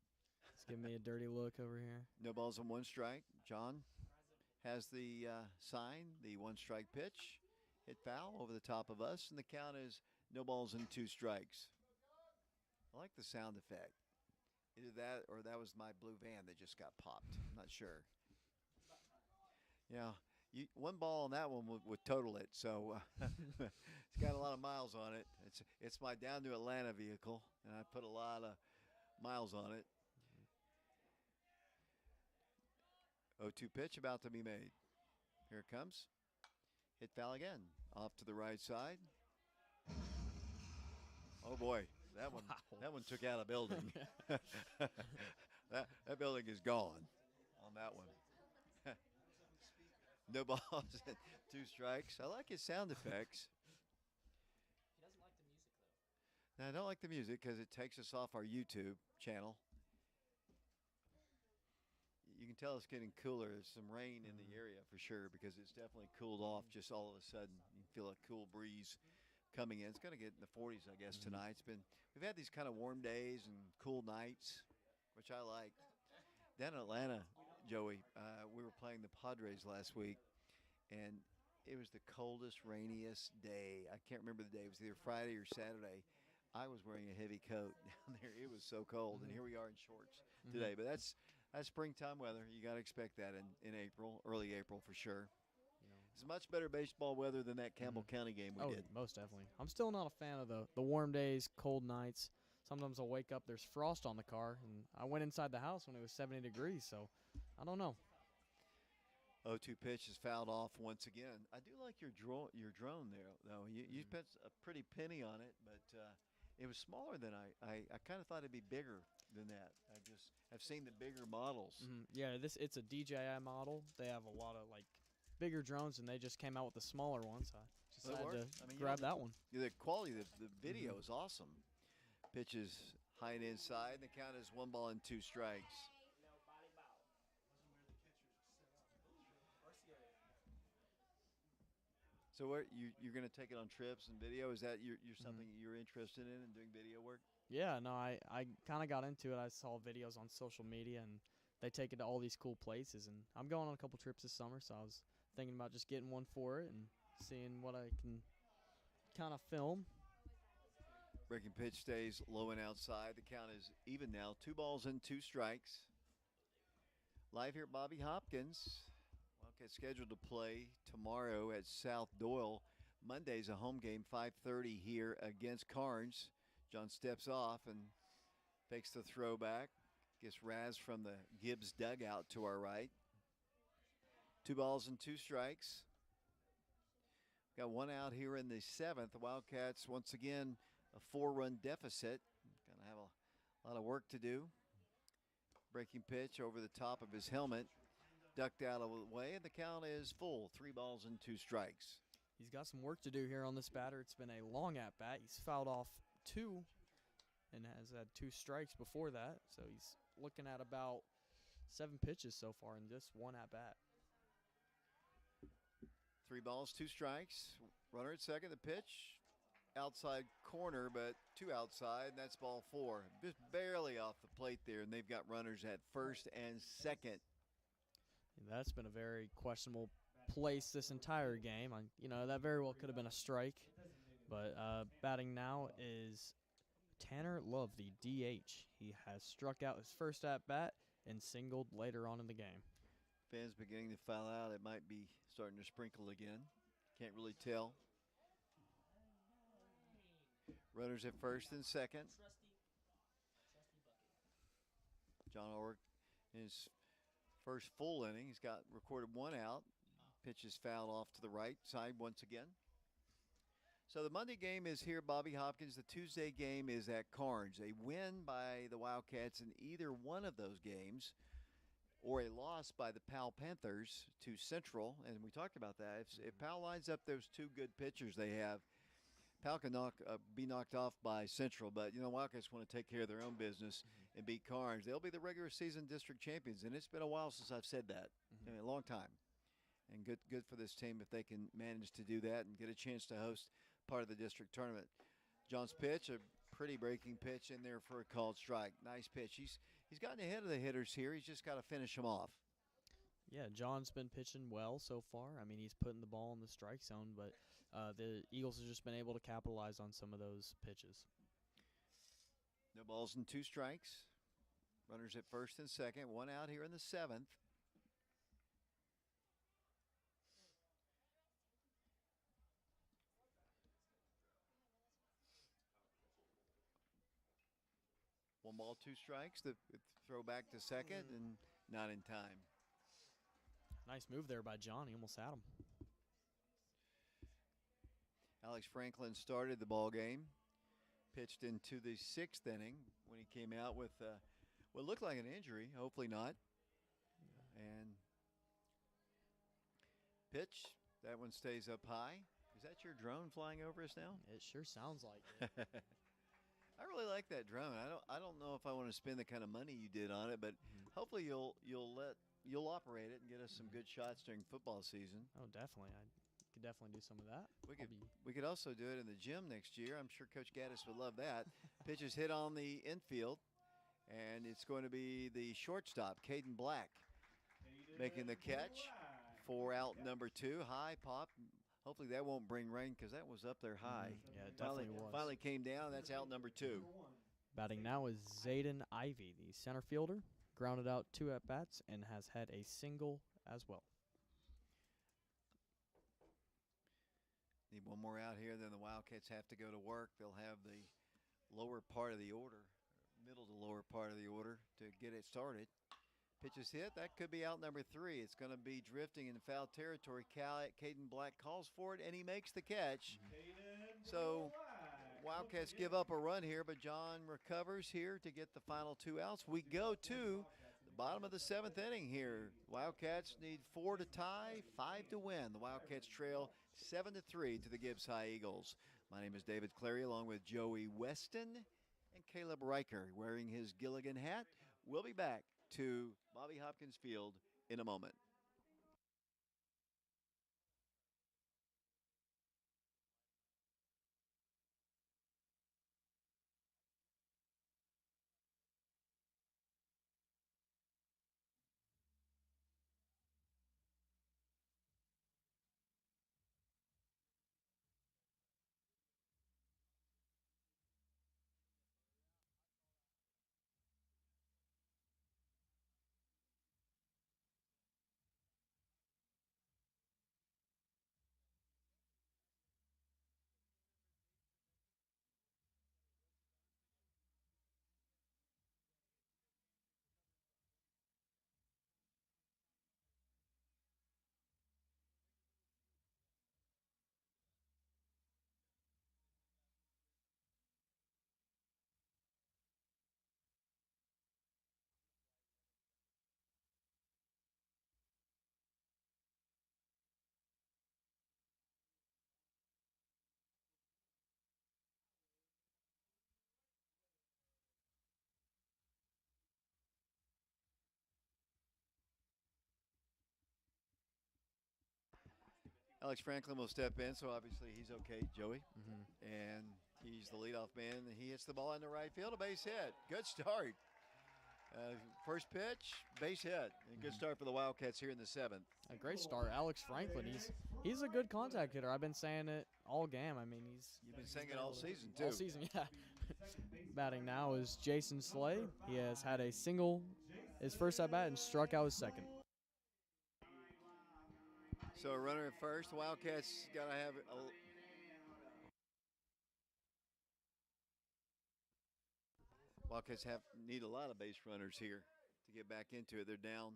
He's giving me a dirty look over here. No balls and 1 strike. John has the sign, the 1 strike pitch. Hit foul over the top of us, and the count is no balls and 2 strikes. I like the sound effect. Either that or that was my blue van that just got popped. I'm not sure. Yeah, 1 ball on that one would total it. So it's got a lot of miles on it. It's my down to Atlanta vehicle, and I put a lot of miles on it. 0-2 pitch about to be made. Here it comes. Hit foul again. Off to the right side. Oh boy, that one took out a building. that building is gone on that one. No balls and 2 strikes. I like his sound effects. He doesn't like the music, though. Now, I don't like the music because it takes us off our YouTube channel. You can tell it's getting cooler. There's some rain in the area for sure because it's definitely cooled off just all of a sudden. You can feel a cool breeze coming in. It's going to get in the 40s, I guess, tonight. We've had these kind of warm days and cool nights, which I like. Down in Atlanta, Joey, we were playing the Padres last week, and it was the coldest, rainiest day. I can't remember the day. It was either Friday or Saturday. I was wearing a heavy coat down there. It was so cold, and here we are in shorts today. But that's springtime weather. You got to expect that in April, early April for sure. It's much better baseball weather than that Campbell County game we did. Most definitely. I'm still not a fan of the warm days, cold nights. Sometimes I'll wake up, there's frost on the car, and I went inside the house when it was 70 degrees, so I don't know. 0-2 pitch is fouled off once again. I do like your drone there, though. You spent a pretty penny on it, but it was smaller than I kind of thought it'd be bigger than that. I've seen the bigger models. Yeah, it's a DJI model. They have a lot of bigger drones, and they just came out with a smaller one, so I decided to grab that one. The quality of the video is awesome. Pitch is high and inside, and the count is 1 ball and 2 strikes. So you're going to take it on trips and video? Is that you're something you're interested in doing video work? Yeah, no, I kind of got into it. I saw videos on social media, and they take it to all these cool places. And I'm going on a couple trips this summer, so I was thinking about just getting one for it and seeing what I can kind of film. Breaking pitch stays low and outside. The count is even now. 2 balls and 2 strikes. Live here at Bobby Hopkins. Wildcats scheduled to play tomorrow at South Doyle. Monday's a home game, 5:30 here against Carnes. John steps off and takes the throw back. Gets Raz from the Gibbs dugout to our right. 2 balls and 2 strikes. Got 1 out here in the 7th. The Wildcats, once again, a 4-run deficit. Going to have a lot of work to do. Breaking pitch over the top of his helmet. Ducked out of the way, and the count is full. 3 balls and 2 strikes. He's got some work to do here on this batter. It's been a long at-bat. He's fouled off 2 and has had 2 strikes before that. So he's looking at about 7 pitches so far in just 1 at-bat. 3 balls, 2 strikes. Runner at second. The pitch outside corner, but two outside, and that's ball four. Just barely off the plate there, and they've got runners at first and second. And that's been a very questionable place this entire game. That very well could have been a strike. But batting now is Tanner Love, the DH. He has struck out his first at bat and singled later on in the game. Fans beginning to file out. It might be starting to sprinkle again. Can't really tell. Runners at first and second. John Orr in his first full inning. He's got recorded one out. Pitch is fouled off to the right side once again. So the Monday game is here, Bobby Hopkins. The Tuesday game is at Carnes. A win by the Wildcats in either one of those games or a loss by the Powell Panthers to Central. And we talked about that. If Powell lines up those two good pitchers they have, Powell can be knocked off by Central. But, Wildcats want to take care of their own business and beat Carnes. They'll be the regular season district champions. And it's been a while since I've said that. I mean, a long time. And good for this team if they can manage to do that and get a chance to host part of the district tournament. John's pitch, a pretty breaking pitch in there for a called strike. Nice pitch. He's gotten ahead of the hitters here. He's just got to finish them off. Yeah, John's been pitching well so far. I mean, he's putting the ball in the strike zone, but the Eagles have just been able to capitalize on some of those pitches. No balls and two strikes. Runners at first and second. One out here in the seventh. One ball, two strikes. The throw back to second and not in time. Nice move there by John. He almost had him. Alex Franklin started the ball game. Pitched into the sixth inning when he came out with what looked like an injury. Hopefully not. And pitch. That one stays up high. Is that your drone flying over us now? It sure sounds like it. I really like that drone. I don't know if I want to spend the kind of money you did on it, but hopefully you'll operate it and get us some good shots during football season. Oh, definitely. I could definitely do some of that. We could also do it in the gym next year. I'm sure Coach Gaddis would love that. Pitch is hit on the infield, and it's going to be the shortstop, Caden Black, making the catch for out number two. High pop. Hopefully that won't bring rain because that was up there high. Yeah, it definitely was. Finally came down. That's out number two. Batting now is Zayden Ivy, the center fielder. Grounded out two at-bats and has had a single as well. Need one more out here, then the Wildcats have to go to work. They'll have the lower part of the order, middle to lower part of the order to get it started. Pitch is hit. That could be out number three. It's going to be drifting in foul territory. Caden Black calls for it, and he makes the catch. So Wildcats give up a run here, but John recovers here to get the final two outs. We go to the bottom of the seventh inning here. Wildcats need 4 to tie, 5 to win. The Wildcats trail 7-3 to the Gibbs High Eagles. My name is David Clary, along with Joey Weston and Caleb Riker wearing his Gilligan hat. We'll be back to Bobby Hopkins Field in a moment. Alex Franklin will step in, so obviously he's okay, Joey. Mm-hmm. And he's the leadoff man. And he hits the ball in the right field, a base hit. Good start. First pitch, base hit. And good start for the Wildcats here in the seventh. A great start, Alex Franklin. He's a good contact hitter. I've been saying it all game. I mean, You've been saying it all season, too. all season, yeah. Batting now is Jason Slay. He has had a single his first at bat and struck out his second. So a runner at first. The Wildcats got to have Wildcats need a lot of base runners here to get back into it. They're down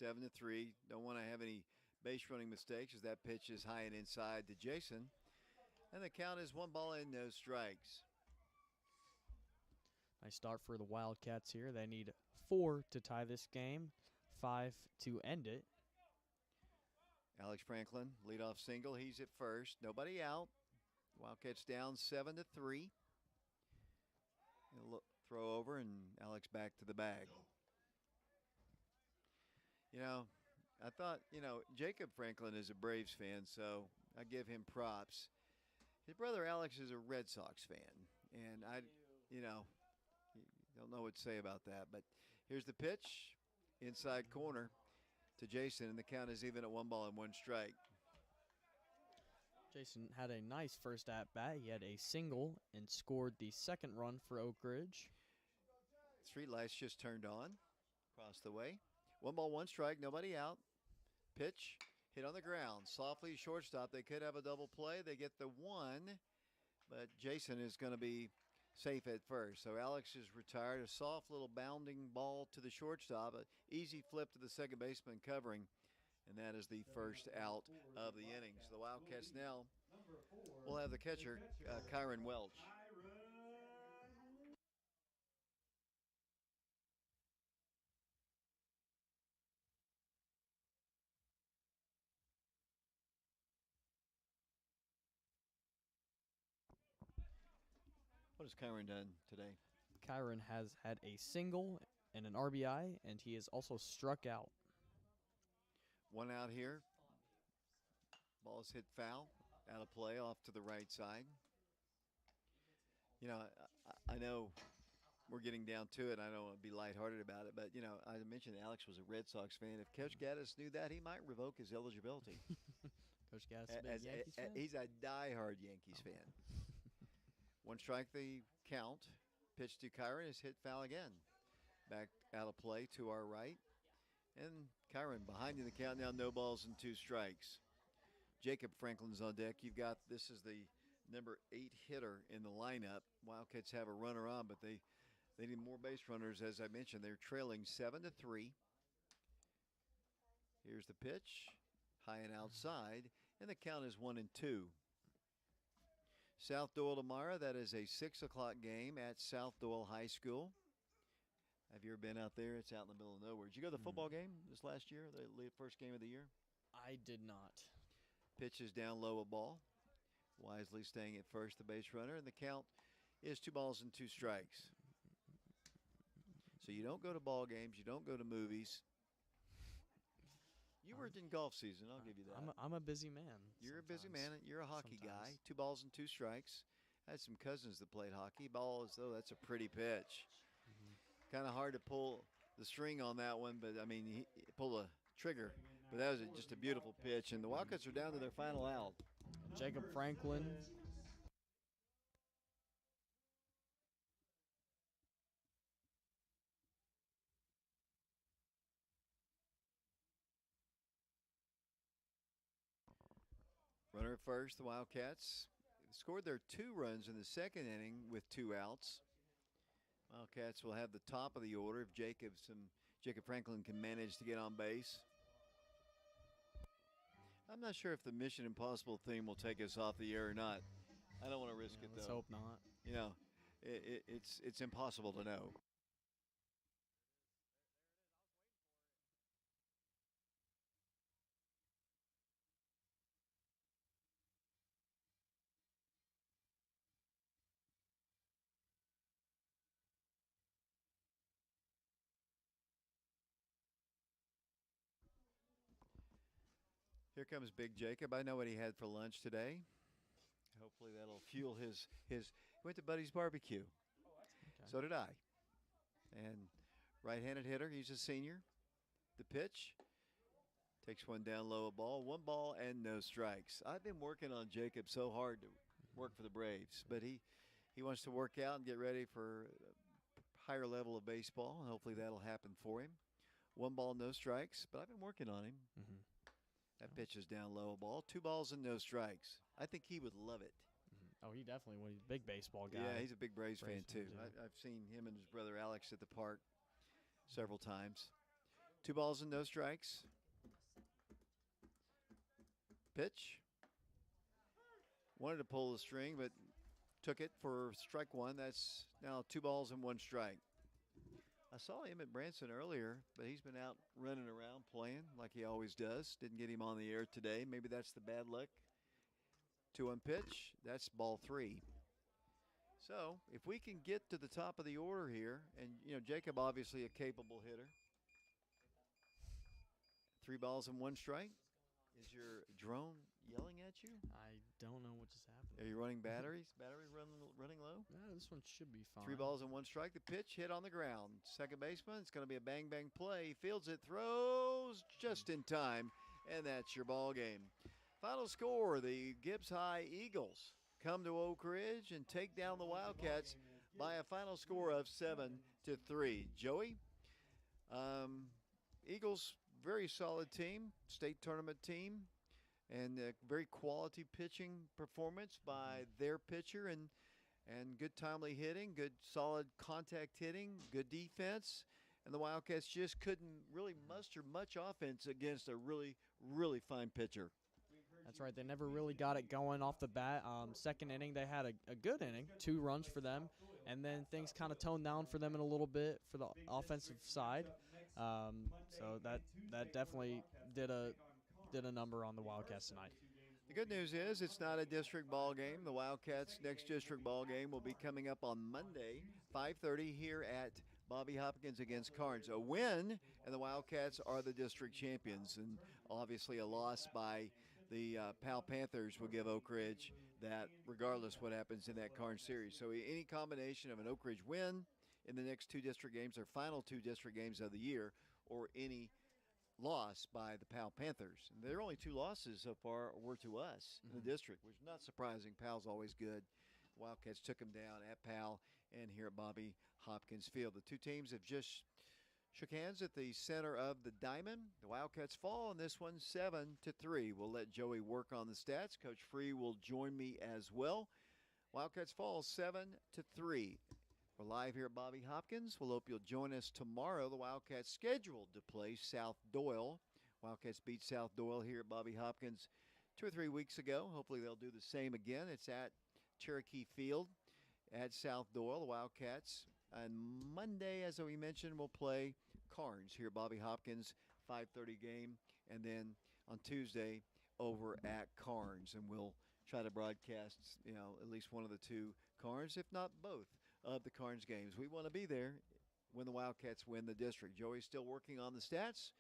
7-3. Don't want to have any base running mistakes as that pitch is high and inside to Jason. And the count is 1 ball and no strikes. Nice start for the Wildcats here. They need 4 to tie this game, 5 to end it. Alex Franklin, leadoff single. He's at first. Nobody out. Wildcats down 7-3. Throw over, and Alex back to the bag. You know, I thought, Jacob Franklin is a Braves fan, so I give him props. His brother Alex is a Red Sox fan, and don't know what to say about that. But here's the pitch, inside corner to Jason, and the count is even at 1 ball and 1 strike. Jason had a nice first at bat. He had a single and scored the second run for Oak Ridge. Street lights just turned on. Across the way. 1 ball, 1 strike. Nobody out. Pitch hit on the ground. Softly shortstop. They could have a double play. They get the 1, but Jason is going to be safe at first. So Alex is retired. A soft little bounding ball to the shortstop. An easy flip to the second baseman covering. And that is the first out of the innings. The Wildcats now will have the catcher, Kyron Welch. What has Kyron done today? Kyron has had a single and an RBI, and he has also struck out. 1 out here. Ball is hit foul, out of play, off to the right side. I know we're getting down to it. I don't want to be lighthearted about it, but, I mentioned Alex was a Red Sox fan. If Coach Gaddis knew that, he might revoke his eligibility. Coach Gaddis, a big Yankees fan? He's a diehard Yankees fan. 1 strike the count. Pitch to Kyron is hit foul again. Back out of play to our right. And Kyron behind in the count now, no balls and 2 strikes. Jacob Franklin's on deck. This is the number 8 hitter in the lineup. Wildcats have a runner on, but they need more base runners. As I mentioned, they're trailing 7-3. Here's the pitch, high and outside, and the count is 1-2. South Doyle tomorrow. That is a 6 o'clock game at South Doyle High School. Have you ever been out there? It's out in the middle of nowhere. Did you go to the football game this last year, the first game of the year? I did not. Pitch is down low, a ball. Wisely staying at first, the base runner, and the count is 2 balls and 2 strikes. So you don't go to ball games, you don't go to movies. You were in golf season, I'll give you that. I'm a busy man. You're a busy man. You're a hockey guy. Sometimes. 2 balls and 2 strikes. I had some cousins that played hockey. Ball as though that's a pretty pitch. Kind of hard to pull the string on that one, but I mean, he pulled the trigger. But that was just a beautiful pitch, and the Wildcats are down to their final out. Jacob Franklin. Runner at first, the Wildcats scored their 2 runs in the second inning with 2 outs. Wildcats will have the top of the order if Jacob Franklin can manage to get on base. I'm not sure if the Mission Impossible theme will take us off the air or not. I don't want to risk it, though. Let's hope not. It's impossible to know. Here comes Big Jacob. I know what he had for lunch today. Hopefully that'll fuel his. He went to Buddy's barbecue. Okay. So did I. And right-handed hitter. He's a senior. The pitch takes one down low, a ball. 1 ball and no strikes. I've been working on Jacob so hard to work for the Braves, but he wants to work out and get ready for a higher level of baseball, and hopefully that'll happen for him. 1 ball, no strikes, but I've been working on him. Mm-hmm. That pitch is down low, a ball. 2 balls and no strikes. I think he would love it. Oh, he definitely was a big baseball guy. Yeah, he's a big Braves fan, Braves too. fan, too. I've seen him and his brother Alex at the park several times. 2 balls and no strikes. Pitch. Wanted to pull the string, but took it for strike one. That's now 2 balls and 1 strike. I saw him at Branson earlier, but he's been out running around playing like he always does. Didn't get him on the air today. Maybe that's the bad luck. 2-1 pitch. That's ball 3. So if we can get to the top of the order here, and Jacob obviously a capable hitter. 3 balls and 1 strike. Is your drone yelling at you? I don't know what just happened. Are you running batteries? Battery running low? No, this one should be fine. 3 balls and 1 strike. The pitch hit on the ground. Second baseman, it's going to be a bang-bang play. He fields it, throws just in time, and that's your ball game. Final score, the Gibbs High Eagles come to Oak Ridge and take down the Wildcats by a final score of 7-3. Joey, Eagles, very solid team, state tournament team, and very quality pitching performance by their pitcher, and good timely hitting, good solid contact hitting, good defense. And the Wildcats just couldn't really muster much offense against a really, really fine pitcher. That's right. They never really got it going off the bat. Second inning, they had a good inning, 2 runs for them, and then things kind of toned down for them in a little bit for the offensive side. So that definitely did a number on the Wildcats tonight. The good news is it's not a district ball game. The Wildcats' next district ball game will be coming up on Monday, 5:30 here at Bobby Hopkins against Carnes. A win, and the Wildcats are the district champions, and obviously a loss by the Pal Panthers will give Oak Ridge that, regardless what happens in that Carnes series. So any combination of an Oak Ridge win in the next 2 district games, or final 2 district games of the year, or any loss by the Pal Panthers. And their only 2 losses so far were to us in the district, which is not surprising. Pal's always good. Wildcats took them down at Pal and here at Bobby Hopkins Field. The 2 teams have just shook hands at the center of the diamond. The Wildcats fall in this one 7-3. We'll let Joey work on the stats. Coach Free will join me as well. Wildcats fall 7-3. We're live here at Bobby Hopkins. We'll hope you'll join us tomorrow. The Wildcats scheduled to play South Doyle. Wildcats beat South Doyle here at Bobby Hopkins 2 or 3 weeks ago. Hopefully they'll do the same again. It's at Cherokee Field at South Doyle. The Wildcats on Monday, as we mentioned, will play Carnes here at Bobby Hopkins, 5:30 game. And then on Tuesday over at Carnes. And we'll try to broadcast, at least one of the 2 Carnes, if not both, of the Carnes games. We want to be there when the Wildcats win the district. Joey's still working on the stats.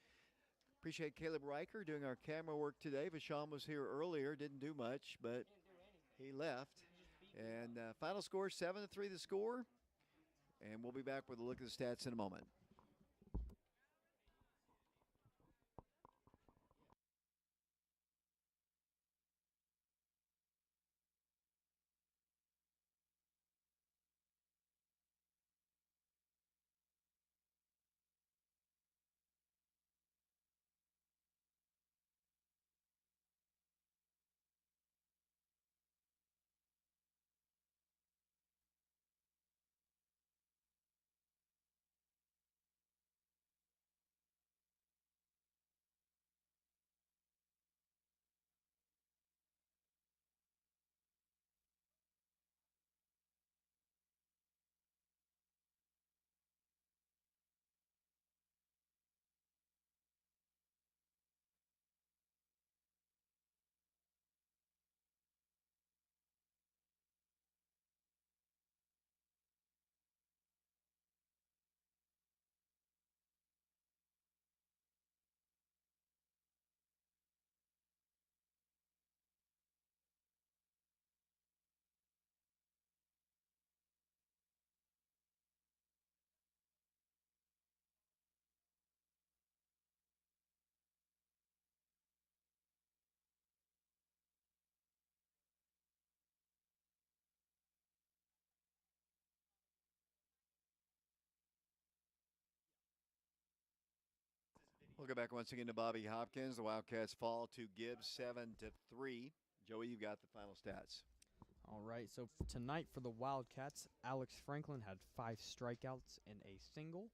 Appreciate Caleb Riker doing our camera work today. Vashon was here earlier, didn't do much, but he left. And final score, 7-3 the score. And we'll be back with a look at the stats in a moment. We'll go back once again to Bobby Hopkins. The Wildcats fall to Gibbs 7-3. Joey, you've got the final stats. All right, so tonight for the Wildcats, Alex Franklin had 5 strikeouts and a single.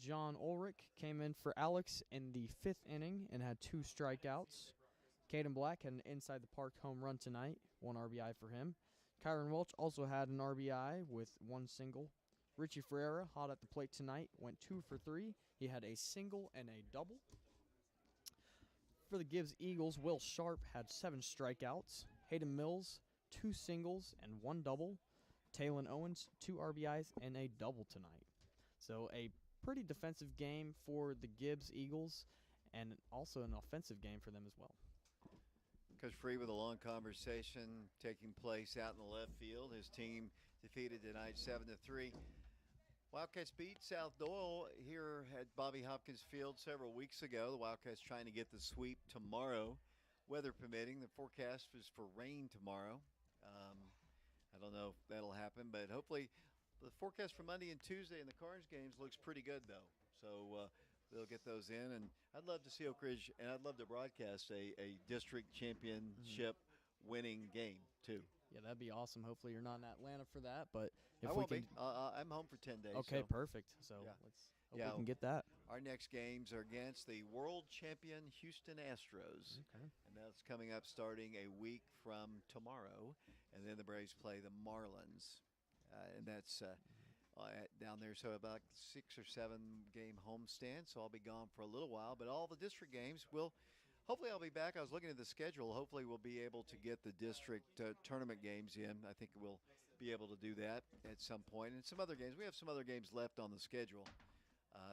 John Ulrich came in for Alex in the 5th inning and had 2 strikeouts. Caden Black had an inside the park home run tonight, 1 RBI for him. Kyron Welch also had an RBI with 1 single. Richie Ferreira, hot at the plate tonight, went 2 for 3. He had a single and a double. For the Gibbs Eagles, Will Sharp had 7 strikeouts. Hayden Mills, 2 singles and 1 double. Talon Owens, 2 RBIs and a double tonight. So a pretty defensive game for the Gibbs Eagles and also an offensive game for them as well. Coach Free with a long conversation taking place out in the left field. His team defeated tonight 7-3. Wildcats beat South Doyle here at Bobby Hopkins Field several weeks ago. The Wildcats trying to get the sweep tomorrow, weather permitting. The forecast is for rain tomorrow. I don't know if that'll happen, but hopefully the forecast for Monday and Tuesday in the Carnes games looks pretty good, though. So they'll get those in, and I'd love to see Oak Ridge, and I'd love to broadcast a district championship winning game, too. Yeah, that'd be awesome. Hopefully you're not in Atlanta for that, but if I we won't can, be. I'm home for 10 days. okay, so. perfect. So Yeah. let's hope we can get that. Our next games are against the world champion Houston Astros. Okay. And that's coming up starting a week from tomorrow. And then the Braves play the Marlins. And that's down there. So about 6 or 7 game homestand. So I'll be gone for a little while. But all the district games will. Hopefully I'll be back. I was looking at the schedule. Hopefully we'll be able to get the district tournament games in. I think we'll be able to do that at some point. And some other games. We have some other games left on the schedule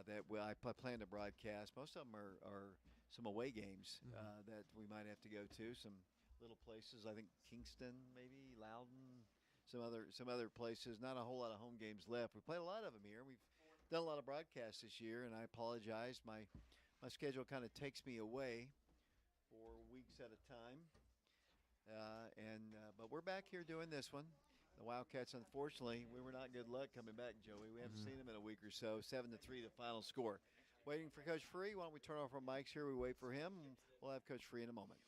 that I plan to broadcast. Most of them are some away games that we might have to go to. Some little places. I think Kingston, maybe Loudon, some other places. Not a whole lot of home games left. We played a lot of them here. We've done a lot of broadcasts this year, and I apologize. My schedule kind of takes me away for weeks at a time, but we're back here doing this one. The Wildcats, unfortunately, we were not good luck coming back, Joey. We haven't seen them in a week or so. 7-3 the final score. Waiting for Coach Free. Why don't we turn off our mics here? We wait for him. We'll have Coach Free in a moment.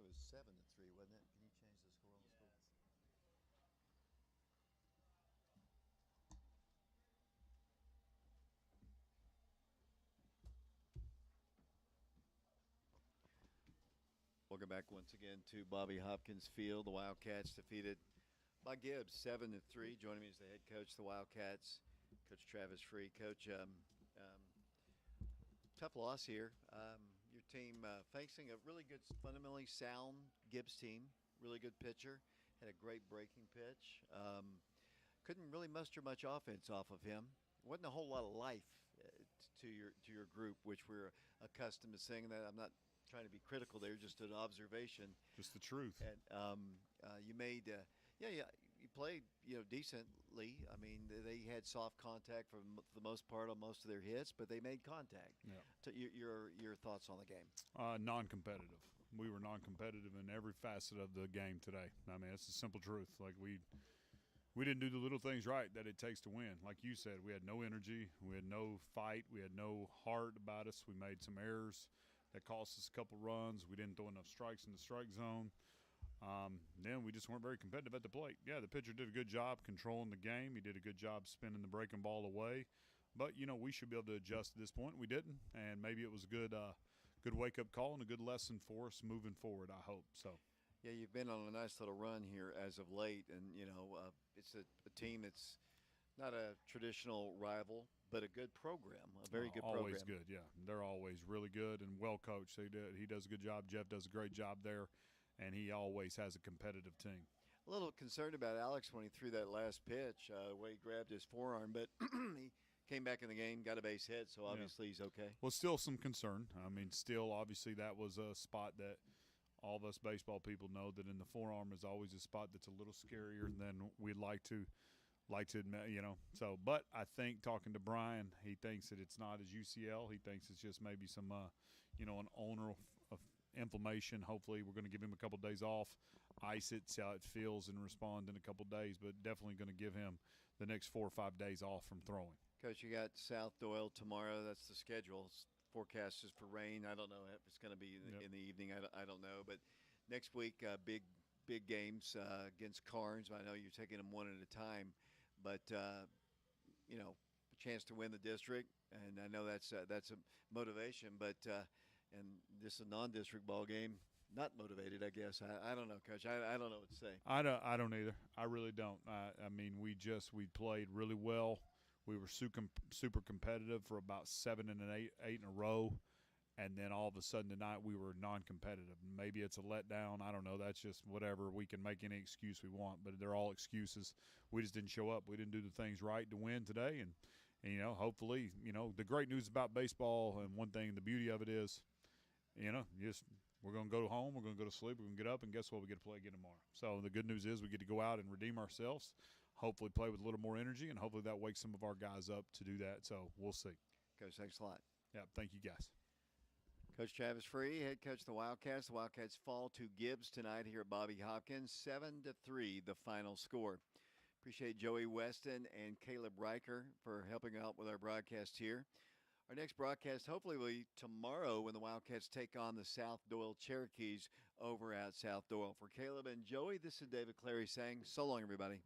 was 7-3, wasn't it? Can you change the score on the score? Welcome back once again to Bobby Hopkins Field. The Wildcats defeated by Gibbs 7-3. Joining me is the head coach of the Wildcats, Coach Travis Free. Coach, um, tough loss here. Your team facing a really good, fundamentally sound Gibbs team. Really good pitcher. Had a great breaking pitch. Couldn't really muster much offense off of him. Wasn't a whole lot of life to your group, which we're accustomed to seeing. That I'm not trying to be critical there, just an observation. Just the truth. And you made, you played, decently. I mean, they had soft contact for the most part on most of their hits, but they made contact. Yeah. So your thoughts on the game? Non-competitive. We were non-competitive in every facet of the game today. I mean, it's the simple truth. Like we didn't do the little things right that it takes to win. Like you said, we had no energy, we had no fight, we had no heart about us. We made some errors that cost us a couple runs. We didn't throw enough strikes in the strike zone. Then we just weren't very competitive at the plate. Yeah, the pitcher did a good job controlling the game. He did a good job spinning the breaking ball away. But, we should be able to adjust at this point. We didn't, and maybe it was a good wake-up call and a good lesson for us moving forward, I hope. So. Yeah, you've been on a nice little run here as of late, and, it's a team that's not a traditional rival, but a good program, a very good program. Always good, yeah. They're always really good and well coached. He does a good job. Jeff does a great job there, and he always has a competitive team. A little concerned about Alex when he threw that last pitch, where he grabbed his forearm, but he came back in the game, got a base hit, so obviously he's okay. Well, still some concern. I mean, still, obviously, that was a spot that all of us baseball people know that in the forearm is always a spot that's a little scarier than we'd like to admit, So, but I think talking to Brian, he thinks that it's not his UCL. He thinks it's just maybe some, an ulnar of inflammation. Hopefully, we're going to give him a couple of days off, ice it, see how it feels, and respond in a couple of days. But definitely going to give him the next 4 or 5 days off from throwing. Coach, you got South Doyle tomorrow. That's the schedule. Forecast is for rain. I don't know if it's going to be in the evening. I don't know. But next week, big games against Carnes. I know you're taking them one at a time. But, a chance to win the district, and I know that's a motivation. But and this is a non-district ball game, not motivated, I guess. I don't know, Coach. I don't know what to say. I don't either. I really don't. I mean, we played really well. We were super competitive for about 7 and 8 in a row, and then all of a sudden tonight we were non-competitive. Maybe it's a letdown. I don't know. That's just whatever. We can make any excuse we want, but they're all excuses. We just didn't show up. We didn't do the things right to win today, and hopefully, the great news about baseball, and one thing, the beauty of it is, we're going to go home, we're going to go to sleep, we're going to get up, and guess what? We get to play again tomorrow. So the good news is we get to go out and redeem ourselves, hopefully play with a little more energy, and hopefully that wakes some of our guys up to do that. So we'll see. Coach, thanks a lot. Yeah, thank you, guys. Coach Travis Free, head coach of the Wildcats. The Wildcats fall to Gibbs tonight here at Bobby Hopkins, 7-3, the final score. Appreciate Joey Weston and Caleb Riker for helping out with our broadcast here. Our next broadcast hopefully will be tomorrow when the Wildcats take on the South Doyle Cherokees over at South Doyle. For Caleb and Joey, this is David Clary saying so long, everybody.